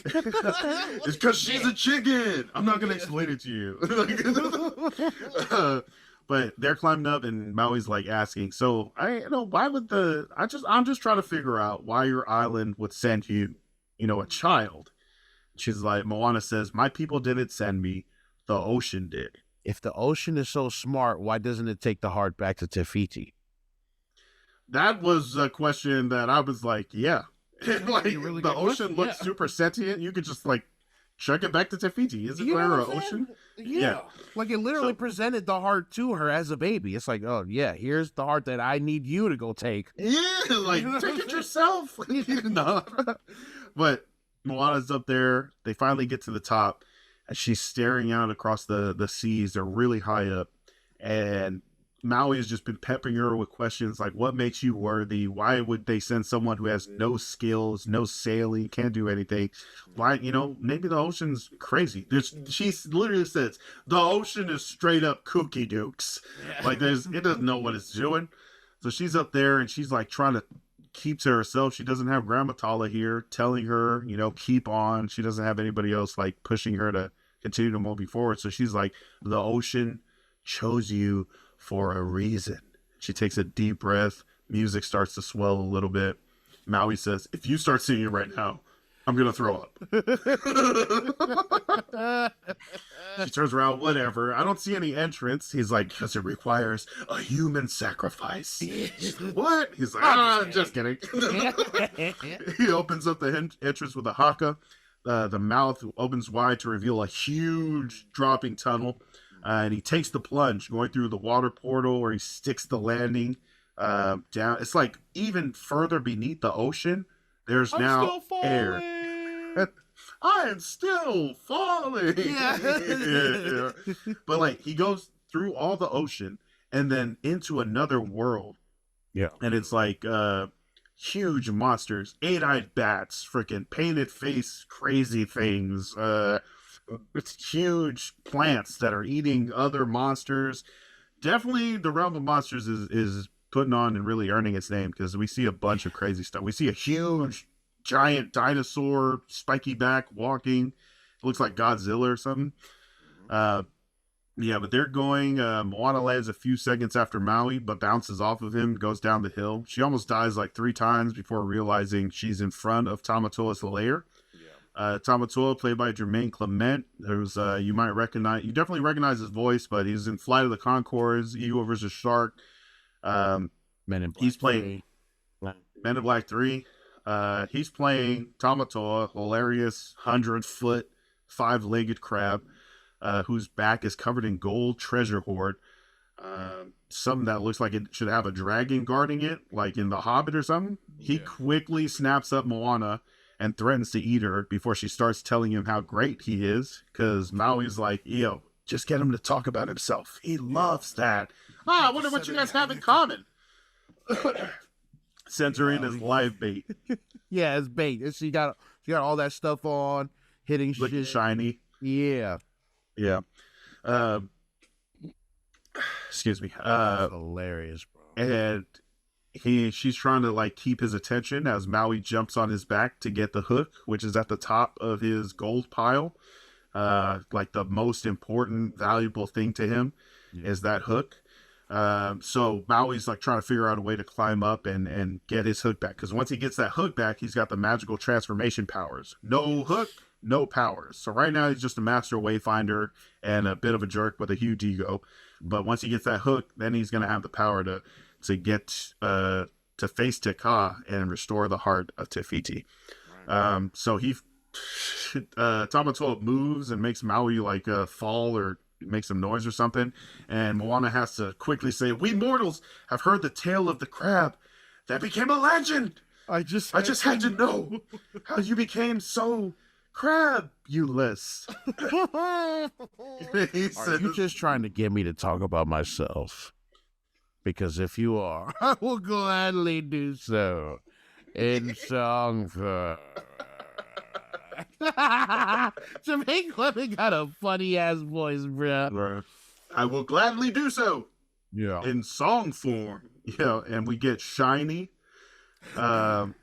It's because she's a chicken. I'm not going to explain it to you. But they're climbing up, and Maui's like asking, so, why would I'm just trying to figure out why your island would send you, a child. She's like, Moana says, my people didn't send me, the ocean did. If the ocean is so smart, why doesn't it take the heart back to Te Fiti? That was a question that I was like, yeah. Like, really the ocean looks super sentient. You could just, chuck it back to Te Fiti. Isn't there an ocean? Yeah. Like, it literally presented the heart to her as a baby. It's like, oh, yeah, here's the heart that I need you to go take. Yeah, take it yourself. No. But Moana's up there. They finally get to the top, and she's staring out across the seas. They're really high up. And Maui has just been peppering her with questions like, what makes you worthy? Why would they send someone who has no skills, no sailing, can't do anything? Why, maybe the ocean's crazy. She literally says, the ocean is straight up kooky dukes. Yeah. It doesn't know what it's doing. So she's up there, and she's trying to keep to herself. She doesn't have Grandma Tala here telling her, keep on. She doesn't have anybody else pushing her to continue to move forward. So she's like, the ocean chose you for a reason. She takes a deep breath. Music starts to swell a little bit. Maui says, if you start singing right now, I'm gonna throw up. She turns around, whatever. I don't see any entrance. He's like, because it requires a human sacrifice. She's like, what? He's like, just kidding. He opens up the entrance with a haka. The mouth opens wide to reveal a huge dropping tunnel. And he takes the plunge, going through the water portal where he sticks the landing down. It's like even further beneath the ocean, there's now air. I am still falling. Yeah. But like he goes through all the ocean and then into another world. Yeah. And it's like huge monsters, 8-eyed bats, freaking painted face, crazy things. It's huge plants that are eating other monsters. Definitely the realm of monsters is putting on and really earning its name because we see a bunch of crazy stuff. We see a huge giant dinosaur, spiky back, walking. It looks like Godzilla or something. Yeah, but they're going. Moana lands a few seconds after Maui, but bounces off of him, goes down the hill. She almost dies like 3 times before realizing she's in front of Tamatoa's lair. Tamatoa, played by Jermaine Clement, who's you definitely recognize his voice, but he's in Flight of the Conchords, Eagle vs. Shark. Men in Black. He's playing Men in Black 3. He's playing Tamatoa, hilarious 100-foot, 5-legged crab, whose back is covered in gold treasure hoard. Something that looks like it should have a dragon guarding it, like in The Hobbit or something. He quickly snaps up Moana and threatens to eat her before she starts telling him how great he is, because Maui's like, yo, just get him to talk about himself. He loves that. I wonder what you guys have in common. Sends her in as live bait. Yeah, it's bait. She got all that stuff on, hitting Looking shit. shiny. Yeah. Yeah. Excuse me. That's hilarious, bro. And she's trying to like keep his attention as Maui jumps on his back to get the hook, which is at the top of his gold pile. Like the most important, valuable thing to him is that hook. So Maui's like trying to figure out a way to climb up and get his hook back. Because once he gets that hook back, he's got the magical transformation powers. No hook, no powers. So right now he's just a master wayfinder and a bit of a jerk with a huge ego. But once he gets that hook, then he's going to have the power to get to face Te Ka and restore the heart of Te Fiti. So he Tamatoa moves and makes Maui like fall or make some noise or something, and Moana has to quickly say, "We mortals have heard the tale of the crab that became a legend. I just had to know how you became so crabulous." Are you just trying to get me to talk about myself? Because if you are, I will gladly do so in song form. Jermaine Clement got a funny ass voice, bro. I will gladly do so. Yeah. In song form. Yeah, and we get shiny. And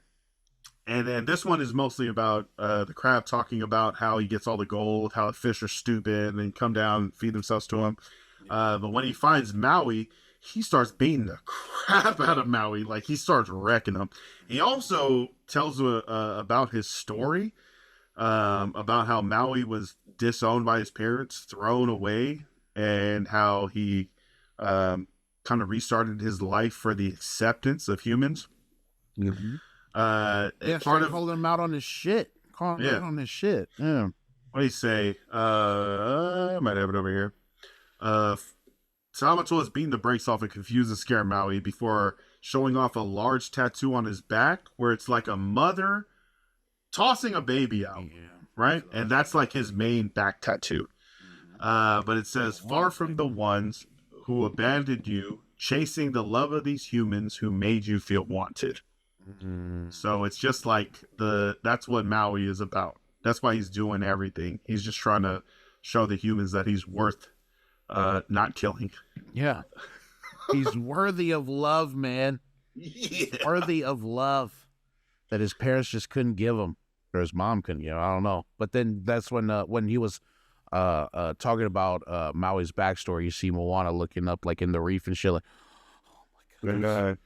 then this one is mostly about the crab talking about how he gets all the gold, how the fish are stupid, and then come down and feed themselves to him. But when he finds Maui, he starts beating the crap out of Maui. Like, he starts wrecking him. He also tells about his story, about how Maui was disowned by his parents, thrown away, and how he kind of restarted his life for the acceptance of humans. Mm-hmm. Part of holding him out on his shit. Calling him out on his shit. Yeah. What do you say? I might have it over here. Tamatoa is beating the brakes off and confuse and scare Maui before showing off a large tattoo on his back where it's like a mother tossing a baby out, right? And that's like his main back tattoo. But it says, "Far from the ones who abandoned you, chasing the love of these humans who made you feel wanted." So it's just like that's what Maui is about. That's why he's doing everything. He's just trying to show the humans that he's worth not killing. Yeah. He's worthy of love, man. Yeah. Worthy of love that his parents just couldn't give him, or his mom couldn't give him. I don't know. But then that's when he was talking about Maui's backstory. You see Moana looking up like in the reef and shit. Like, oh my god,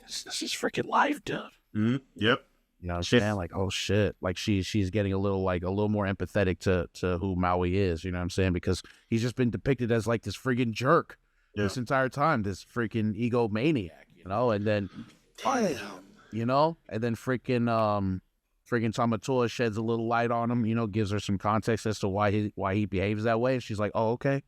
this is freaking life, dude. Yep. You know what I'm saying? Like, oh shit. Like she's getting a little more empathetic to who Maui is, you know what I'm saying? Because he's just been depicted as like this freaking jerk this entire time, this freaking egomaniac, you know, and then you know, and then freaking Tamatoa sheds a little light on him, you know, gives her some context as to why he behaves that way, and she's like, oh, okay.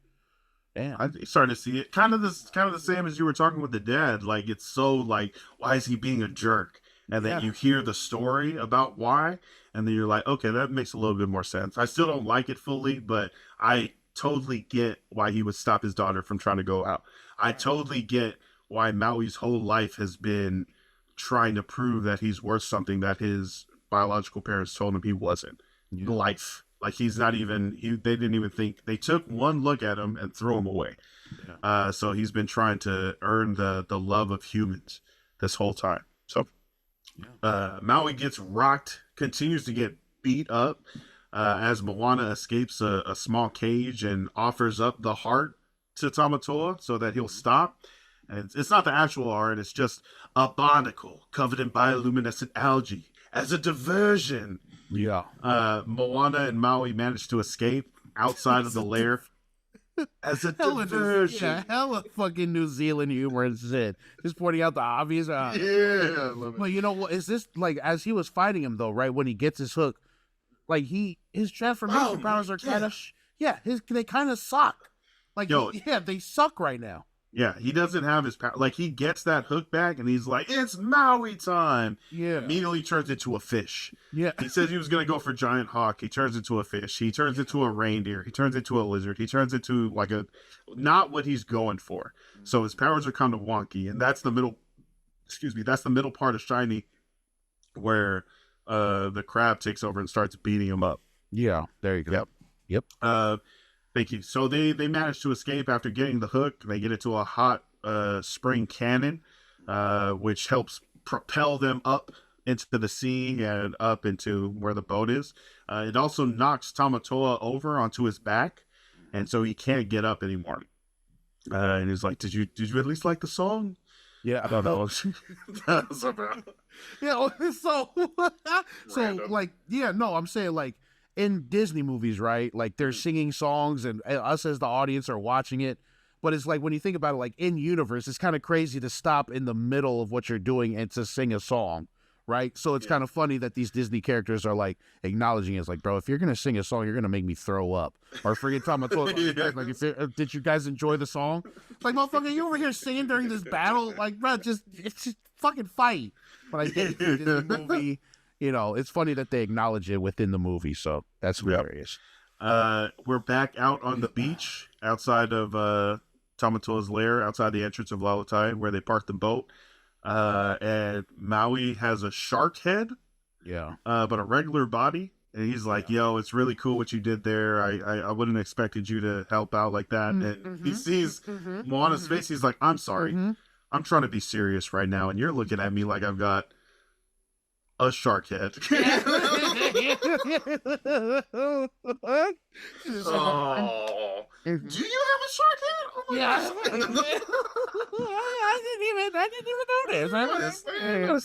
Damn. I started to see it kind of the same as you were talking with the dad. Like, it's so like, why is he being a jerk? And then you hear the story about why, and then you're like, okay, that makes a little bit more sense. I still don't like it fully, but I totally get why he would stop his daughter from trying to go out. I totally get why Maui's whole life has been trying to prove that he's worth something that his biological parents told him he wasn't. Life. Like, he's not even, they didn't even think, they took one look at him and threw him away. So he's been trying to earn the love of humans this whole time. So Maui gets rocked, continues to get beat up as Moana escapes a small cage and offers up the heart to Tamatoa so that he'll stop. And it's not the actual heart, it's just a barnacle covered in bioluminescent algae as a diversion. Yeah. Moana and Maui managed to escape outside of the lair as a diversion. Hella fucking New Zealand humor and shit. Just pointing out the obvious. Yeah. Well, you know what? Is this like as he was fighting him though, right? When he gets his hook, like his transformation powers are kind of they kind of suck. Like they suck right now. Yeah, he doesn't have his power. Like, he gets that hook back, and he's like, it's Maui time! Yeah. Immediately turns into a fish. Yeah. He said he was going to go for giant hawk. He turns into a fish. He turns into a reindeer. He turns into a lizard. He turns into, like, not what he's going for. So his powers are kind of wonky, and that's the middle part of Shiny, where the crab takes over and starts beating him up. Yeah, there you go. Yep. Thank you. So they manage to escape after getting the hook. They get into a hot spring cannon, which helps propel them up into the sea and up into where the boat is. It also knocks Tamatoa over onto his back, and so he can't get up anymore. And he's like, "Did you at least like the song?" Yeah, I don't know. I'm saying like in Disney movies, right? Like they're singing songs and us as the audience are watching it. But it's like when you think about it, like in universe, it's kind of crazy to stop in the middle of what you're doing and to sing a song, right? So it's kind of funny that these Disney characters are like acknowledging it. It's like, bro, if you're gonna sing a song, you're gonna make me throw up. Or forget talking about like, did you guys enjoy the song? It's like, motherfucker, you over here singing during this battle? Like, bro, it's just fucking fight. But I think this movie, you know, it's funny that they acknowledge it within the movie. So that's hilarious. We're back out on the beach outside of Tamatoa's lair, outside the entrance of Lalatai, where they parked the boat. And Maui has a shark head, but a regular body. And he's like, "Yo, it's really cool what you did there. I wouldn't have expected you to help out like that." And he sees Moana's face. He's like, "I'm sorry. I'm trying to be serious right now, and you're looking at me like I've got a shark head." Oh, do you have a shark head? Oh my gosh. I didn't even notice.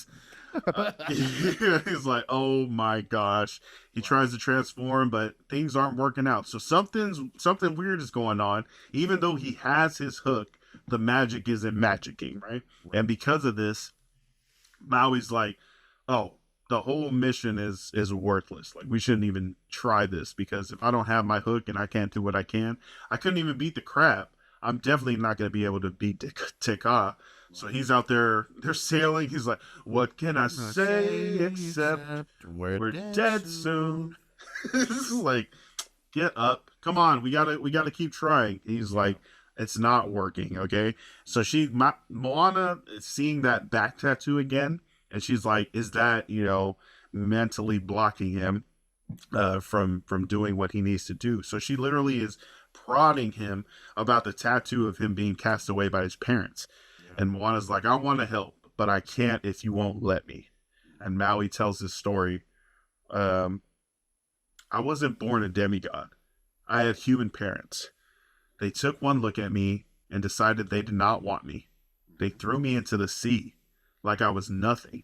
He's like, "Oh my gosh." He tries to transform, but things aren't working out. So something weird is going on. Even though he has his hook, the magic isn't magicking, right? And because of this, Maui's like, "Oh, the whole mission is worthless. Like, we shouldn't even try this, because if I don't have my hook and I can't do what I couldn't even beat the crab. I'm definitely not going to be able to beat Tika." So he's out there, they're sailing. He's like, "What can I say except we're dead soon?" This is like, get up. Come on, we gotta keep trying. He's like, "It's not working, okay?" So Moana is seeing that back tattoo again, and she's like, "Is that, mentally blocking him from doing what he needs to do?" So she literally is prodding him about the tattoo of him being cast away by his parents. And Moana's like, "I want to help, but I can't if you won't let me." And Maui tells his story. "I wasn't born a demigod. I had human parents. They took one look at me and decided they did not want me. They threw me into the sea like I was nothing.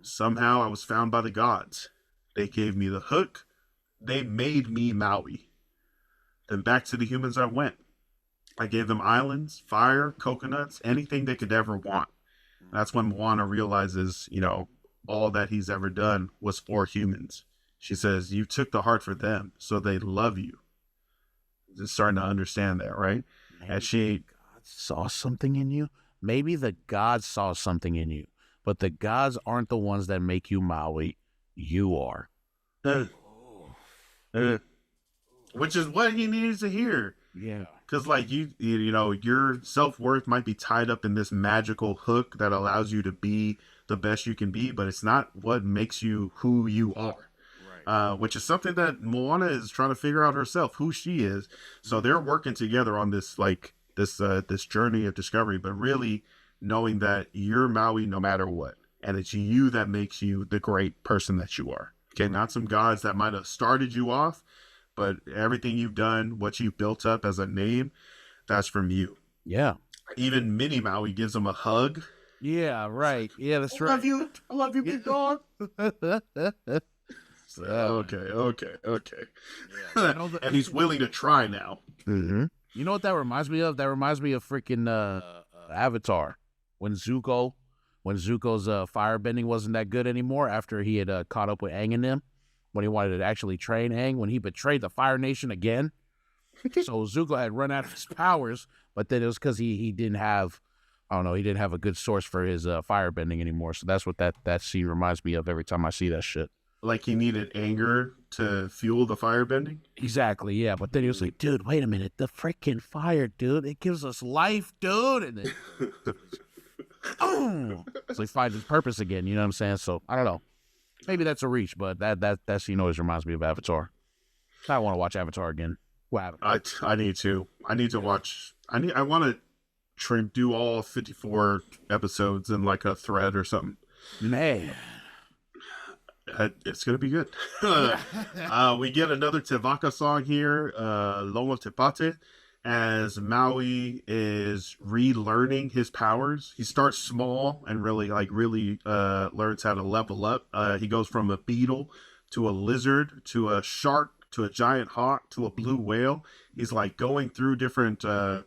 Somehow I was found by the gods. They gave me the hook. They made me Maui. Then back to the humans I went. I gave them islands, fire, coconuts, anything they could ever want. That's when Moana realizes, all that he's ever done was for humans. She says, you took the heart for them, so they love you. Just starting to understand that, right? Maybe And she, God saw something in you. Maybe the gods saw something in you, but the gods aren't the ones that make you Maui. You are. which is what he needs to hear. Yeah. Because, like, your self-worth might be tied up in this magical hook that allows you to be the best you can be, but it's not what makes you who you are. Right. Which is something that Moana is trying to figure out herself, who she is. So they're working together on this, this journey of discovery, but really knowing that you're Maui no matter what. And it's you that makes you the great person that you are. Okay, not some gods that might have started you off, but everything you've done, what you've built up as a name, that's from you. Yeah. Even Minnie Maui gives him a hug. Yeah, right. Yeah, that's I right. love you, big dog. So, Yeah. okay. Yeah. And he's willing to try now. Mm-hmm. You know what that reminds me of? That reminds me of freaking Avatar. When Zuko's firebending wasn't that good anymore after he had caught up with Aang and them, when he wanted to actually train Aang, when he betrayed the Fire Nation again. So Zuko had run out of his powers, but then it was because he didn't have, he didn't have a good source for his firebending anymore. So that's what that scene reminds me of every time I see that shit. Like he needed anger to fuel the firebending? Exactly, yeah. But then he was like, dude, wait a minute. The freaking fire, dude. It gives us life, dude. And then, so he finds his purpose again, you know what I'm saying? So, I don't know. Maybe that's a reach, but that scene always reminds me of Avatar. I want to watch Avatar again. Wow. I need to. I need to watch. I want to do all 54 episodes in like a thread or something. Man. It's gonna be good. We get another Te Vaka song here, Lomo Te Pate, as Maui is relearning his powers. He starts small and really learns how to level up. He goes from a beetle to a lizard to a shark to a giant hawk to a blue whale. He's like going through different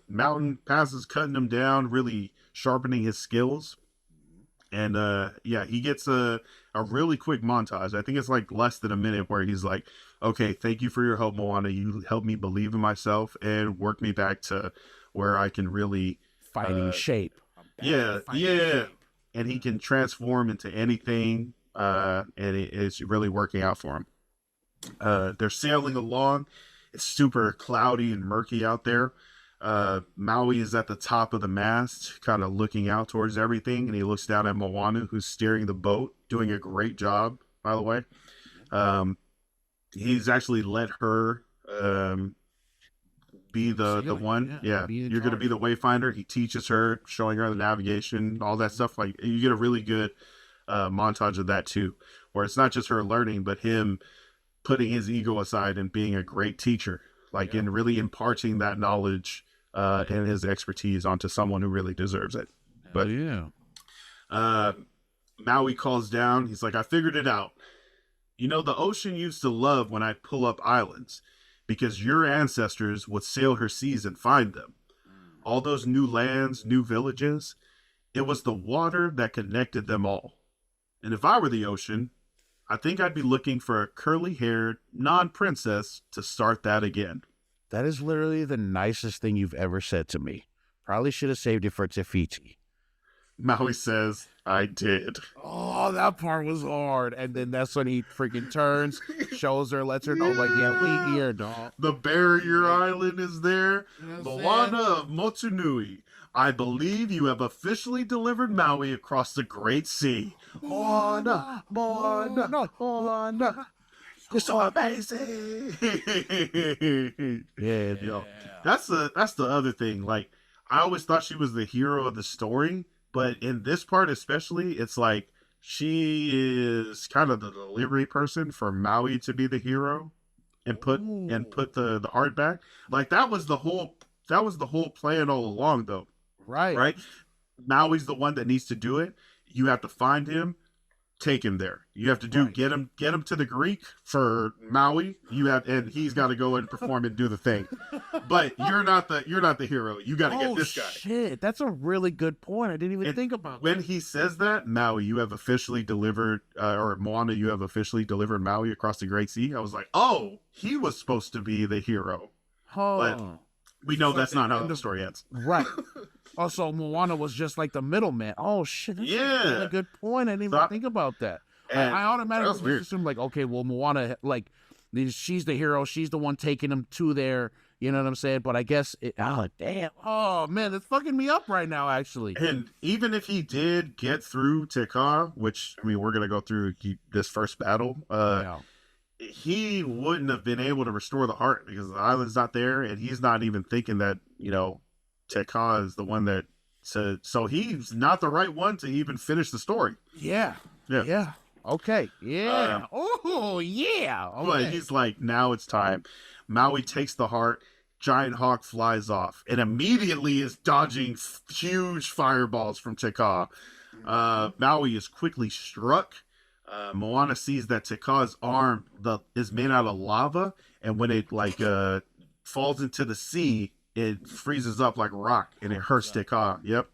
mountain passes, cutting them down, really sharpening his skills. And he gets a really quick montage. I think it's like less than a minute where he's like, okay, thank you for your help, Moana. You helped me believe in myself and work me back to where I can really fighting shape. Yeah. And he can transform into anything. And it's really working out for him. They're sailing along. It's super cloudy and murky out there. Maui is at the top of the mast, kind of looking out towards everything, and he looks down at Moana, who's steering the boat, doing a great job, by the way. He's actually let her be the one. Yeah, you're going to be the wayfinder. He teaches her, showing her the navigation, all that stuff. Like, you get a really good montage of that, too, where it's not just her learning, but him putting his ego aside and being a great teacher, and really imparting that knowledge and his expertise onto someone who really deserves it. But Maui calls down. He's like, I figured it out. The ocean used to love when I pull up islands because your ancestors would sail her seas and find them. All those new lands, new villages, it was the water that connected them all. And if I were the ocean, I think I'd be looking for a curly-haired non-princess to start that again. That is literally the nicest thing you've ever said to me. Probably should have saved it for Te Fiti. Maui says, I did. Oh, that part was hard. And then that's when he freaking turns, shows her, lets her know, we here, dog. The barrier island is there. Moana of Motunui. I believe you have officially delivered Maui across the Great Sea. Moana. You're so amazing. Yeah. That's the other thing. Like, I always thought she was the hero of the story, but in this part especially, it's like she is kind of the delivery person for Maui to be the hero and put the heart back. Like, that was the whole plan all along, though. Right. Maui's the one that needs to do it. You have to find him, take him there. You have to do get him to the Greek for Maui. And he's got to go and perform and do the thing. But you're not the hero. You got to get this guy. Shit, that's a really good point. I didn't even think about when he says that, Maui, you have officially delivered, or Moana, you have officially delivered Maui across the Great Sea. I was like, oh, he was supposed to be the hero. But we know that's not how the story ends. Right. Also, Moana was just like the middleman. Oh shit! That's a good point. I didn't even think about that. I automatically just assumed like, okay, well, Moana, like, she's the hero. She's the one taking him to there. You know what I'm saying? But I guess, damn. Oh man, it's fucking me up right now. Actually, and even if he did get through Te Kā, which I mean, we're gonna go through this first battle. He wouldn't have been able to restore the heart because the island's not there, and he's not even thinking that Te Kā is the one that said, so he's not the right one to even finish the story. Yeah. Okay. Yeah. Okay. But he's like, now it's time. Maui takes the heart. Giant hawk flies off and immediately is dodging huge fireballs from Te Kā. Maui is quickly struck. Moana sees that Te Kā's arm is made out of lava, and when it falls into the sea, it freezes up like rock, and it hurts Te Kā. Yep.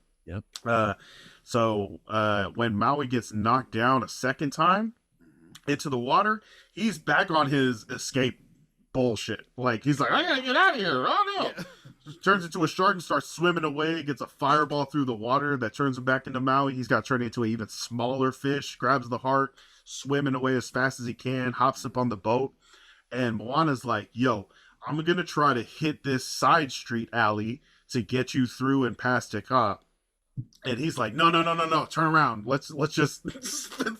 So when Maui gets knocked down a second time into the water, he's back on his escape bullshit. Like, he's like, I gotta get out of here. Oh no. Yeah. Turns into a shark and starts swimming away, gets a fireball through the water that turns him back into Maui. He's got turned into an even smaller fish, grabs the heart, swimming away as fast as he can, hops up on the boat. And Moana's like, yo, I'm gonna try to hit this side street alley to get you through and past Te Kā. And he's like, no, turn around. Let's just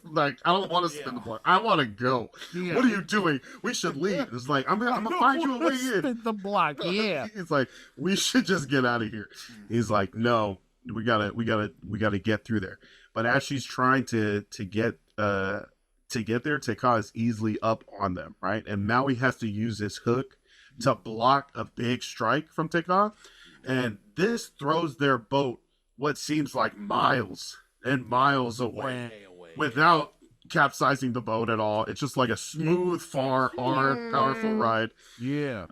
like, I don't want to spin the block. I want to go. Yeah. What are you doing? We should leave. It's like, I'm gonna find you a way in. Spin the block. Yeah. He's like, we should just get out of here. He's like, no, we gotta get through there. But as she's trying to get there, Te Kā is easily up on them, right? And Maui has to use his hook to block a big strike from Te Kā, and this throws their boat what seems like miles and miles away without capsizing the boat at all. It's just like a smooth, powerful ride. Yeah.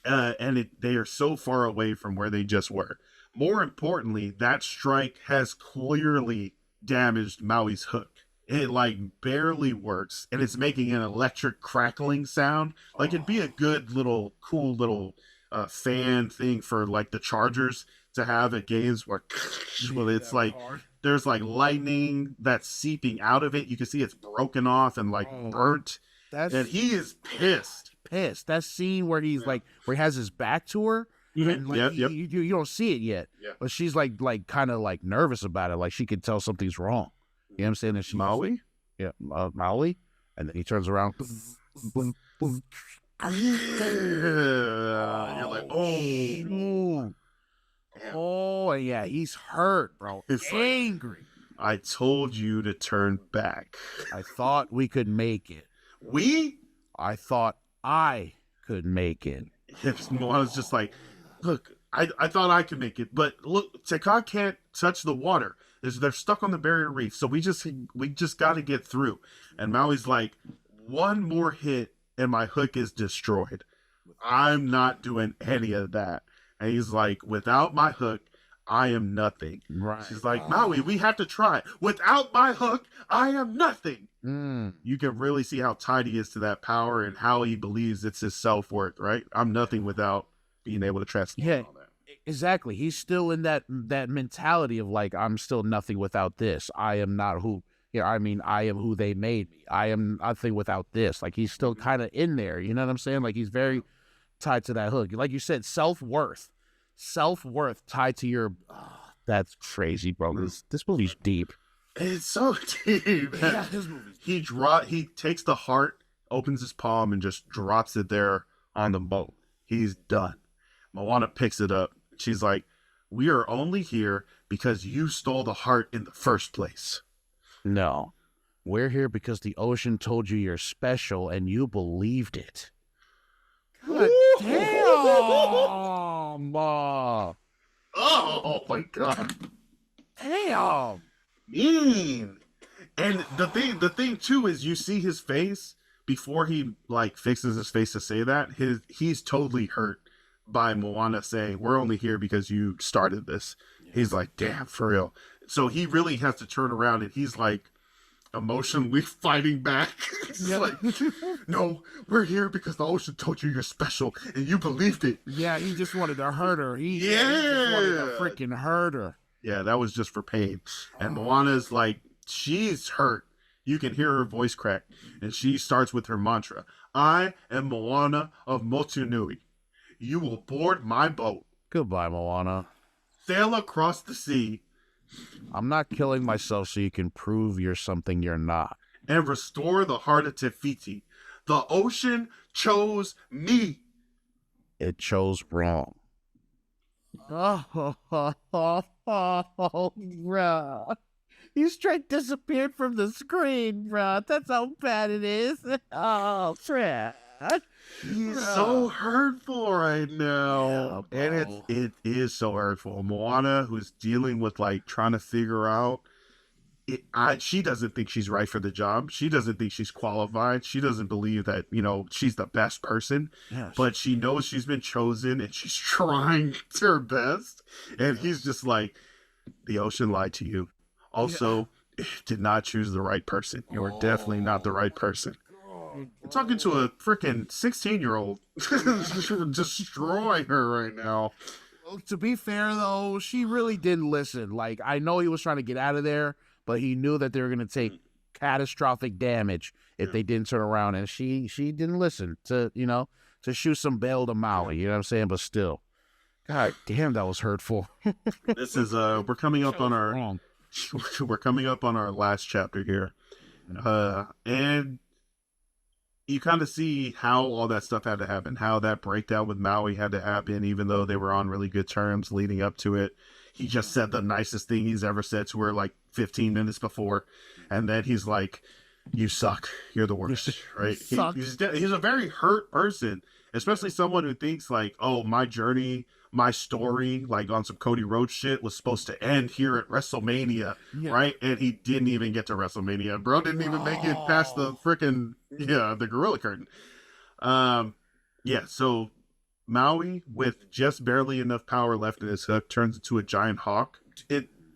And they are so far away from where they just were. More importantly, that strike has clearly damaged Maui's hook. It like barely works, and it's making an electric crackling sound. Like, it'd be a good cool little fan thing for like the Chargers to have at games where it's like there's like lightning that's seeping out of it. You can see it's broken off and like burnt. And he is pissed. That scene where he's like, where he has his back to her. And like, you don't see it yet, but she's like kind of like nervous about it. Like, she can tell something's wrong. You know what I'm saying? And she's, Maui? Yeah, Maui. And then he turns around. You're like, oh. Oh, yeah, he's hurt, bro. It's angry. I told you to turn back. I thought we could make it. I thought I could make it. Moana's just like, look, I thought I could make it, but look, Te Kā can't touch the water. They're stuck on the barrier reef, so we just got to get through. And Maui's like, one more hit and my hook is destroyed. I'm not doing any of that. And he's like, without my hook, I am nothing. Right. She's like, Maui, we have to try. Without my hook, I am nothing. You can really see how tied he is to that power and how he believes it's his self-worth, right? I'm nothing without being able to transform all that. Exactly. He's still in that mentality of like, I'm still nothing without this. I am not who, I am who they made me. I am nothing without this. Like, he's still kind of in there. You know what I'm saying? Like, he's very tied to that hook. Like you said, self-worth tied to your, that's crazy, bro. This movie's deep. It's so deep. Yeah, this movie's deep. He takes the heart, opens his palm, and just drops it there on the boat. He's done. Moana picks it up. She's like, we are only here because you stole the heart in the first place. No, we're here because the ocean told you you're special and you believed it. God damn! Oh my god! Damn! Mean. And the thing too is you see his face before he like fixes his face to say that he's totally hurt by Moana saying we're only here because you started this. He's like, damn, for real. So he really has to turn around and he's like emotionally fighting back. He's like, no, we're here because the ocean told you you're special and you believed it. Yeah, he just wanted to hurt her. He just wanted to freaking hurt her. Yeah, that was just for pain. And Moana's like, she's hurt. You can hear her voice crack. And she starts with her mantra. I am Moana of Motunui. You will board my boat. Goodbye, Moana. Sail across the sea. I'm not killing myself so you can prove you're something you're not. And restore the heart of Te Fiti. The ocean chose me. It chose wrong. Oh, bruh. You straight disappeared from the screen, bruh. That's how bad it is. Oh, Fred. He's so hurtful right now. Yeah, and it is so hurtful. Moana, who's dealing with like trying to figure out she doesn't think she's right for the job. She doesn't think she's qualified. She doesn't believe that, she's the best person. Yes. But she knows she's been chosen and she's trying her best. And he's just like, the ocean lied to you. Also, did not choose the right person. You were definitely not the right person. I'm talking to a freaking 16-year-old. Destroying her right now. Well, to be fair, though, she really didn't listen. Like, I know he was trying to get out of there, but he knew that they were going to take catastrophic damage if they didn't turn around. And she didn't listen to shoot some bail to Maui. You know what I'm saying? But still, God damn, that was hurtful. This is, we're coming up on our... We're coming up on our last chapter here. And you kind of see how all that stuff had to happen, how that breakdown with Maui had to happen, even though they were on really good terms leading up to it. He just said the nicest thing he's ever said to her like 15 minutes before. And then he's like, you suck. You're the worst, right? He's a very hurt person, especially someone who thinks like, oh, my journey, my story, like on some Cody Rhodes shit, was supposed to end here at WrestleMania, right? And he didn't even get to WrestleMania. Bro didn't even make it past the freaking, the Gorilla Curtain. So Maui, with just barely enough power left in his hook, turns into a giant hawk.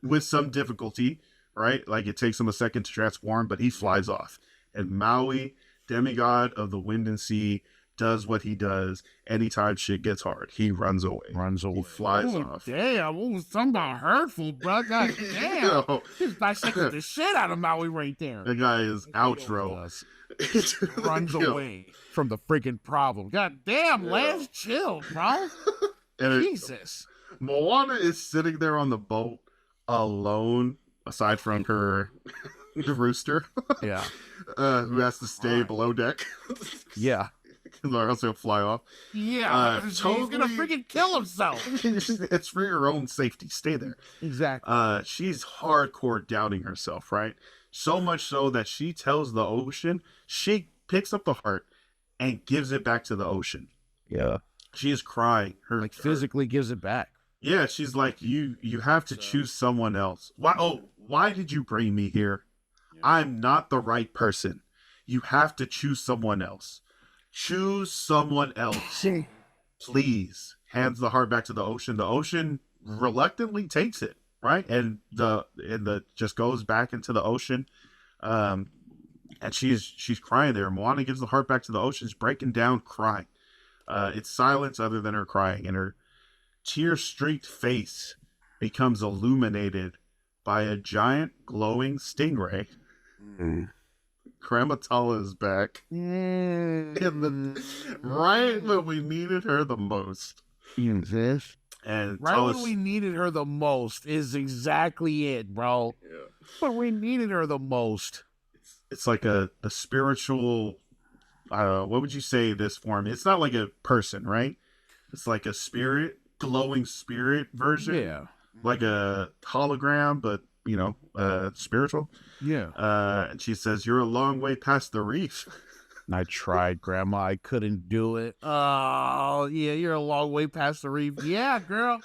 With some difficulty, right? Like it takes him a second to transform, but he flies off. And Maui, demigod of the wind and sea, does what he does anytime shit gets hard. He runs away. He flies off. Damn, something about hurtful, bro. God damn. He's dissected the shit out of Maui right there. The guy is outro. Runs away from the freaking problem. God damn, Lance, chill, bro. Jesus. Moana is sitting there on the boat alone, aside from her rooster. Who has to stay below deck. Or else he'll fly off. He's gonna freaking kill himself. It's for your own safety. Stay there. Exactly. She's hardcore doubting herself, right? So much so that she tells the ocean, she picks up the heart and gives it back to the ocean. Yeah. She is crying. Physically gives it back. Yeah, she's like, you have to choose someone else. Why did you bring me here? I'm not the right person. You have to choose someone else. Choose someone else. Please. Hands the heart back to the ocean. The ocean reluctantly takes it, right? And the just goes back into the ocean. And she's crying there. Moana gives the heart back to the ocean. She's breaking down, crying. It's silence other than her crying. And her tear-streaked face becomes illuminated by a giant glowing stingray. Kramatala is back. Right when we needed her the most. And right when we needed her the most is exactly it, bro. When we needed her the most. It's like a spiritual, what would you say this form? It's not like a person, right? It's like a spirit, glowing spirit version. Yeah. Like a hologram, but spiritual. Yeah. And she says, you're a long way past the reef. I tried, Grandma. I couldn't do it. Oh, yeah, you're a long way past the reef. Yeah, girl.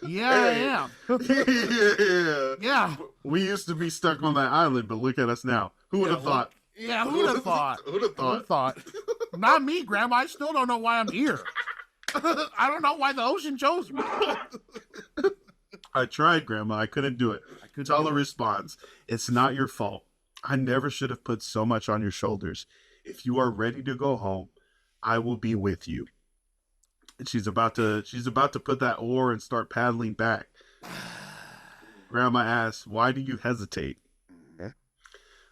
Yeah, I am. Yeah. Yeah. We used to be stuck on that island, but look at us now. Who would have thought? Yeah, who'd have thought? Who'd have Who'd have thought? thought? Not me, Grandma. I still don't know why I'm here. I don't know why the ocean chose me. I tried, Grandma. I couldn't do it. Tala responds, "It's not your fault. I never should have put so much on your shoulders. If you are ready to go home, I will be with you." And she's about to put that oar and start paddling back. Grandma asks, "Why do you hesitate?"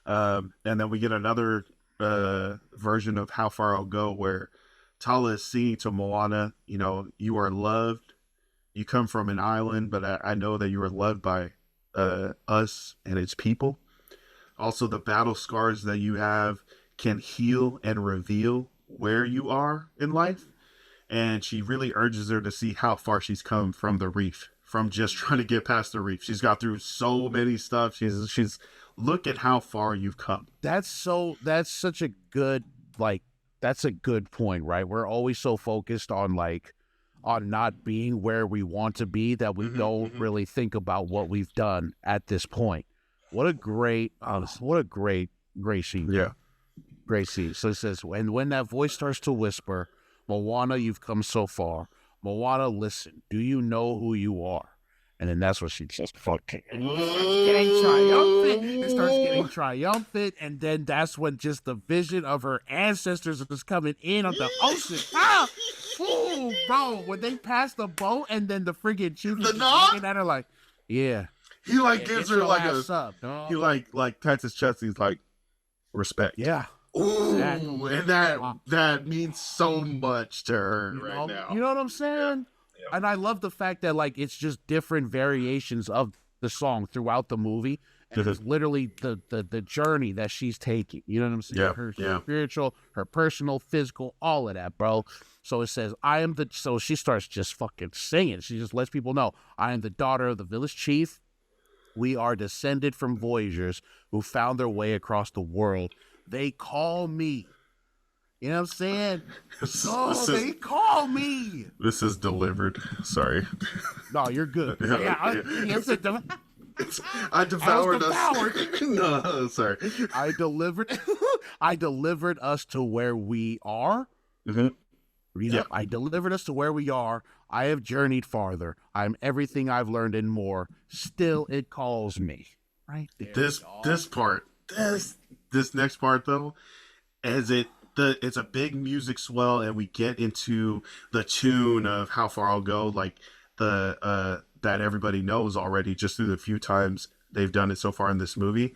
And then we get another version of How Far I'll Go, where Tala is singing to Moana, "You are loved. You come from an island, but I know that you are loved by us and its people. Also, the battle scars that you have can heal and reveal where you are in life." And she really urges her to see how far she's come from the reef, from just trying to get past the reef. She's got through so many stuff. She's look at how far you've come. That's such a good, that's a good point, right? We're always so focused on not being where we want to be that we don't really think about what we've done at this point. What a great scene. Yeah. Great scene. So it says, when that voice starts to whisper, "Moana, you've come so far. Moana, listen, do you know who you are?" And then that's what she just fucking getting triumphant. It starts getting triumphant, and then that's when just the vision of her ancestors is coming in on the ocean. Ah! Ooh, bro, when they pass the boat, and then the friggin' chief is looking at her like, yeah. He gives her he pats his chest. He's like, "Respect." Yeah. Ooh, Exactly. and that means so much to her now. You know what I'm saying? Yeah. And I love the fact that it's just different variations of the song throughout the movie. And it's literally the journey that she's taking. You know what I'm saying? Yeah. Her spiritual, her personal, physical, all of that, bro. So it says, so she starts just fucking singing. She just lets people know, "I am the daughter of the village chief. We are descended from voyagers who found their way across the world. They call me." You know what I'm saying? They call me. This is delivered. Sorry. No, you're good. I devoured us. No, sorry. I delivered us to where we are. Read up. I delivered us to where we are. I have journeyed farther. I'm everything I've learned and more. Still, it calls me. Right there. This next part though, it's a big music swell, and we get into the tune of How Far I'll Go, that everybody knows already just through the few times they've done it so far in this movie.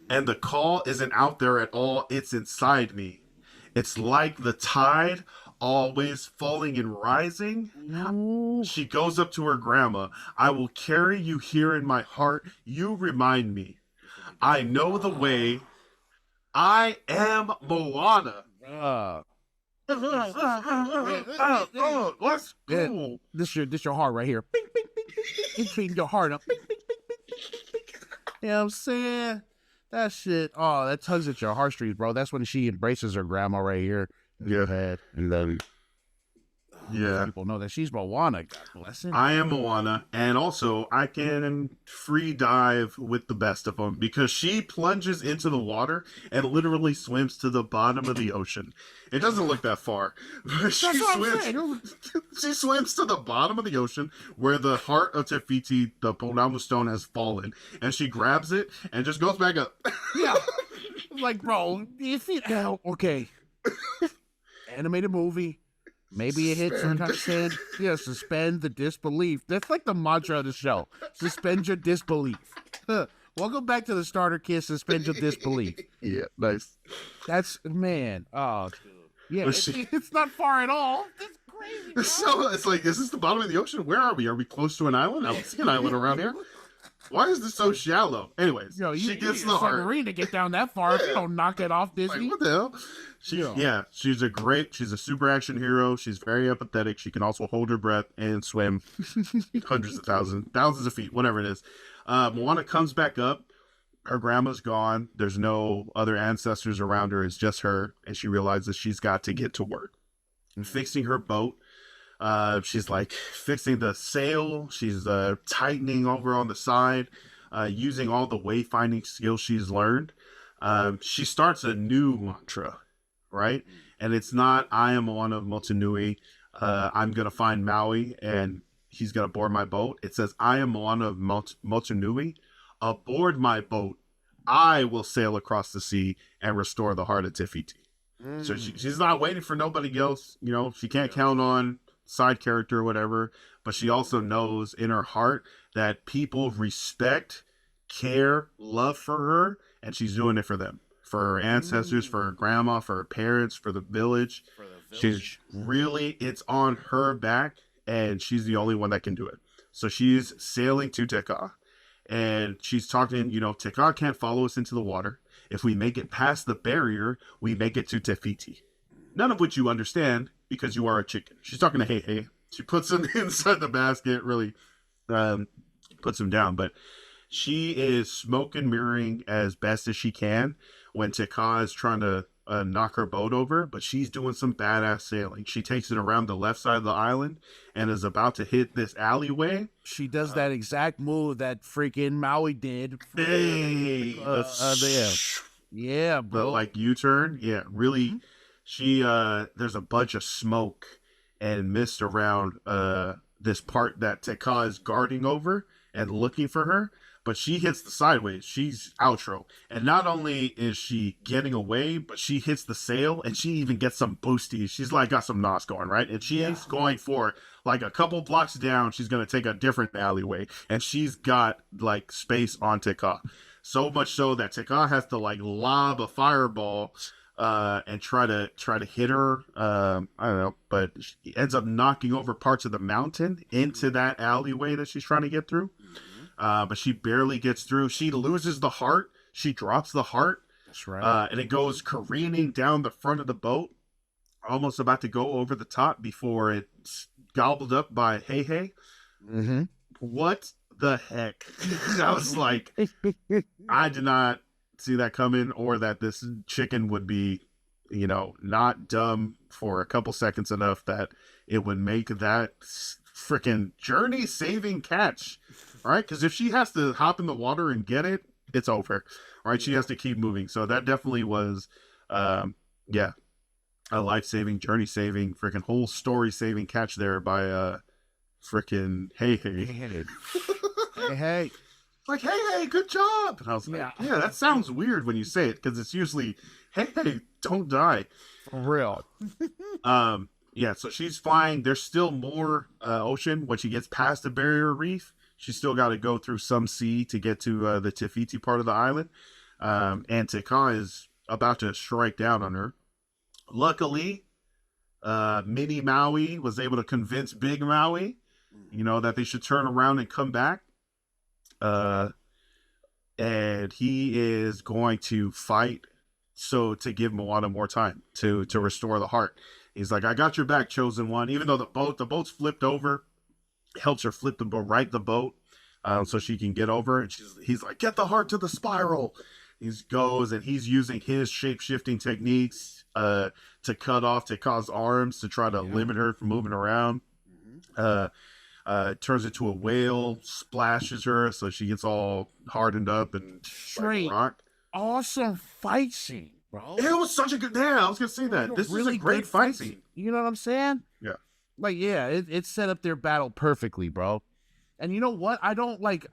And the call isn't out there at all. It's inside me. It's like the tide always falling and rising. Ooh. She goes up to her grandma. "I will carry you here in my heart. You remind me. I know the way. I am Moana." Let's go. This your heart right here. Bing, bing, bing, bing, bing. It's treating your heart up. Bing, bing, bing, bing, bing, bing. You know what I'm saying? That shit. Oh, that tugs at your heartstrings, bro. That's when she embraces her grandma right here. Yeah. And then Yeah. people know that she's Moana. God bless him. I am Moana, and also I can free dive with the best of them, because she plunges into the water and literally swims to the bottom of the ocean. It doesn't look that far, but she swims to the bottom of the ocean where the heart of Te Fiti, the Pounamu stone, has fallen, and she grabs it and just goes back up. Yeah. Bro, if it okay. Animated movie. Maybe it hits some kind of sand. Yeah, suspend the disbelief. That's like the mantra of the show. Suspend your disbelief. Welcome back to the starter kit. Suspend your disbelief. Yeah, nice. That's, man. Oh, dude. Yeah, it's not far at all. That's crazy, bro. So it's like, is this the bottom of the ocean? Where are we? Are we close to an island? I don't see an island around here. Why is this so shallow? Anyways, she gets the heart. Submarine to get down that far. Don't knock it off, Disney. What the hell? She's a super action hero. She's very empathetic. She can also hold her breath and swim hundreds of thousands of feet, whatever it is. Moana comes back up. Her grandma's gone. There's no other ancestors around her. It's just her, and she realizes she's got to get to work. And fixing her boat, She's like fixing the sail. She's tightening over on the side, using all the wayfinding skills she's learned. She starts a new mantra, right? And it's not "I am one of Motunui. I'm gonna find Maui and he's gonna board my boat." It says "I am one of Motunui. Aboard my boat, I will sail across the sea and restore the heart of Te Fiti." So she's not waiting for nobody else. You know, she can't count on side character or whatever, but she also knows in her heart that people respect, care, love for her, and she's doing it for them, for her ancestors, for her grandma, for her parents, for the village. She's really, it's on her back, and she's the only one that can do it. So she's sailing to Teka, and she's talking, you know, Teka can't follow us into the water. If we make it past the barrier, we make it to Te Fiti. None of which you understand because you are a chicken. She's talking to Hey Hey. She puts him inside the basket, really puts him down. But she is smoke and mirroring as best as she can when Teka is trying to knock her boat over. But she's doing some badass sailing. She takes it around the left side of the island and is about to hit this alleyway. She does that exact move that freaking Maui did. Hey, yeah, bro. the like U-turn, yeah, really. She there's a bunch of smoke and mist around this part that Teka is guarding over and looking for her, but she hits the sideways. She's outro, and not only is she getting away, but she hits the sail and she even gets some boosties. She's like got some nos going, right? And she's going for like a couple blocks down. She's gonna take a different alleyway, and she's got like space on Teka. So much so that Teka has to like lob a fireball and try to hit her. I don't know, but she ends up knocking over parts of the mountain into that alleyway that she's trying to get through. But she barely gets through. She loses the heart. She drops the heart. That's right. And it goes careening down the front of the boat, almost about to go over the top before it's gobbled up by Hey Hey. Mm-hmm. What the heck? I was like, I did not see that coming, or that this chicken would be, you know, not dumb for a couple seconds enough that it would make that freaking journey saving catch. All right, because if she has to hop in the water and get it, it's over. All right, she has to keep moving. So that definitely was a life saving, journey saving, freaking whole story saving catch there by freaking Hey Hey. Hey. Like, hey, good job. And I was like, yeah, that sounds weird when you say it, because it's usually, hey, don't die. For real. Yeah, so she's flying. There's still more ocean. When she gets past the barrier reef, she's still got to go through some sea to get to the Te Fiti part of the island. And Teka is about to strike down on her. Luckily, Mini Maui was able to convince Big Maui, you know, that they should turn around and come back. And he is going to fight to give Moana more time to restore the heart. He's like, I got your back, chosen one. Even though the boat's flipped over, helps her flip the boat, right the boat, so she can get over. And he's like, get the heart to the spiral. He goes and he's using his shape-shifting techniques to cut off Teka's arms to try to limit her from moving around. Turns into a whale, splashes her, so she gets all hardened up and Straight rock. Awesome fight scene, bro. It was such a good. Yeah, I was gonna say that. This really is a great fight scene. You know what I'm saying? Yeah. Like, yeah, it set up their battle perfectly, bro. And you know what? I don't like.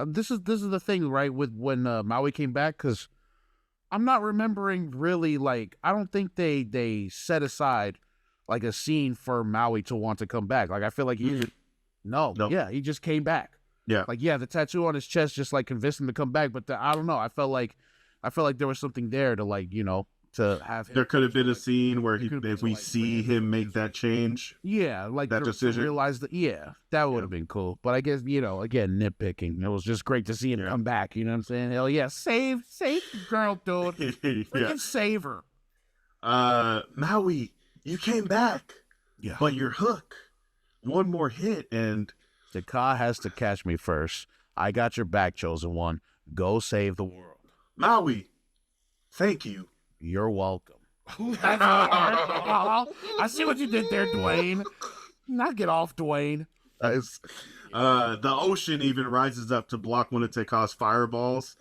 This is the thing, right? With when Maui came back, because I'm not remembering really. Like, I don't think they set aside like a scene for Maui to want to come back. Like, I feel like he. No, yeah, he just came back. Yeah, like, yeah, the tattoo on his chest just like convinced him to come back. But I don't know. I felt like there was something there to, like, you know, to have him. There could have been a scene where if we see him make that change. Yeah, like that decision. Realize that. Yeah, that would have been cool. But I guess, you know, again, nitpicking. It was just great to see him come back. You know what I'm saying? Hell yeah, save the girl, dude. Freaking save her. Maui, you came back. Yeah, but your hook. One more hit and Teka has to catch me first. I got your back, chosen one. Go save the world. Maui, thank you. You're welcome. I see what you did there, Dwayne. Knock it off, Dwayne. Nice. The ocean even rises up to block one of Teka's fireballs,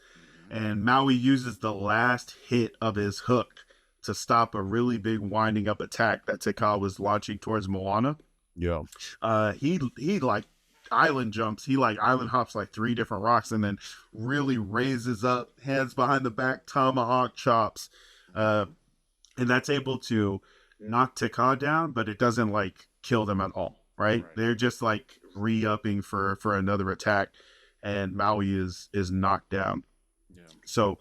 and Maui uses the last hit of his hook to stop a really big winding up attack that Teka was launching towards Moana. Yeah. He like island jumps. He like island hops like 3 different rocks and then really raises up, hands behind the back, tomahawk chops. And that's able to knock Teka down, but it doesn't like kill them at all, right? They're just like re-upping for another attack, and Maui is knocked down. Yeah. So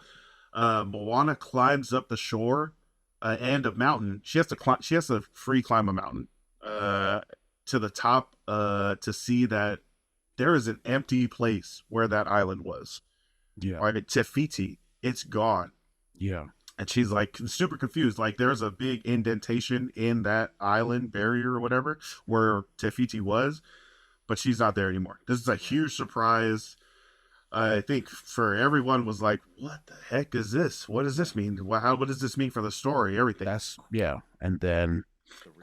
Moana climbs up the shore and a mountain. She has to free climb a mountain to the top to see that there is an empty place where that island was. Yeah. Right, Te Fiti, it's gone. Yeah. And she's like super confused. Like there's a big indentation in that island barrier or whatever where Te Fiti was, but she's not there anymore. This is a huge surprise. I think for everyone was like, what the heck is this? What does this mean? What does this mean for the story? Everything. And then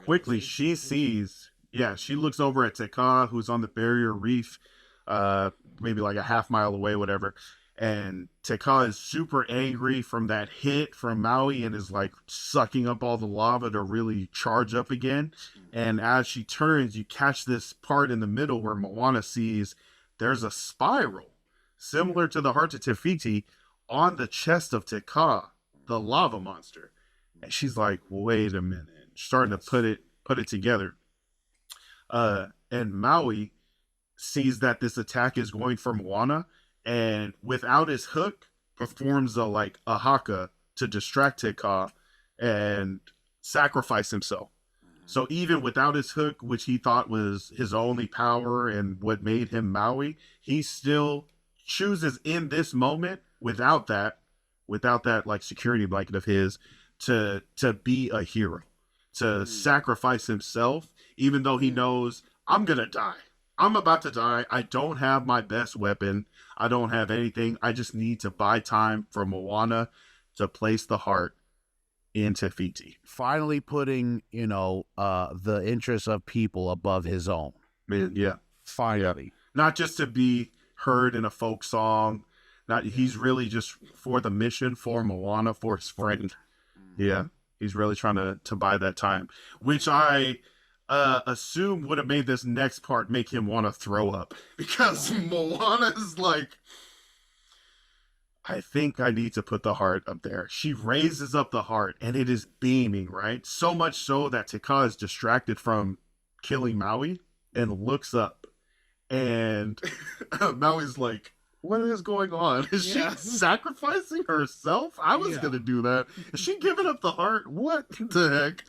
Quickly she sees, she looks over at Teka, who's on the barrier reef, maybe like a half mile away, whatever. And Teka is super angry from that hit from Maui and is like sucking up all the lava to really charge up again. And as she turns, you catch this part in the middle where Moana sees there's a spiral similar to the heart of Te Fiti on the chest of Teka, the lava monster. And she's like, wait a minute. Starting to put it together. And Maui sees that this attack is going for Moana, and without his hook, performs a haka to distract Teka and sacrifice himself. So even without his hook, which he thought was his only power and what made him Maui, he still chooses in this moment, without that like security blanket of his, to be a hero, to sacrifice himself, even though he knows, I'm gonna die. I'm about to die. I don't have my best weapon. I don't have anything. I just need to buy time for Moana to place the heart in Te Fiti. Finally putting, the interests of people above his own. Yeah. Finally. Not just to be heard in a folk song. He's really just for the mission, for Moana, for his friend. Yeah. He's really trying to buy that time, which I assume would have made this next part make him want to throw up, because Moana is like, I think I need to put the heart up there. She raises up the heart and it is beaming, right? So much so that Teka is distracted from killing Maui and looks up, and Maui's like, what is going on? Is she sacrificing herself? I was going to do that. Is she giving up the heart? What the heck?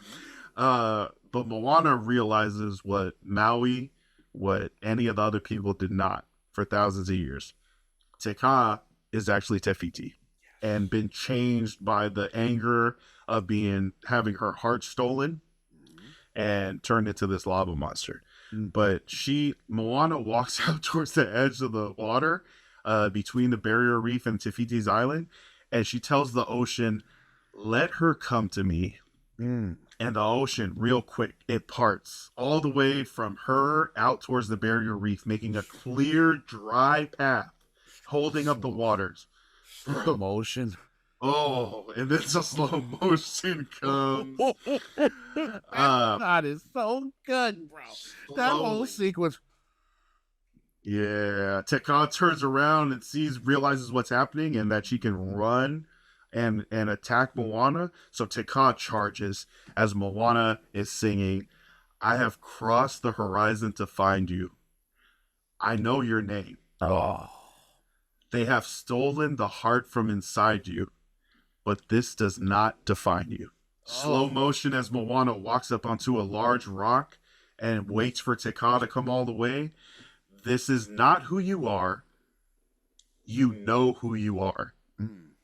But Moana realizes what any of the other people did not for thousands of years. Teka is actually Te Fiti and been changed by the anger of having her heart stolen and turned into this lava monster. But Moana walks out towards the edge of the water between the barrier reef and Te Fiti's island, and she tells the ocean, let her come to me. And the ocean, real quick, it parts all the way from her out towards the barrier reef, making a clear, dry path, holding up the waters. Slow motion. Oh, and then some slow motion comes. That is so good, bro. That whole sequence. Yeah, Teka turns around and realizes what's happening and that she can run and attack Moana. So Teka charges as Moana is singing, I have crossed the horizon to find you. I know your name. Oh. They have stolen the heart from inside you, but this does not define you. Slow motion as Moana walks up onto a large rock and waits for Teka to come all the way. This is not who you are. You know who you are.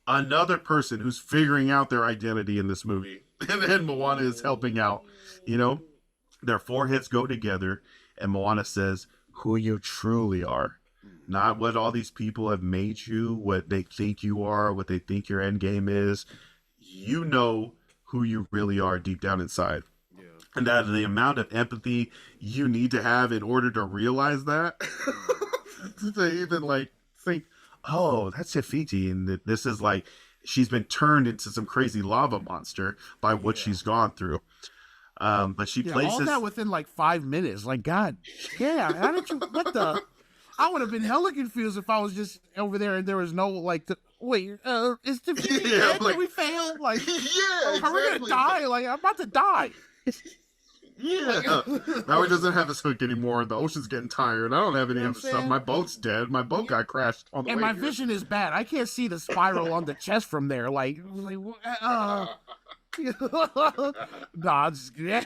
Another person who's figuring out their identity in this movie. And then Moana is helping out. Their foreheads go together and Moana says, who you truly are. Not what all these people have made you, what they think you are, what they think your end game is. You know who you really are deep down inside. and that the amount of empathy you need to have in order to realize that, to even like think, oh, that's Te Fiti, and that this is like she's been turned into some crazy lava monster by what she's gone through. But she Yeah, places all that within like 5 minutes. Like, God, yeah, how did you? What the? I would have been hella confused if I was just over there and there was no like. Wait, is the Yeah, dead? like- Did we fail? Like, yeah, are we gonna die? Like, I'm about to die. Yeah. Maui doesn't have his hook anymore. The ocean's getting tired. I don't have any You know other what I'm stuff. saying? My boat's dead. My boat got crashed on the And way my here. vision is bad. I can't see the spiral on the chest from there. Nah, yeah.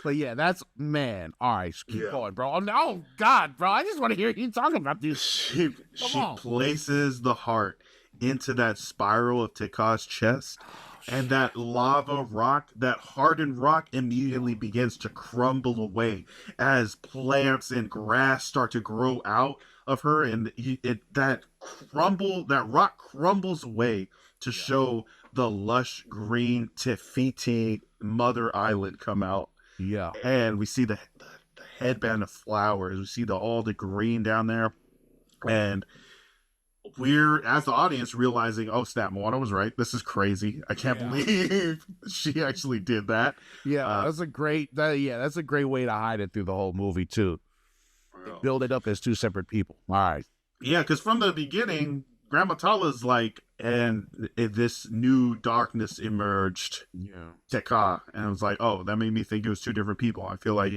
But yeah, that's man. All right, keep Yeah. going, bro. Oh God, bro, I just want to hear you talking about this. She on. places the heart into that spiral of Teka's chest, and that lava rock, that hardened rock, immediately begins to crumble away as plants and grass start to grow out of her, and that rock crumbles away to show the lush green Te Fiti mother island come out. Yeah, And we see the headband of flowers. We see all the green down there, and we're, as the audience, realizing, oh snap, Moana was right. This is crazy. I can't believe she actually did that. yeah. That's a great. That's a great way to hide it through the whole movie too. Build it up as two separate people. All right. Yeah, because from the beginning, Grandma Tala's like, and this new darkness emerged. Yeah. Teka, and I was like, oh, that made me think it was two different people. I feel like,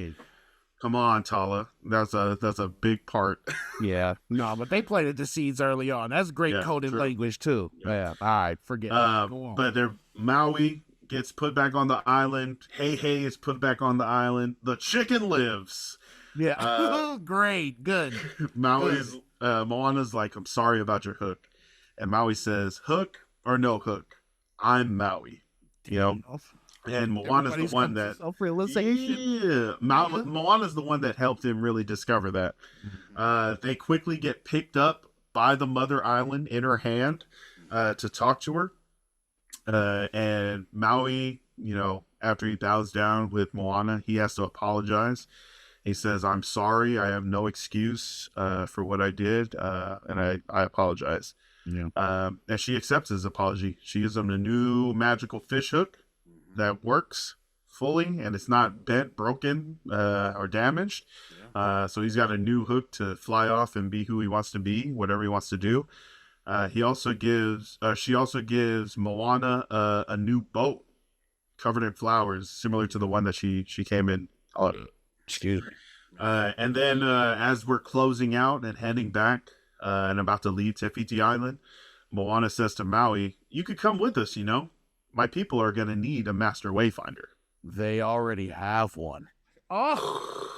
come on, Tala, that's a big part. Yeah. No, but they planted the seeds early on. That's great Yeah, coded true. language too. Yeah. All right. Forget. It. Go on. But Maui gets put back on the island. Hey is put back on the island. The chicken lives. Yeah. Great. Good. Moana's like, I'm sorry about your hook, and Maui says, hook or no hook, I'm Maui. You know, and Moana's the one that self-realization. Yeah, Moana's the one that helped him really discover that. They quickly get picked up by the mother island in her hand to talk to her. And Maui, after he bows down with Moana, he has to apologize. He says, I'm sorry. I have no excuse for what I did, and I apologize. Yeah. And she accepts his apology. She gives him a new magical fish hook that works fully, and it's not bent, broken, or damaged. So he's got a new hook to fly off and be who he wants to be, whatever he wants to do. She also gives Moana a new boat covered in flowers, similar to the one that she came in. Excuse me. And then as we're closing out and heading back and about to leave Te Fiti Island, Moana says to Maui, you could come with us, My people are going to need a master wayfinder. They already have one. Oh.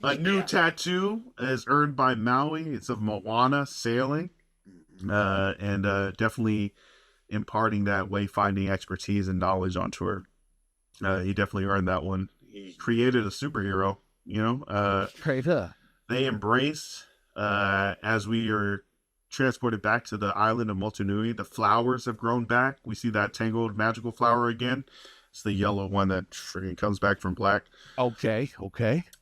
A new tattoo is earned by Maui. It's of Moana sailing, and definitely imparting that wayfinding expertise and knowledge onto her. He definitely earned that one. He created a superhero, Great, huh? They embrace as we are transported back to the island of Motunui. The flowers have grown back. We see that tangled magical flower again. It's the yellow one that comes back from black. Okay.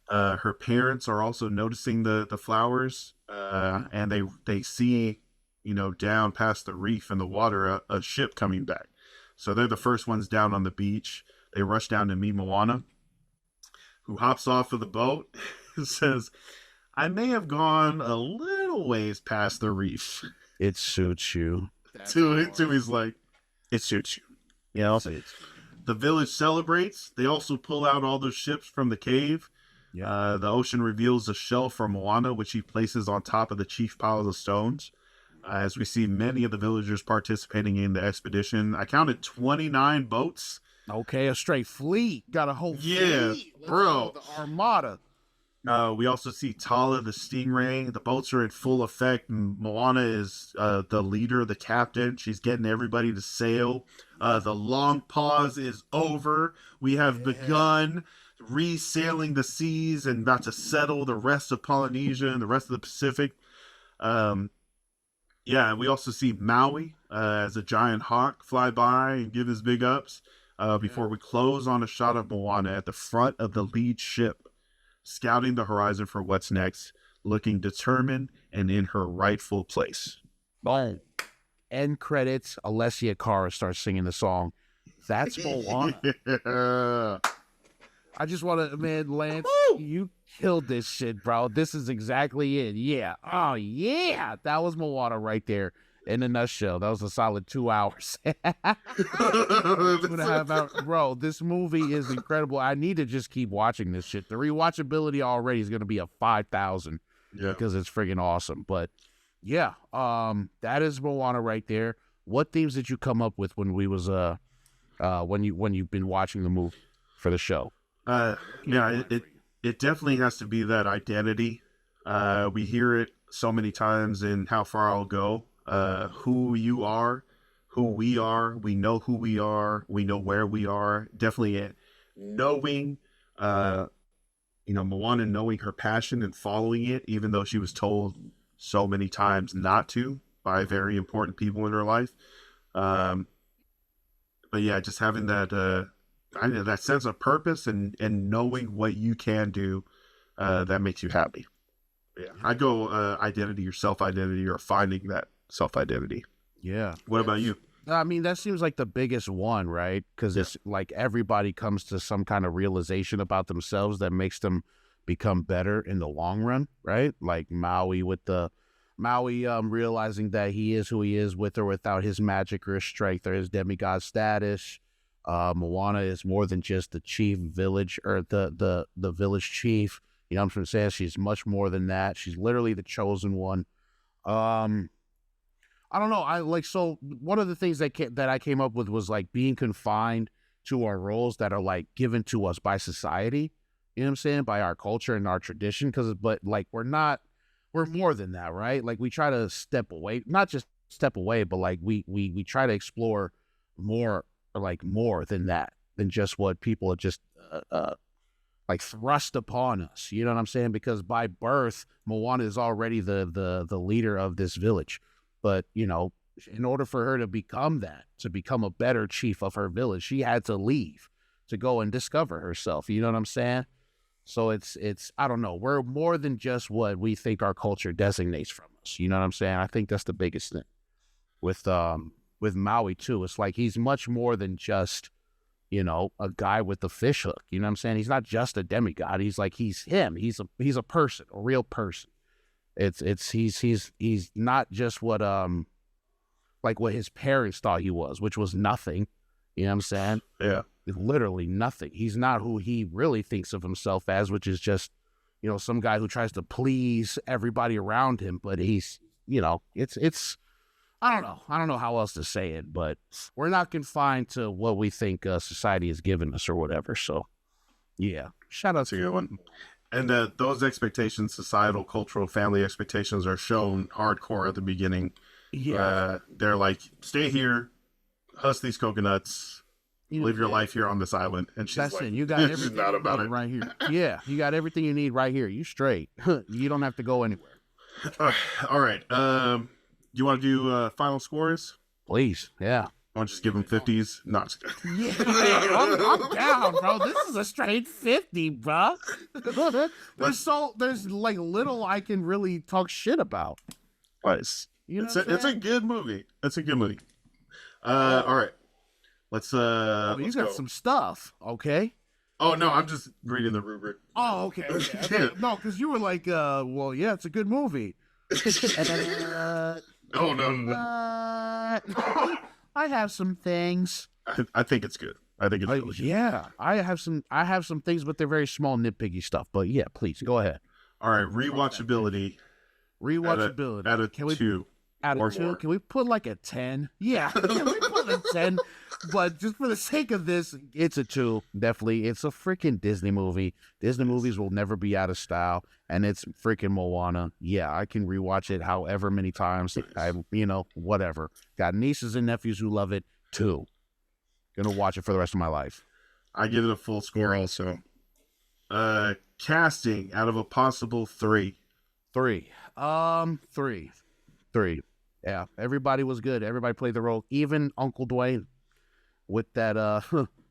Her parents are also noticing the flowers, and they see, down past the reef and the water, a ship coming back. So they're the first ones down on the beach. They rush down to meet Moana, who hops off of the boat and says, I may have gone a little ways past the reef. It suits you. He's like, it suits you. The village celebrates. They also pull out all the ships from the cave. The ocean reveals a shell for Moana, which he places on top of the chief piles of stones. As we see many of the villagers participating in the expedition. I counted 29 boats. Okay, a straight fleet. Got a whole fleet. Bro. The armada. We also see Tala the stingray. The boats are in full effect, and Moana is the leader, the captain. She's getting everybody to sail. The long pause is over. We have begun re-sailing the seas and about to settle the rest of Polynesia and the rest of the Pacific. We also see Maui as a giant hawk fly by and give his big ups. before we close on a shot of Moana at the front of the lead ship, scouting the horizon for what's next, looking determined and in her rightful place. Boom. End credits. Alessia Cara starts singing the song. That's Moana. Yeah. I just want to, man, Lance, you killed this shit, bro. This is exactly it. Yeah. Oh, yeah. That was Moana right there in a nutshell. That was a solid 2 hours. 2.5 hours. Bro, this movie is incredible. I need to just keep watching this shit. The rewatchability already is going to be a 5,000 because it's friggin' awesome. But yeah, that is Moana right there. What themes did you come up with when we was when you've been watching the movie for the show? It definitely has to be that identity. We hear it so many times in How Far I'll Go. Who you are, who we are, we know who we are, we know where we are. Definitely knowing, Moana knowing her passion and following it, even though she was told so many times not to by very important people in her life. But yeah, just having that that sense of purpose and knowing what you can do, that makes you happy. Yeah, I go identity or self-identity, or finding that self-identity. Yeah. What about you? I mean, that seems like the biggest one, right? Because it's like everybody comes to some kind of realization about themselves that makes them become better in the long run, right? Like Maui realizing that he is who he is with or without his magic or his strength or his demigod status. Moana is more than just the chief village or the village chief. You know what I'm saying? She's much more than that. She's literally the chosen one. I don't know. So one of the things that I came up with was like being confined to our roles that are like given to us by society. You know what I'm saying? By our culture and our tradition. But like we're more than that, right? Like we try to step away, not just step away, but like we try to explore more than that, than just what people are just like thrust upon us. You know what I'm saying? Because by birth, Moana is already the leader of this village. But, in order for her to become a better chief of her village, she had to leave to go and discover herself. You know what I'm saying? So it's I don't know. We're more than just what we think our culture designates from us. You know what I'm saying? I think that's the biggest thing. With Maui too, it's like he's much more than just, a guy with the fish hook. You know what I'm saying? He's not just a demigod. He's like, he's him. He's a person, a real person. He's not just what what his parents thought he was, which was nothing. You know what I'm saying? Yeah. Literally Nothing. He's not who he really thinks of himself as, which is just, some guy who tries to please everybody around him. But he's, it's I don't know how else to say it, but we're not confined to what we think society has given us or whatever. So, yeah, shout out to you. One. And those expectations, societal, cultural, family expectations, are shown hardcore at the beginning. Yeah. They're like, stay here, husk these coconuts, live your life here on this island. And she's that's like, it. You got everything not about it right here. Yeah, you got everything you need right here. You straight. You don't have to go anywhere. All right. You want to do final scores? Please. Yeah. I want to just give them 50s. No, yeah, I'm down, bro. This is a straight 50, bro. There's like little I can really talk shit about. Nice. It's a good movie. It's a good movie. All right. Let's you got some stuff, okay? Oh no, I'm just reading the rubric. Oh, okay. No, because you were like, well, yeah, it's a good movie. Oh no. I have some things. I think it's good. I think it's really good. Yeah. I have some things, but they're very small, nitpicky stuff. But yeah, please go ahead. All right, rewatchability. Out of 2. Out of 2, can we put like a 10? Yeah, can we put a 10? But just for the sake of this, it's a 2. Definitely, it's a freaking Disney movie. Disney movies will never be out of style, and it's freaking Moana. Yeah, I can rewatch it however many times. Whatever. Got nieces and nephews who love it. 2. Gonna watch it for the rest of my life. I give it a full score also. Casting out of a possible 3. 3. 3. Yeah, everybody was good. Everybody played the role. Even Uncle Dwayne with that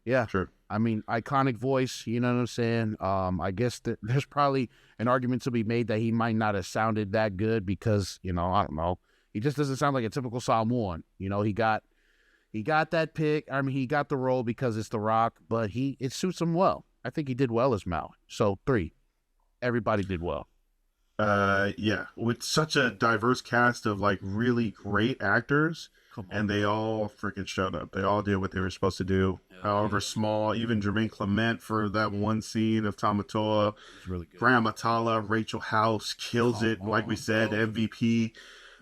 Yeah. True. I mean, iconic voice, you know what I'm saying? I guess that there's probably an argument to be made that he might not have sounded that good because, I don't know. He just doesn't sound like a typical Samoan. He got that pick. I mean, he got the role because it's The Rock, but it suits him well. I think he did well as Maui. So 3. Everybody did well. Yeah, with such a diverse cast of like really great actors, and they all freaking showed up. They all did what they were supposed to do. However small, even Jermaine Clement for that one scene of Tamatoa, Really good. Grandma Tala, Rachel House kills it. Like we said, MVP.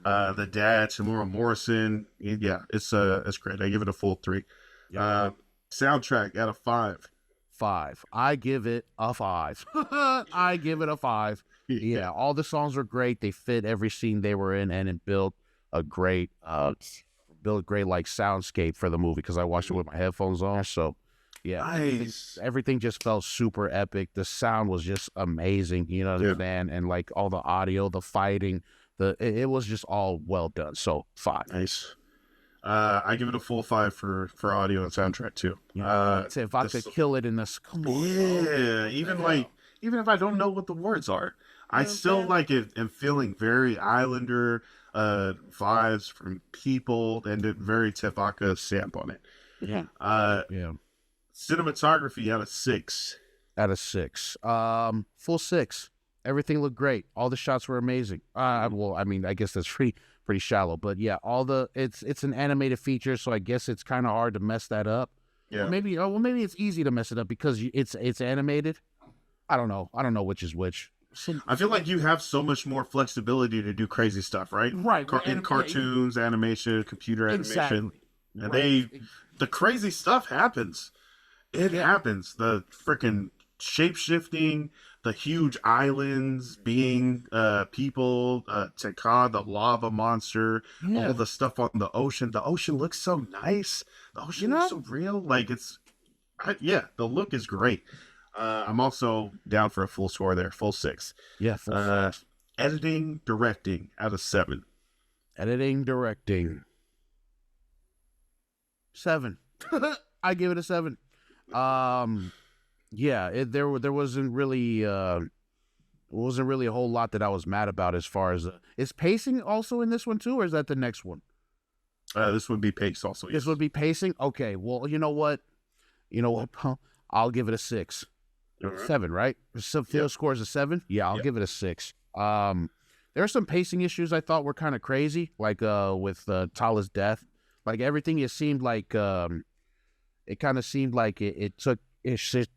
The dad, Temuera Morrison. Yeah, it's great. I give it a full 3. Soundtrack out of 5. 5. I give it a 5. I give it a 5. Yeah, all the songs are great. They fit every scene they were in, and it built a great like soundscape for the movie because I watched it with my headphones on. So yeah, nice. Everything just felt super epic. The sound was just amazing, you know what I'm saying? And like all the audio, the fighting, it was just all well done. So 5. Nice. I give it a full 5 for audio and soundtrack too. Say Vaka kill it in this. Come on. Yeah, even if I don't know what the words are, I still like it and feeling very Islander vibes from people and a very Te Fiti stamp on it. Yeah. Cinematography out of 6. Out of 6. Full 6. Everything looked great. All the shots were amazing. Well, I mean, I guess that's pretty shallow, but yeah, it's an animated feature, so I guess it's kind of hard to mess that up. Yeah. Or maybe it's easy to mess it up because it's animated. I don't know which is which. I feel like you have so much more flexibility to do crazy stuff, right? Right. In cartoons, animation, computer animation. Exactly. And the crazy stuff happens. It happens. The freaking shape-shifting, the huge islands being people, Tekka, the lava monster, all the stuff on the ocean. The ocean looks so nice. The ocean looks so real. Like the look is great. I'm also down for a full score there, full 6. Yeah, full 6. Editing, directing out of 7. Editing, directing. 7. I give it a 7. Yeah, there wasn't really a whole lot that I was mad about as far as is pacing also in this one too, or is that the next one? This would be pace also. This would be pacing. Okay, well, you know what? I'll give it a 6. Right. 7, right? Field score is a 7. Yeah, I'll give it a 6. There are some pacing issues I thought were kind of crazy, like with Tala's death. Like everything, it seemed like it kind of seemed like it should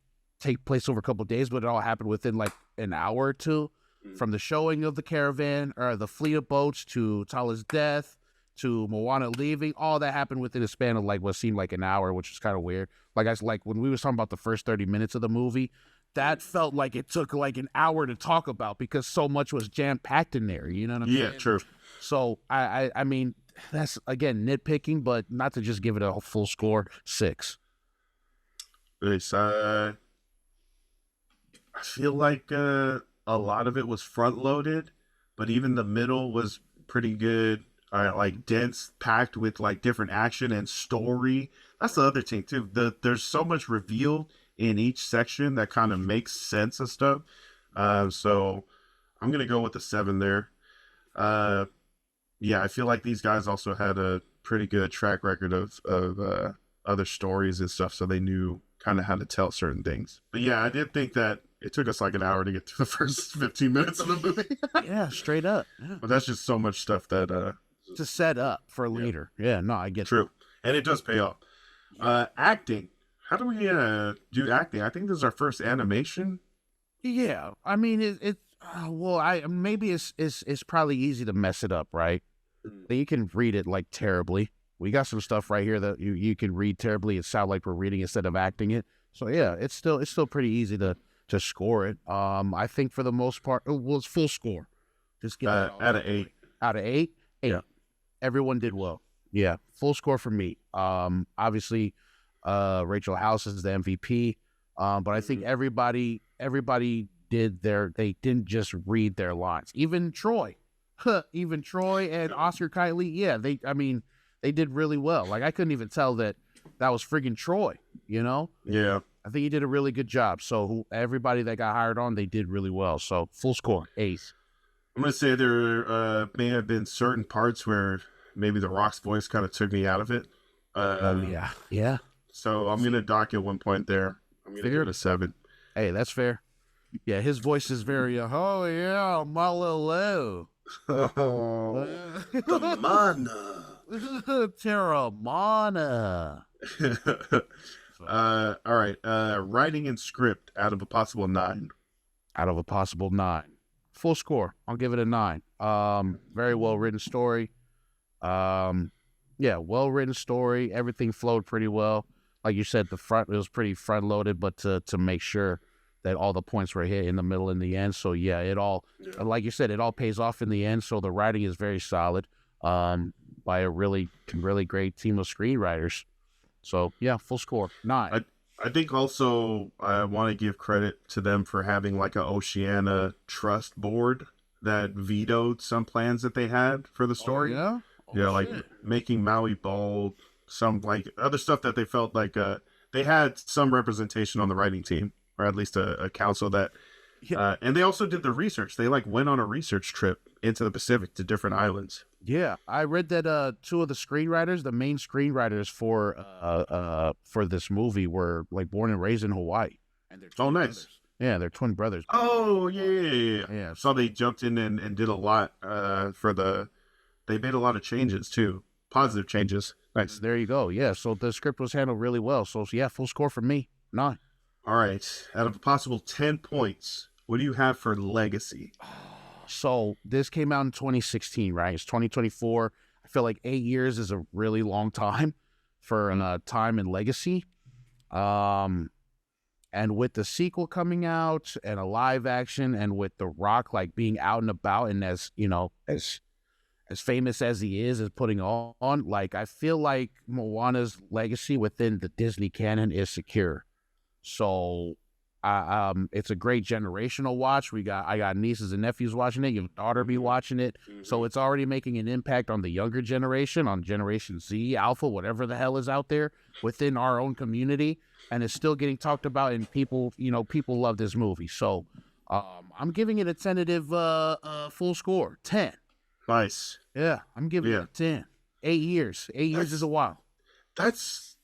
take place over a couple of days, but it all happened within like an hour or two, from the showing of the caravan or the fleet of boats to Tala's death to Moana leaving. All that happened within a span of like what seemed like an hour, which was kind of weird. Like when we was talking about the first 30 minutes of the movie, that felt like it took like an hour to talk about because so much was jam packed in there. You know what I'm saying? Yeah, true. So I mean, that's again nitpicking, but not to just give it a full score. 6. It's I feel like a lot of it was front loaded, but even the middle was pretty good. Like dense, packed with like different action and story. That's the other thing too. There's so much reveal in each section that kind of makes sense and stuff. So I'm gonna go with the 7 there. Yeah, I feel like these guys also had a pretty good track record of other stories and stuff, so they knew kind of how to tell certain things. But yeah, I did think that it took us like an hour to get through the first 15 minutes of the movie. Yeah, straight up. Yeah. But that's just so much stuff that to set up for later. Yeah, no, I get true. And it does pay off. Acting. How do we do acting? I think this is our first animation. Yeah, I mean maybe it's probably easy to mess it up, right? You can read it like terribly. We got some stuff right here that you can read terribly and sound like we're reading instead of acting it. So yeah, it's still pretty easy to score it. I think for the most part, it's full score. Just get out of 8. Out of 8. Yeah. Everyone did well. Yeah, full score for me. Obviously, Rachel House is the MVP. But I think everybody they didn't just read their lines. Even Troy and Oscar Kiley. Yeah, they did really well. Like I couldn't even tell that that was friggin' Troy, you know? Yeah. I think he did a really good job. So everybody that got hired on, they did really well. So full score, ace. I'm gonna say there may have been certain parts where maybe The Rock's voice kind of took me out of it. Yeah. So I'm gonna dock at 1 point there. I'm gonna give it a 7. Hey, that's fair. Yeah, his voice is very, oh yeah, Malolo. Oh, the mana. Terramana. All right. Writing and script out of a possible 9. Out of a possible 9. Full score. I'll give it a 9. Very well written story. Yeah, well written story. Everything flowed pretty well. Like you said, it was pretty front loaded, but to make sure that all the points were hit in the middle and the end. So yeah, like you said, it all pays off in the end. So the writing is very solid, by a really, really great team of screenwriters. So yeah, full score, 9. I think also I want to give credit to them for having like a Oceania trust board that vetoed some plans that they had for the story. Oh, yeah? Yeah, like making Maui bald, some like other stuff that they felt like they had some representation on the writing team, or at least a council that. Yeah. And they also did the research. They like went on a research trip into the Pacific to different islands. Yeah, I read that 2 of the screenwriters, the main screenwriters for this movie, were like born and raised in Hawaii. And they're Oh, nice. brothers. Yeah, they're twin brothers. Oh, yeah. Yeah. So they jumped in and did a lot they made a lot of changes too. Positive changes. Nice. There you go. Yeah, so the script was handled really well. So yeah, full score for me, 9. All right. Out of a possible 10 points, what do you have for legacy? So this came out in 2016, right? It's 2024. I feel like 8 years is a really long time for a time in legacy. And with the sequel coming out and a live action, and with The Rock like being out and about, and as you know, as famous as he is putting on, like I feel like Moana's legacy within the Disney canon is secure. So it's a great generational watch. I got nieces and nephews watching it. Your daughter be watching it. Mm-hmm. So it's already making an impact on the younger generation, on Generation Z, Alpha, whatever the hell is out there within our own community. And it's still getting talked about, and people love this movie. So I'm giving it a tentative full score, 10. Nice. Yeah, I'm giving it a 10. 8 years. 8 years is a while. That's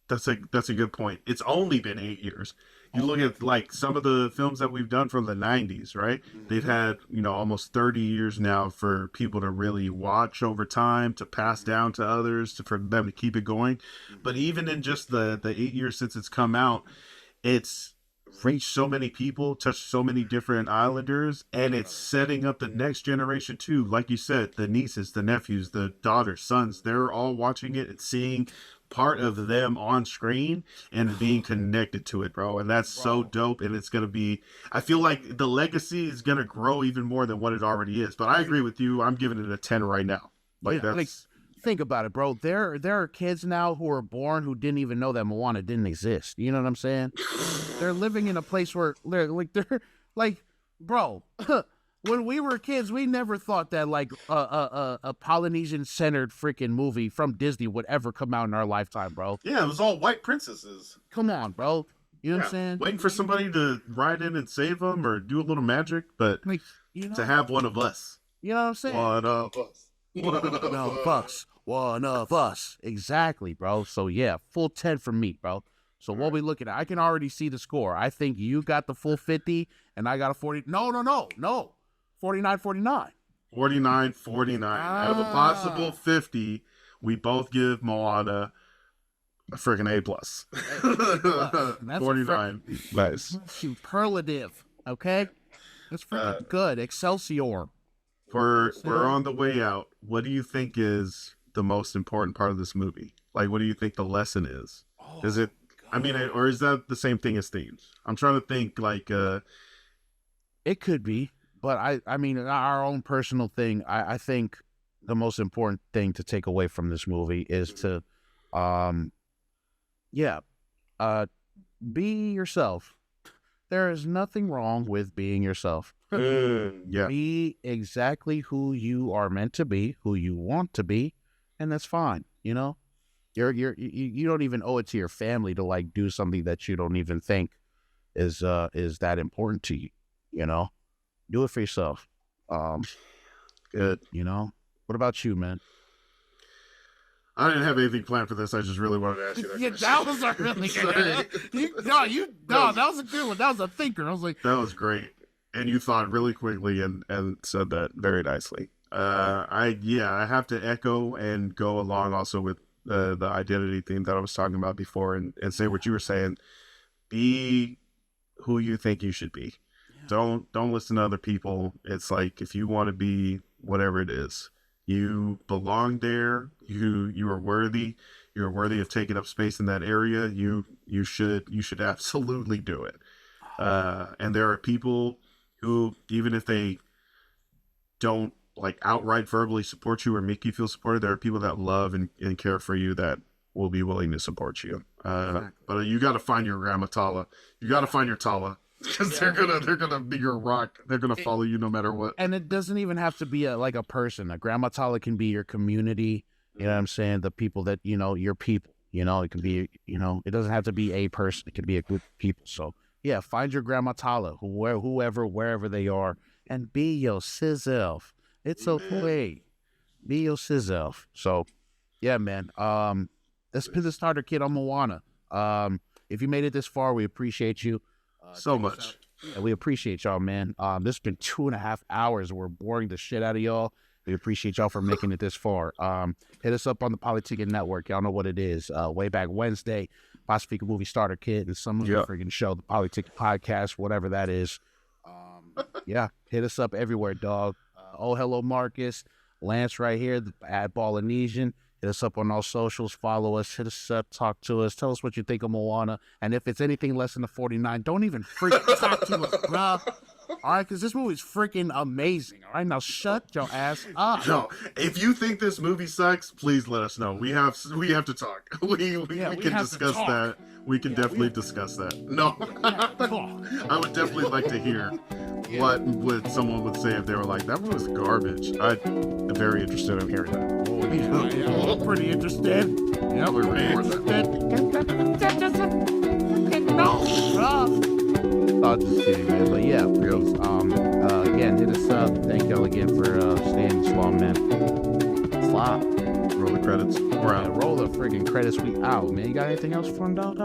a good point. It's only been 8 years. You look at like some of the films that we've done from the 90s, right? They've had, almost 30 years now for people to really watch over time, to pass down to others, for them to keep it going. But even in just the 8 years since it's come out, it's reached so many people, touched so many different islanders, and it's setting up the next generation too. Like you said, the nieces, the nephews, the daughters, sons, they're all watching it and seeing part of them on screen and being connected to it, bro. And that's so dope. And it's gonna be, I feel like the legacy is gonna grow even more than what it already is. But I agree with you. I'm giving it a 10 right now. Like that's think about it, bro. There are kids now who are born who didn't even know that Moana didn't exist. You know what I'm saying? They're living in a place where they're like, bro. When we were kids, we never thought that like a Polynesian-centered freaking movie from Disney would ever come out in our lifetime, bro. Yeah, it was all white princesses. Come on, bro. You know what I'm saying? Waiting for somebody to ride in and save them or do a little magic, but like, to have one of us. You know what I'm saying? One of us. One of us. Exactly, bro. So yeah, full 10 for me, bro. So what we looking at? I can already see the score. I think you got the full 50 and I got a 40. No. 49-49. 49-49. Out of a possible 50, we both give Moana a freaking A+. That's 49. Nice. Superlative. Okay? That's freaking good. Excelsior. We're on the way out. What do you think is the most important part of this movie? Like, what do you think the lesson is? Is it, or is that the same thing as themes? I'm trying to think like, it could be, but I mean, our own personal thing, I think the most important thing to take away from this movie is to, be yourself. There is nothing wrong with being yourself. Yeah. Be exactly who you are meant to be, who you want to be, and that's fine, you know? You don't even owe it to your family to like do something that you don't even think is that important to you. You know, do it for yourself. Good. You know, what about you, man? I didn't have anything planned for this. I just really wanted to ask you that. Yeah, question. that was a really good. That was a good one. That was a thinker. I was like, That was great, and you thought really quickly and said that very nicely. I have to echo and go along also with the identity theme that I was talking about before, and say what you were saying. Be who you think you should be. Yeah. Don't listen to other people. It's like if you want to be whatever it is, you belong there. You are worthy. You're worthy of taking up space in that area. You should absolutely do it. And there are people who, even if they don't like outright verbally support you or make you feel supported, there are people that love and care for you that will be willing to support you. Exactly. But you got to find your grandma Tala. You got to find your Tala. Because they're gonna be your rock. They're gonna follow you no matter what. And it doesn't even have to be like a person. A grandma Tala can be your community. You know what I'm saying? The people that your people. It can be it doesn't have to be a person. It can be a group of people. So yeah, find your grandma Tala, whoever, wherever they are, and be your self. It's okay. Be your self. So yeah, man. Let's put the starter kit on Moana. If you made it this far, we appreciate you. So much. Yeah, we appreciate y'all, man. This has been 2.5 hours. We're boring the shit out of y'all. We appreciate y'all for making it this far. Hit us up on the Polytickin Network. Y'all know what it is. Way back Wednesday, Pasefika Movie Starter Kit, and some of the freaking show, the Polytickin Podcast, whatever that is. Yeah, hit us up everywhere, dog. Oh, hello, Marcus. Lance right here at Polynesian. Hit us up on all socials. Follow us. Hit us up. Talk to us. Tell us what you think of Moana. And if it's anything less than a 49, don't even freaking talk to us, bro. All right, because this movie's freaking amazing. All right, now shut your ass up. No, if you think this movie sucks, please let us know. We have to talk. We can discuss that. We can definitely discuss that. No, I would definitely like to hear what someone would say if they were like, that was garbage. I'm very interested in hearing that. Oh, we're pretty interested. Yeah, we're really interested. No, just kidding, man. But yeah, please. Again, hit us up. Thank y'all again for staying this long, man. Flop. Roll the credits. We're out. Roll the freaking credits. We out, man. You got anything else for them, dog?